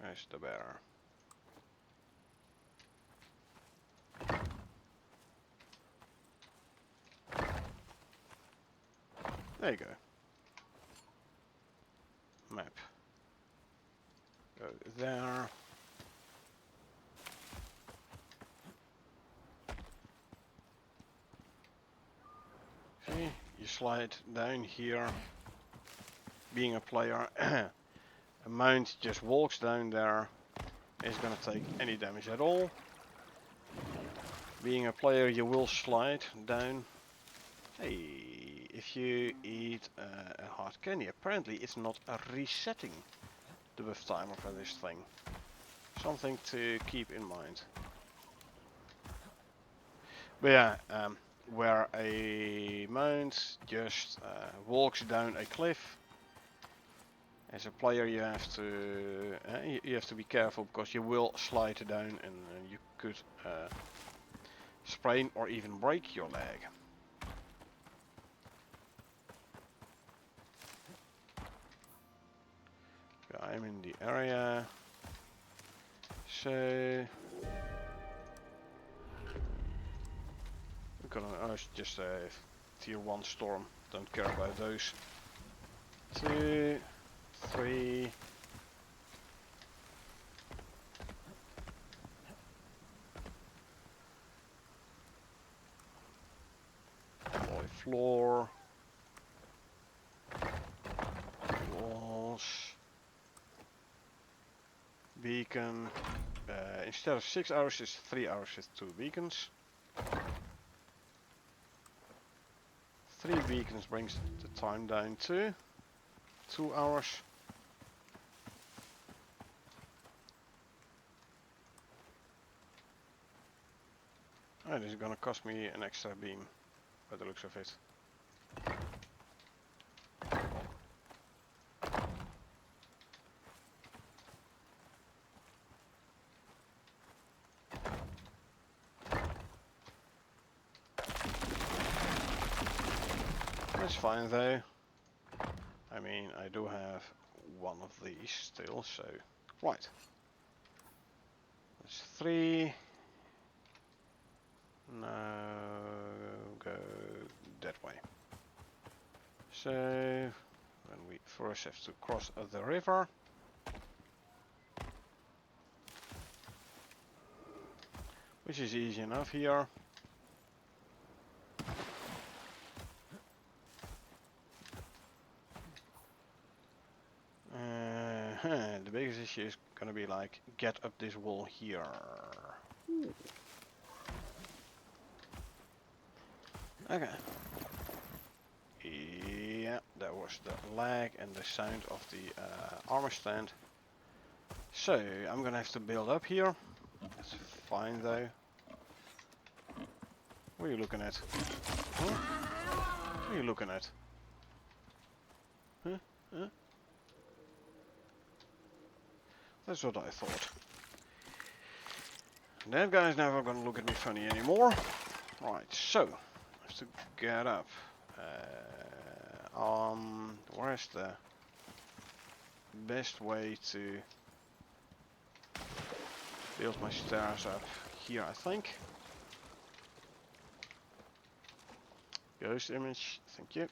There's the bear. There you go. Map. Go there. See, you slide down here. Being a player, a mount just walks down there. Isn't gonna take any damage at all. Being a player, you will slide down. Hey, if you eat a hard candy, apparently it's not resetting the buff timer for this thing. Something to keep in mind. But yeah, where a mount just walks down a cliff, as a player you have to be careful, because you will slide down and you could sprain or even break your leg. I'm in the area, so we're gonna just a tier 1 storm, don't care about those. 2, 3. Deploy floor. Walls. Beacon. Instead of 6 hours, it's 3 hours with 2 beacons. 3 beacons brings the time down to 2 hours. Oh, this is gonna cost me an extra beam, by the looks of it. That's fine though. I mean, I do have one of these still, so... Right. That's 3. Now go that way. So, then we first have to cross the river. Which is easy enough here. The biggest issue is gonna be like, get up this wall here. Ooh. Okay. Yeah, that was the lag and the sound of the armor stand. So, I'm gonna have to build up here. That's fine though. What are you looking at? Huh? What are you looking at? Huh? Huh? That's what I thought. That guy's never gonna look at me funny anymore. Right, so, I have to get up. Where's the best way to build my stairs up? Here, I think. Ghost image, thank you.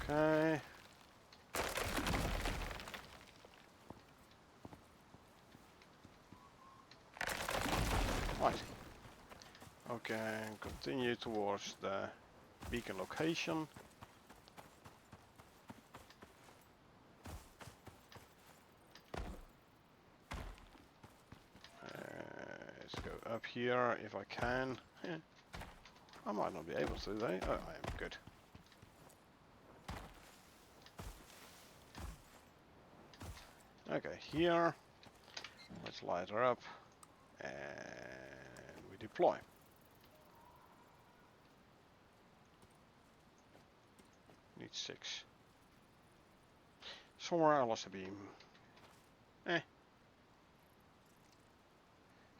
Okay. Right. Okay, continue towards the beacon location. Let's go up here if I can. I might not be able to though. Oh, I am good. Okay, here. Let's light her up. And we deploy. Need 6. Somewhere I lost a beam.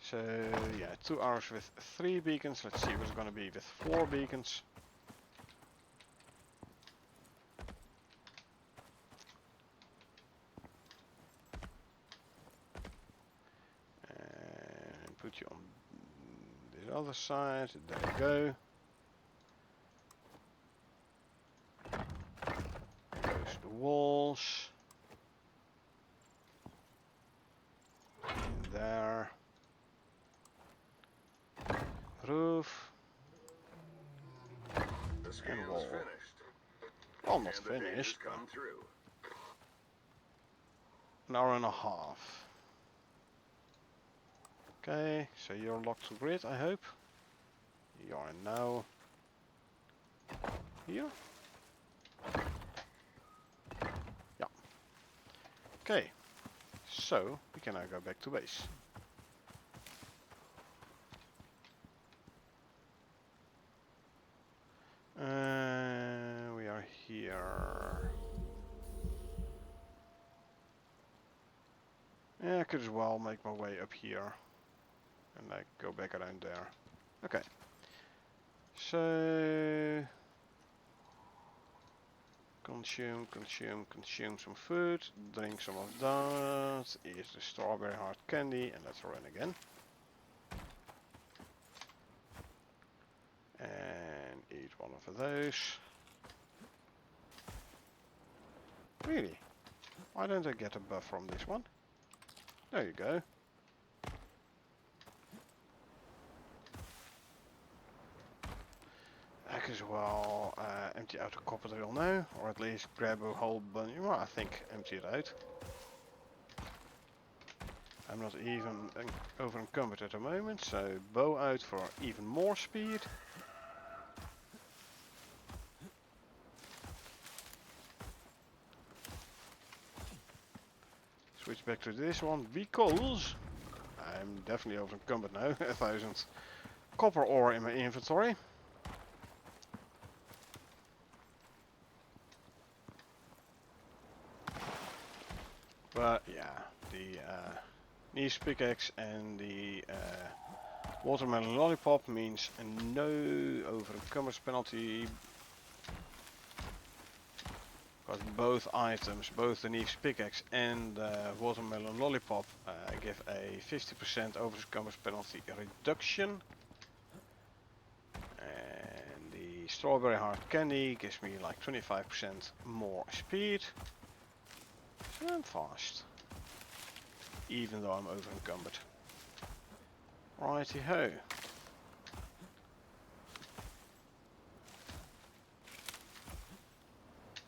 So yeah, 2 hours with 3 beacons. Let's see what's gonna be with 4 beacons. And put you on this other side. There we go. Goes the walls. In there. Roof. The scale's wall. finished. Almost And the data's finished. come through. An hour and a half. Okay, so you're locked to grid, I hope. You are now here. Yeah. Okay, so we can now go back to base. We are here. Yeah, I could as well make my way up here and like go back around there. Okay. So consume some food, drink some of that, eat the strawberry hard candy, and let's run again. And eat one of those. Really? Why don't I get a buff from this one? There you go. I could as well empty out the copper drill now, or at least grab a whole bunch. Well, I think empty it out. I'm not even over encumbered at the moment, so bow out for even more speed. Switch back to this one because I'm definitely over encumbered now. 1,000 copper ore in my inventory. But yeah, the niche pickaxe and the watermelon lollipop means no over encumbrance penalty. Because both items, both the niche pickaxe and the watermelon lollipop, give a 50% over encumbrance penalty reduction. And the strawberry hard candy gives me like 25% more speed. So I'm fast. Even though I'm over encumbered. Righty ho.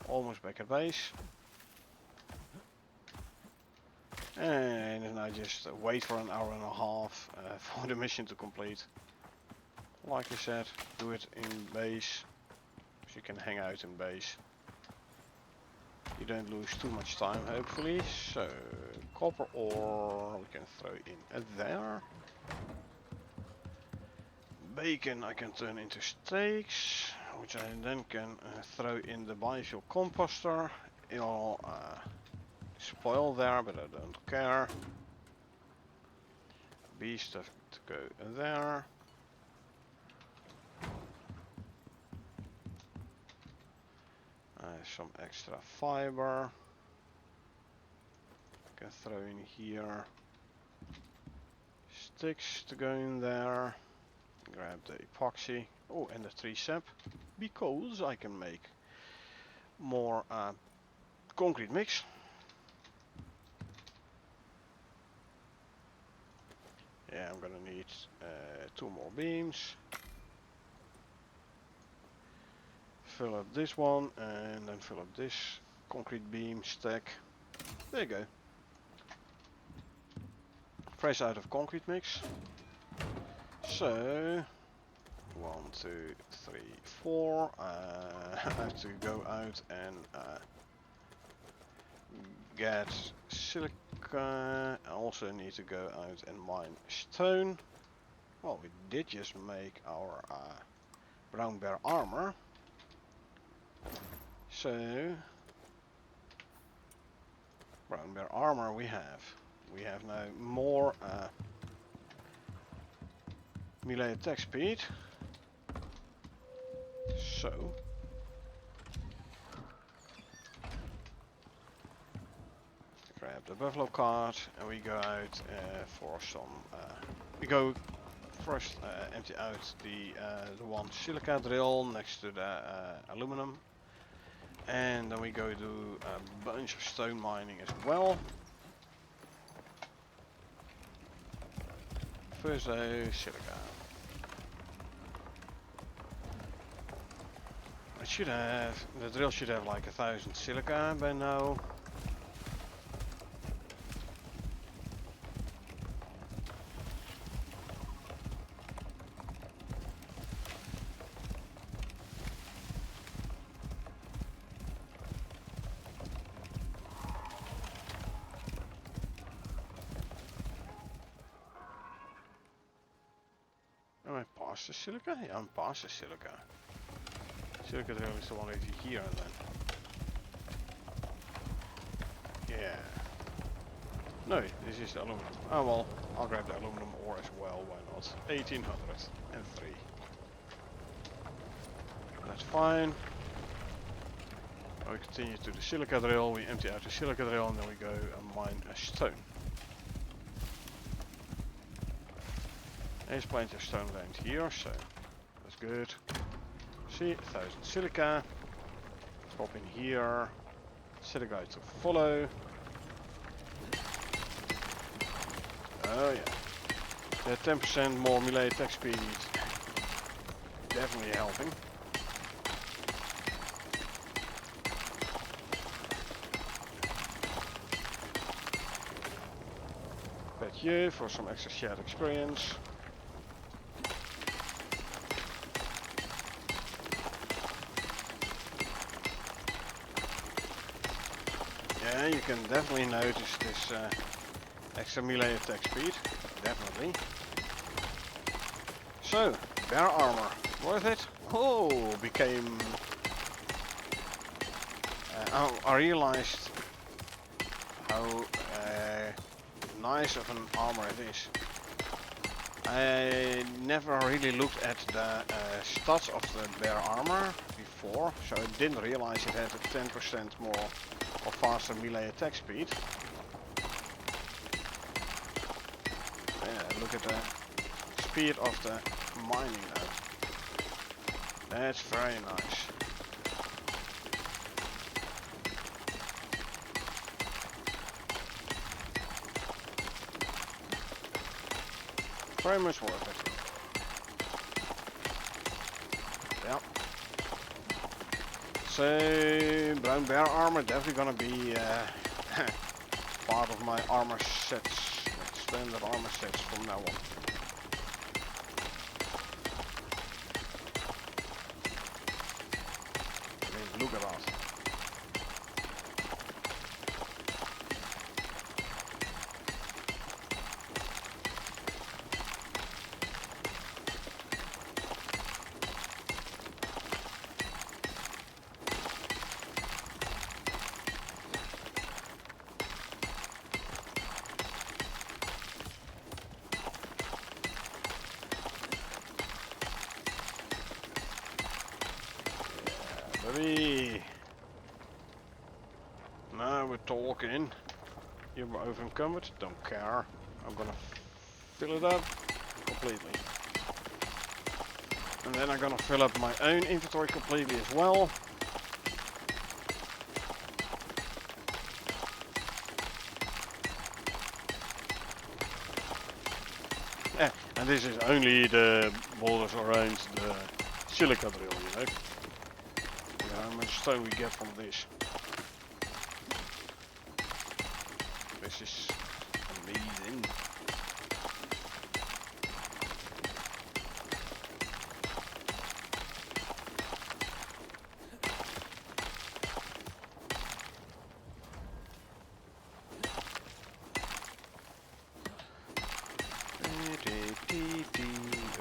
Almost back at base. And then I just wait for an hour and a half for the mission to complete. Like I said, do it in base. So you can hang out in base. You don't lose too much time, hopefully. So, copper ore we can throw in there. Bacon I can turn into steaks, which I then can throw in the biofuel composter. It'll spoil there, but I don't care. Bee stuff to go there. Some extra fiber. Can throw in here. Sticks to go in there. Grab the epoxy. Oh, and the tree sap. Because I can make more concrete mix. Yeah, I'm gonna need 2 more beams. Fill up this one and then fill up this concrete beam stack. There you go. Fresh out of concrete mix. So 1, 2, 3, 4. I have to go out and get silica. I also need to go out and mine stone. Well, we did just make our brown bear armor. So, brown bear armor we have. We have now more melee attack speed. So, grab the buffalo cart and we go out for some. We go first empty out the one silica drill next to the aluminum. And then we go do a bunch of stone mining as well. First silica. It should have, the drill should have like 1,000 silica by now. Am I past the silica? Yeah, I'm past the silica. Silica drill is the one over here then. Yeah. No, this is the aluminum. Oh well, I'll grab the aluminum ore as well, why not? 1803. That's fine. Now we continue to the silica drill, we empty out the silica drill and then we go and mine a stone. There's plenty of stone around here, so that's good. See, 1,000 silica. Drop in here. Silica to follow. Oh yeah. The 10% more melee attack speed. Definitely helping. Pet you for some extra shared experience. Yeah, you can definitely notice this extra melee attack speed. Definitely. So, bear armor. Worth it? Oh, became... oh, I realized how nice of an armor it is. I never really looked at the stats of the bear armor before, so I didn't realize it had a 10% more or faster melee attack speed. Yeah, look at the speed of the mining node. That's very nice. Very much worth it. Yeah. So, brown bear armor definitely gonna be part of my armor sets, standard armor sets from now on. I mean, look at that. Baby. Now we're talking. You're over encumbered. Don't care. I'm gonna fill it up completely. And then I'm gonna fill up my own inventory completely as well. Yeah, and this is only the boulders around the silica drill, you know. How much stone we get from this. This is amazing.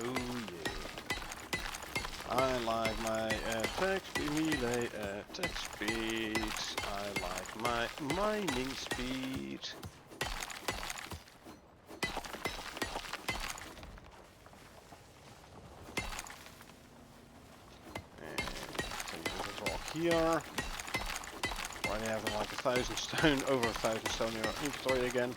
Oh yeah. I like my attack speed, melee attack speed. I like my mining speed. And take this rock here. Already have like 1,000 stone, over 1,000 stone in our inventory again.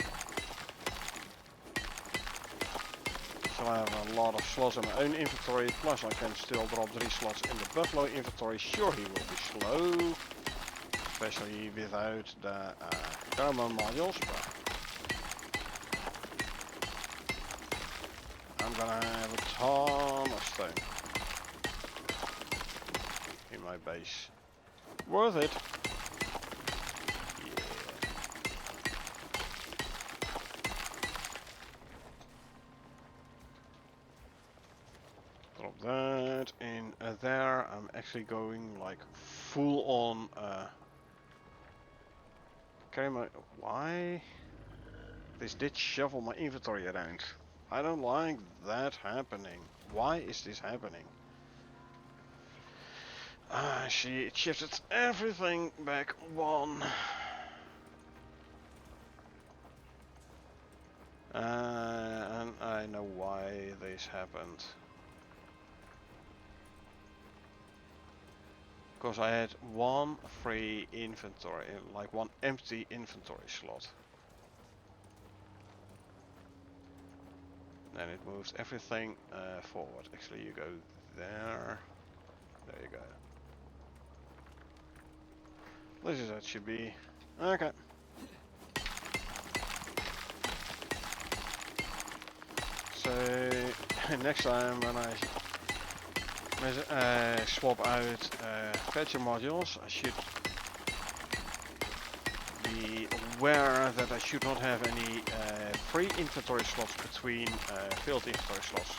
So I have a lot of slots in my own inventory, plus I can still drop 3 slots in the buffalo inventory. Sure, he will be slow, especially without the thermal modules, but I'm gonna have a ton of stone in my base. Worth it. Drop that in there. I'm actually going like full on carry my... Why? This did shuffle my inventory around. I don't like that happening. Why is this happening? Ah, see, it shifted everything back one. And I know why this happened. Because I had one free inventory, like one empty inventory slot. Then it moves everything forward. Actually, you go there. There you go. This is how it should be. Okay. So next time when I swap out fetcher modules, I should be aware that I should not have any free inventory slots between filled inventory slots.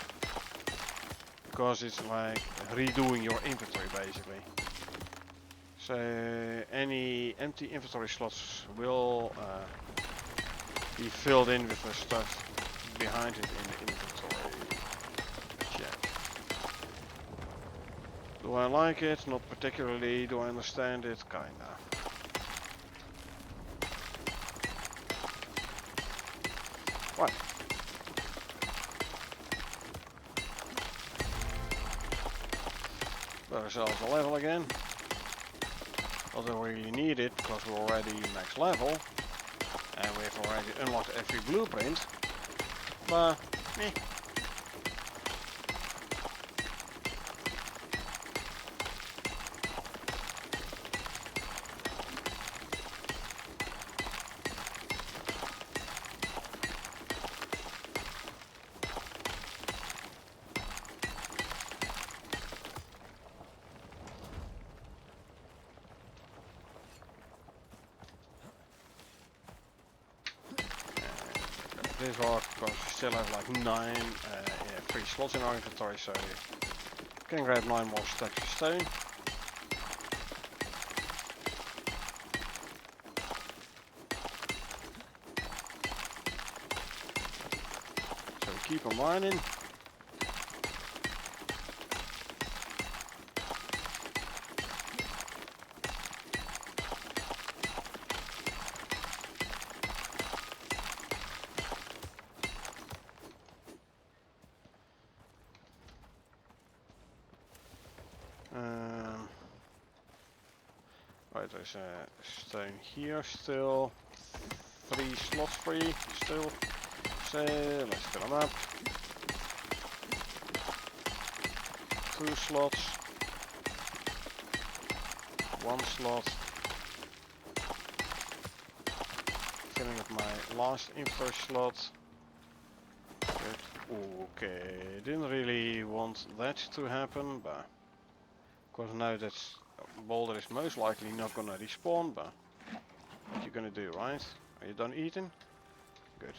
Because it's like redoing your inventory basically. So any empty inventory slots will be filled in with the stuff behind it in the inventory. Check. Do I like it? Not particularly. Do I understand it? Kinda. What? Got ourselves a level again. Not that we really need it because we're already max level. And we've already unlocked every blueprint. But, meh. This rock because we still have like 9 free slots in our inventory, so we can grab 9 more stacks of stone. So we keep on mining. Right, there's a stone here still. 3 slots free still. So let's fill them up. 2 slots. 1 slot. Filling up my last inventory slot. Good. Okay, didn't really want that to happen, but of course now that boulder is most likely not gonna respawn, but what you gonna do, right? Are you done eating? Good.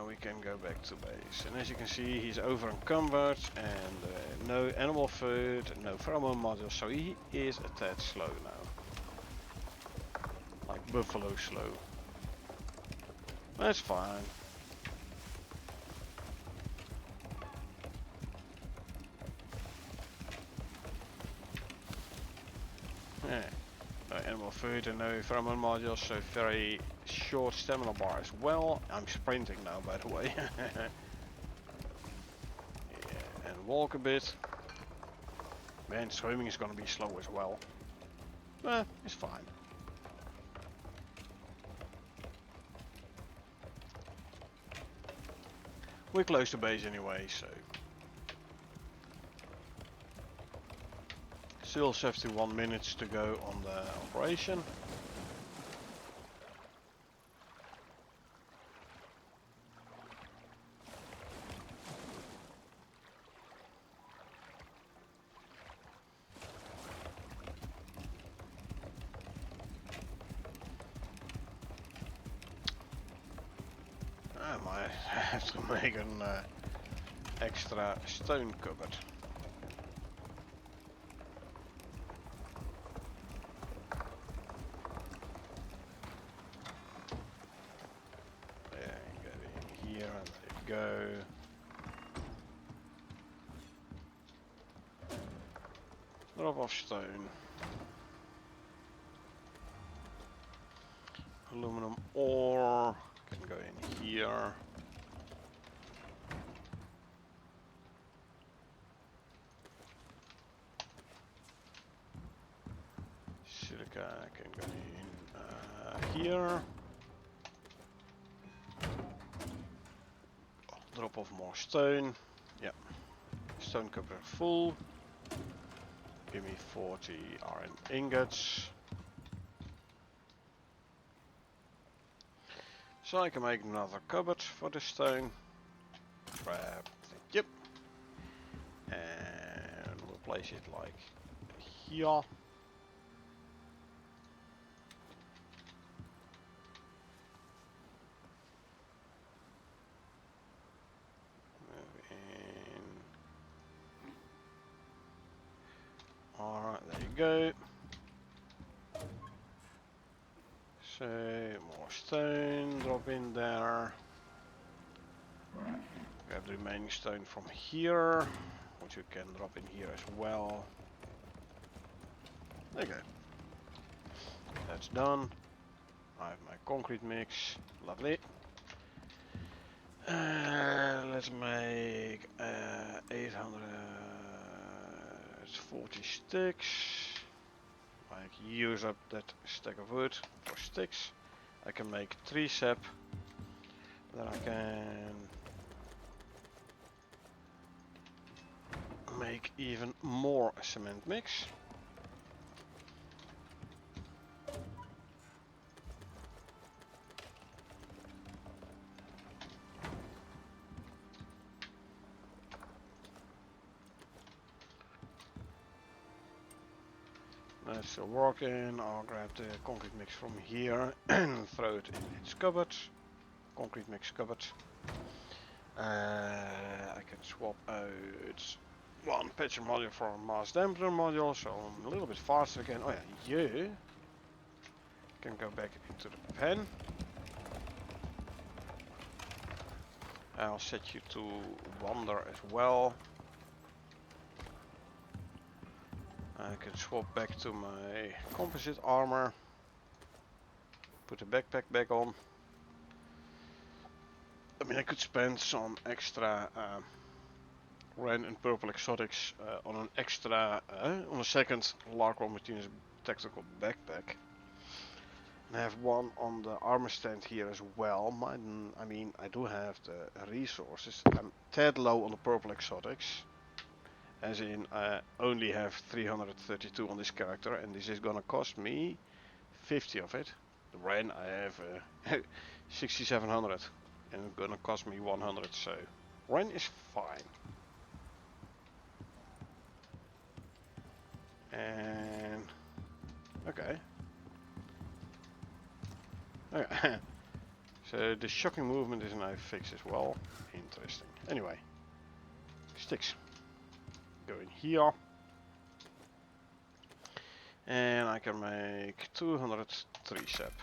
We can go back to base, and as you can see, he's over encumbered and no animal food, no pheromone modules, so he is a tad slow now, like buffalo slow. That's fine. Yeah. No animal food and no pheromone modules, so very short stamina bar as well. I'm sprinting now, by the way. Yeah, and walk a bit. Man, swimming is gonna be slow as well. It's fine. We're close to base anyway, so. Still 71 minutes to go on the operation. I might have to make an extra stone cupboard. Go. Drop off stone. Aluminum ore can go in here. Silica can go in here. Drop off more stone. Yeah. Stone cupboard full. Give me 40 iron ingots. So I can make another cupboard for the stone. Grab, yep. And we'll place it like here. go. So more stone, drop in there. Grab the remaining stone from here, which you can drop in here as well. Okay, that's done. I have my concrete mix, lovely. Let's make 840 sticks. I use up that stack of wood for sticks. I can make 3 sap. Then I can make even more cement mix. That's still working. I'll grab the concrete mix from here and throw it in its cupboard. Concrete mix cupboard. I can swap out one pitcher module for a mass dampener module, so I'm a little bit faster again. Oh yeah, you can go back into the pen. I'll set you to wander as well. I can swap back to my composite armor. Put the backpack back on. I mean, I could spend some extra Ren and purple exotics on an extra, on a second Lark Martinez tactical backpack. And I have one on the armor stand here as well. I mean, I do have the resources. I'm tad low on the purple exotics. As in, I only have 332 on this character, and this is gonna cost me 50 of it. The Ren, I have 6700, and it's gonna cost me 100, so Ren is fine. And okay. Okay. So the shocking movement is now fixed as well. Interesting. Anyway, sticks. Go in here. And I can make 203 sap.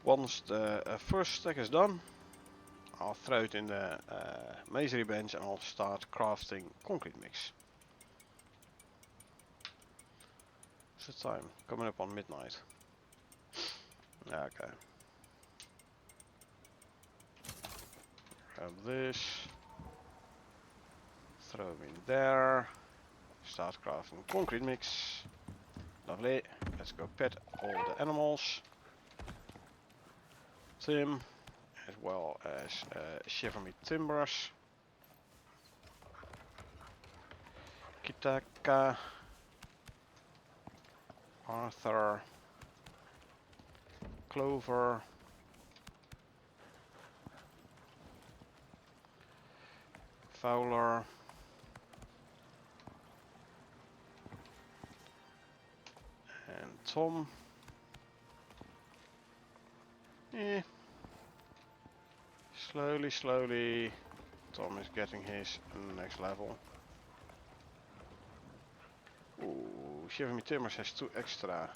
Once the first stack is done, I'll throw it in the masonry bench and I'll start crafting concrete mix. What's the time? Coming up on midnight. Okay. Grab this. Throw them in there. Start crafting concrete mix. Lovely. Let's go pet all the animals. Tim, as well as shiver me timbers. Kitaka. Arthur. Clover. Fowler. And Tom. Slowly, Tom is getting his next level. Ooh, Shiver Me Timbers has 2 extra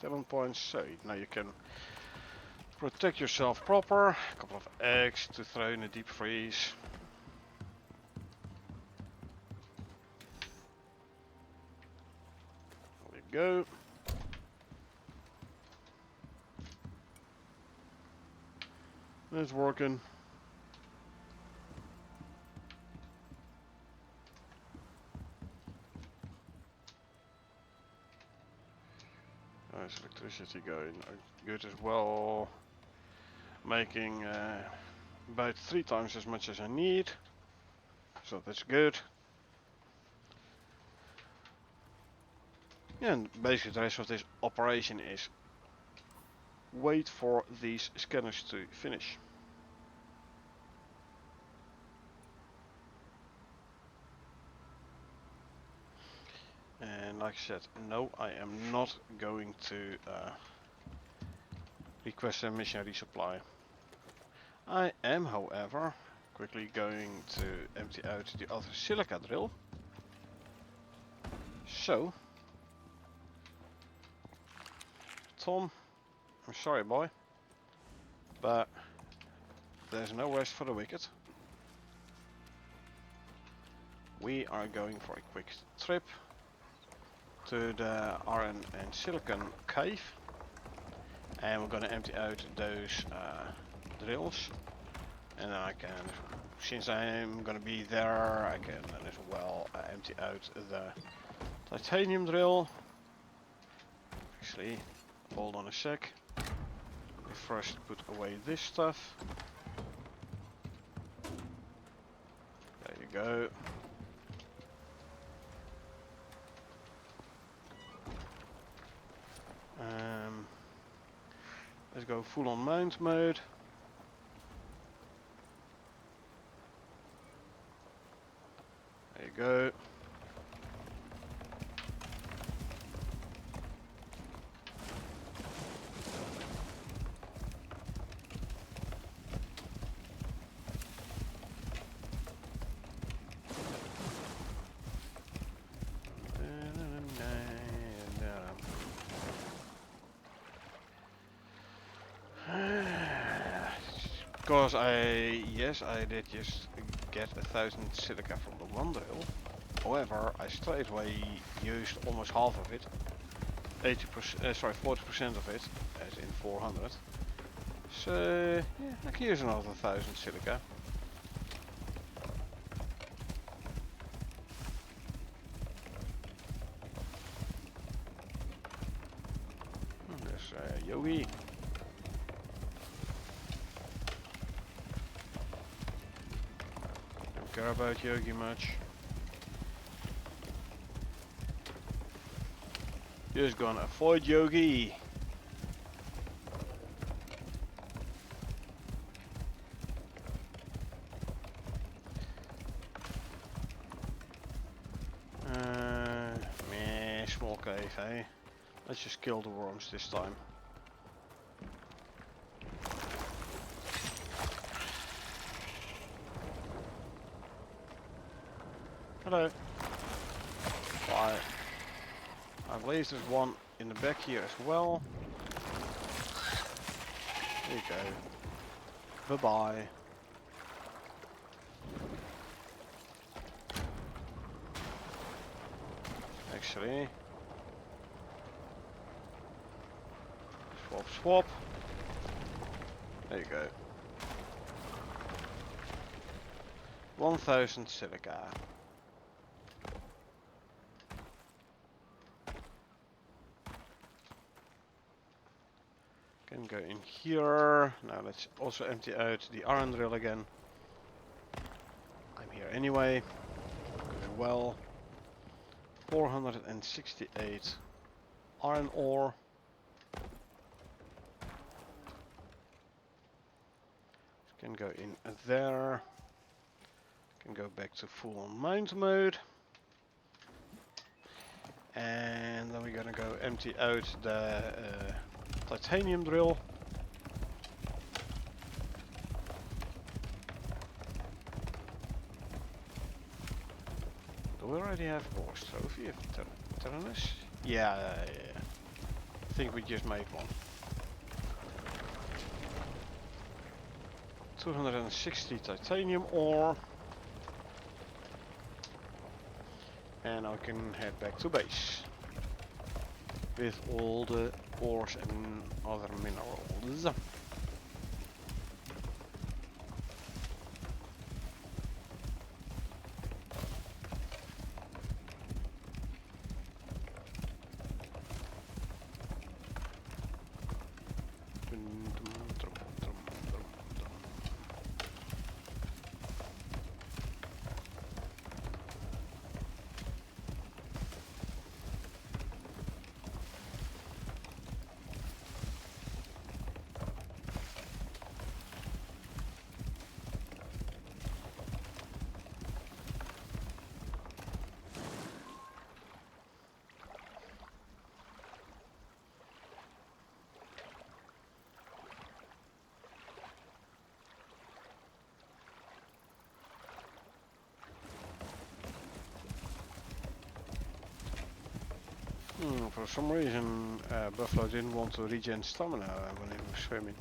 talent points, so now you can protect yourself proper. A couple of eggs to throw in a deep freeze. There we go. It's working. There's electricity going good as well. Making about 3 times as much as I need. So that's good. Yeah, and basically the rest of this operation is wait for these scanners to finish. And like I said, no, I am not going to request a mission resupply. I am, however, quickly going to empty out the other silica drill. So, Tom, I'm sorry boy, but there's no rest for the wicked. We are going for a quick trip to the iron and silicon cave, and we're gonna empty out those drills, and then I can, since I'm gonna be there, I can as well empty out the titanium drill. Actually, hold on a sec. We first put away this stuff. There you go. Let's go full on mount mode. There you go. Because I did just get 1,000 silica from the one drill. However, I straight away used almost half of it. 40% of it, as in 400. So yeah, I can use another 1,000 silica. There's Yogi. Don't care about Yogi much. Just gonna avoid Yogi. Meh, small cave, hey. Let's just kill the worms this time. Hello. Bye. I believe there's one in the back here as well. There you go. Bye-bye. Actually. Swap, swap. There you go. 1,000 silica. Can go in here. Now let's also empty out the iron drill again. I'm here anyway. Good well. 468 iron ore. Can go in there. Can go back to full on mount mode. And then we're gonna go empty out the titanium drill. Do we already have Boar's Trophy of Tyrannus? Yeah. I think we just made one. 260 titanium ore. And I can head back to base with all the ores and other minerals. For some reason, Buffalo didn't want to regen stamina when he was swimming.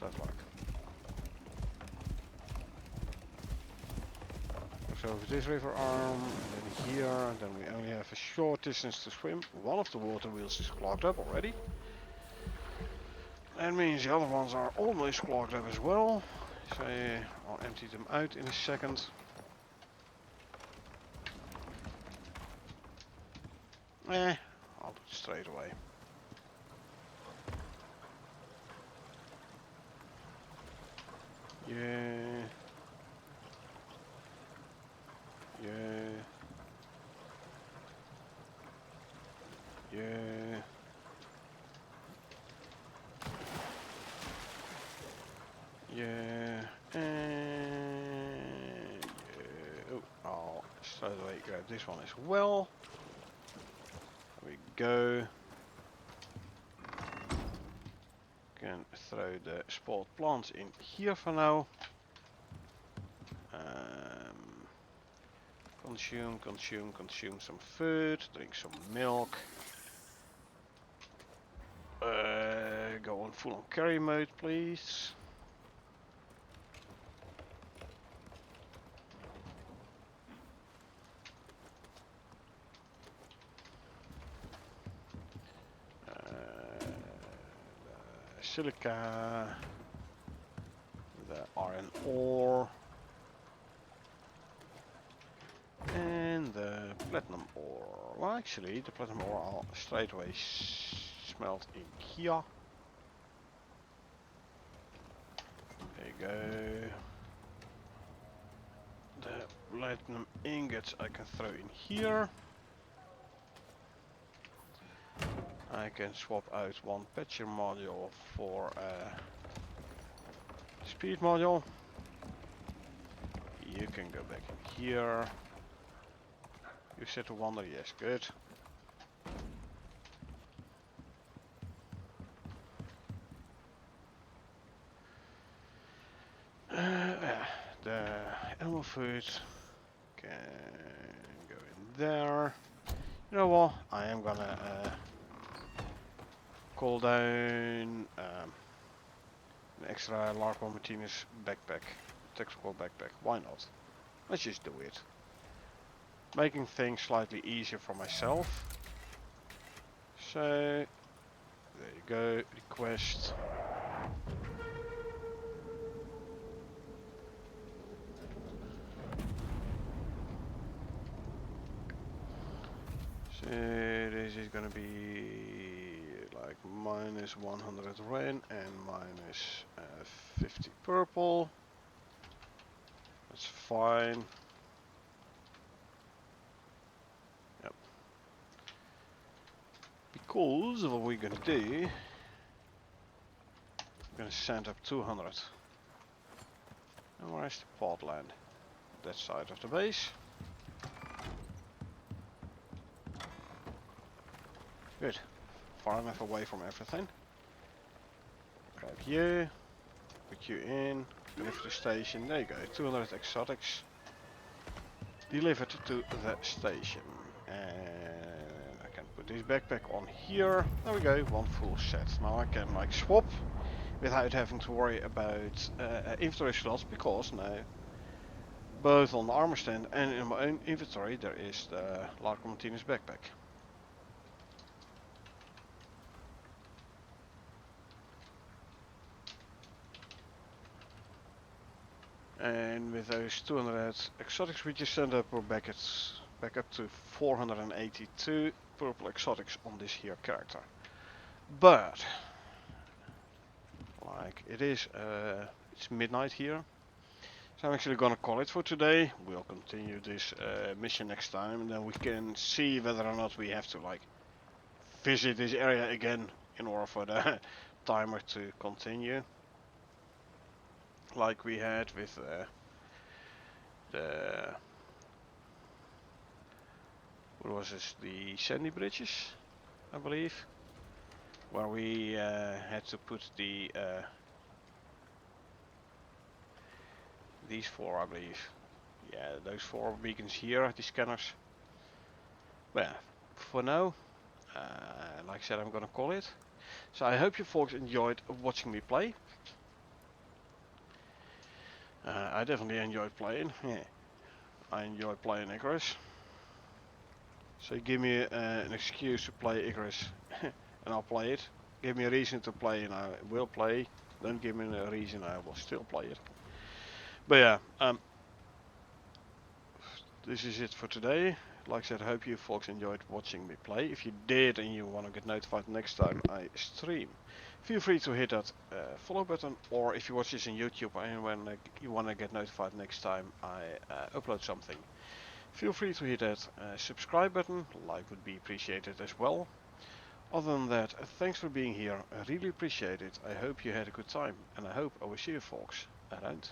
Tough luck. So over this river arm, and then here, and then we only have a short distance to swim. One of the water wheels is clogged up already. That means the other ones are almost clogged up as well. So I'll empty them out in a second. I'll do it straight away. Yeah. Yeah. Yeah. Yeah. And yeah. Oh, I'll straight away grab this one as well. There we go. Can throw the spoiled plants in here for now. Consume some food, drink some milk. Go on full on carry mode, please. The silica, the iron ore, and the platinum ore. Well, actually, the platinum ore I'll straight away smelt in here. There you go. The platinum ingots I can throw in here. I can swap out one patcher module for a speed module. You can go back in here. You set to wonder, yes, good. The animal food can go in there. You know what? I am gonna call down an extra Larko Martinez backpack, tactical backpack. Why not? Let's just do it. Making things slightly easier for myself. So there you go. Request. So this is gonna be like minus 100 ren and minus 50 purple. That's fine. Yep. Because what we're gonna do, we're gonna send up 200. And where's the pod land? That side of the base. Good. Far enough away from everything. Grab you. Put you in. Lift the station. There you go. 200 exotics. Delivered to the station. And I can put this backpack on here. There we go. One full set. Now I can like swap without having to worry about inventory slots, because now both on the armor stand and in my own inventory there is the Larko Martinez backpack. And with those 200 exotics we just sent up, we're back up to 482 purple exotics on this here character. But like it is, it's midnight here, so I'm actually gonna call it for today. We'll continue this mission next time, and then we can see whether or not we have to like visit this area again in order for the timer to continue, like we had with the what was this, the sandy bridges, I believe, where we had to put the these four, I believe, yeah, those four beacons here, the scanners, But yeah, for now, like I said, I'm gonna call it. So I hope you folks enjoyed watching me play. I definitely enjoyed playing. Yeah, I enjoy playing Icarus. So give me an excuse to play Icarus, and I'll play it. Give me a reason to play, and I will play. Don't give me a reason, I will still play it. But yeah, this is it for today. Like I said, I hope you folks enjoyed watching me play. If you did and you want to get notified next time I stream, feel free to hit that follow button, or if you watch this on YouTube and when you want to get notified next time I upload something, feel free to hit that subscribe button. Like would be appreciated as well. Other than that, thanks for being here. I really appreciate it. I hope you had a good time, and I hope I will see you folks around.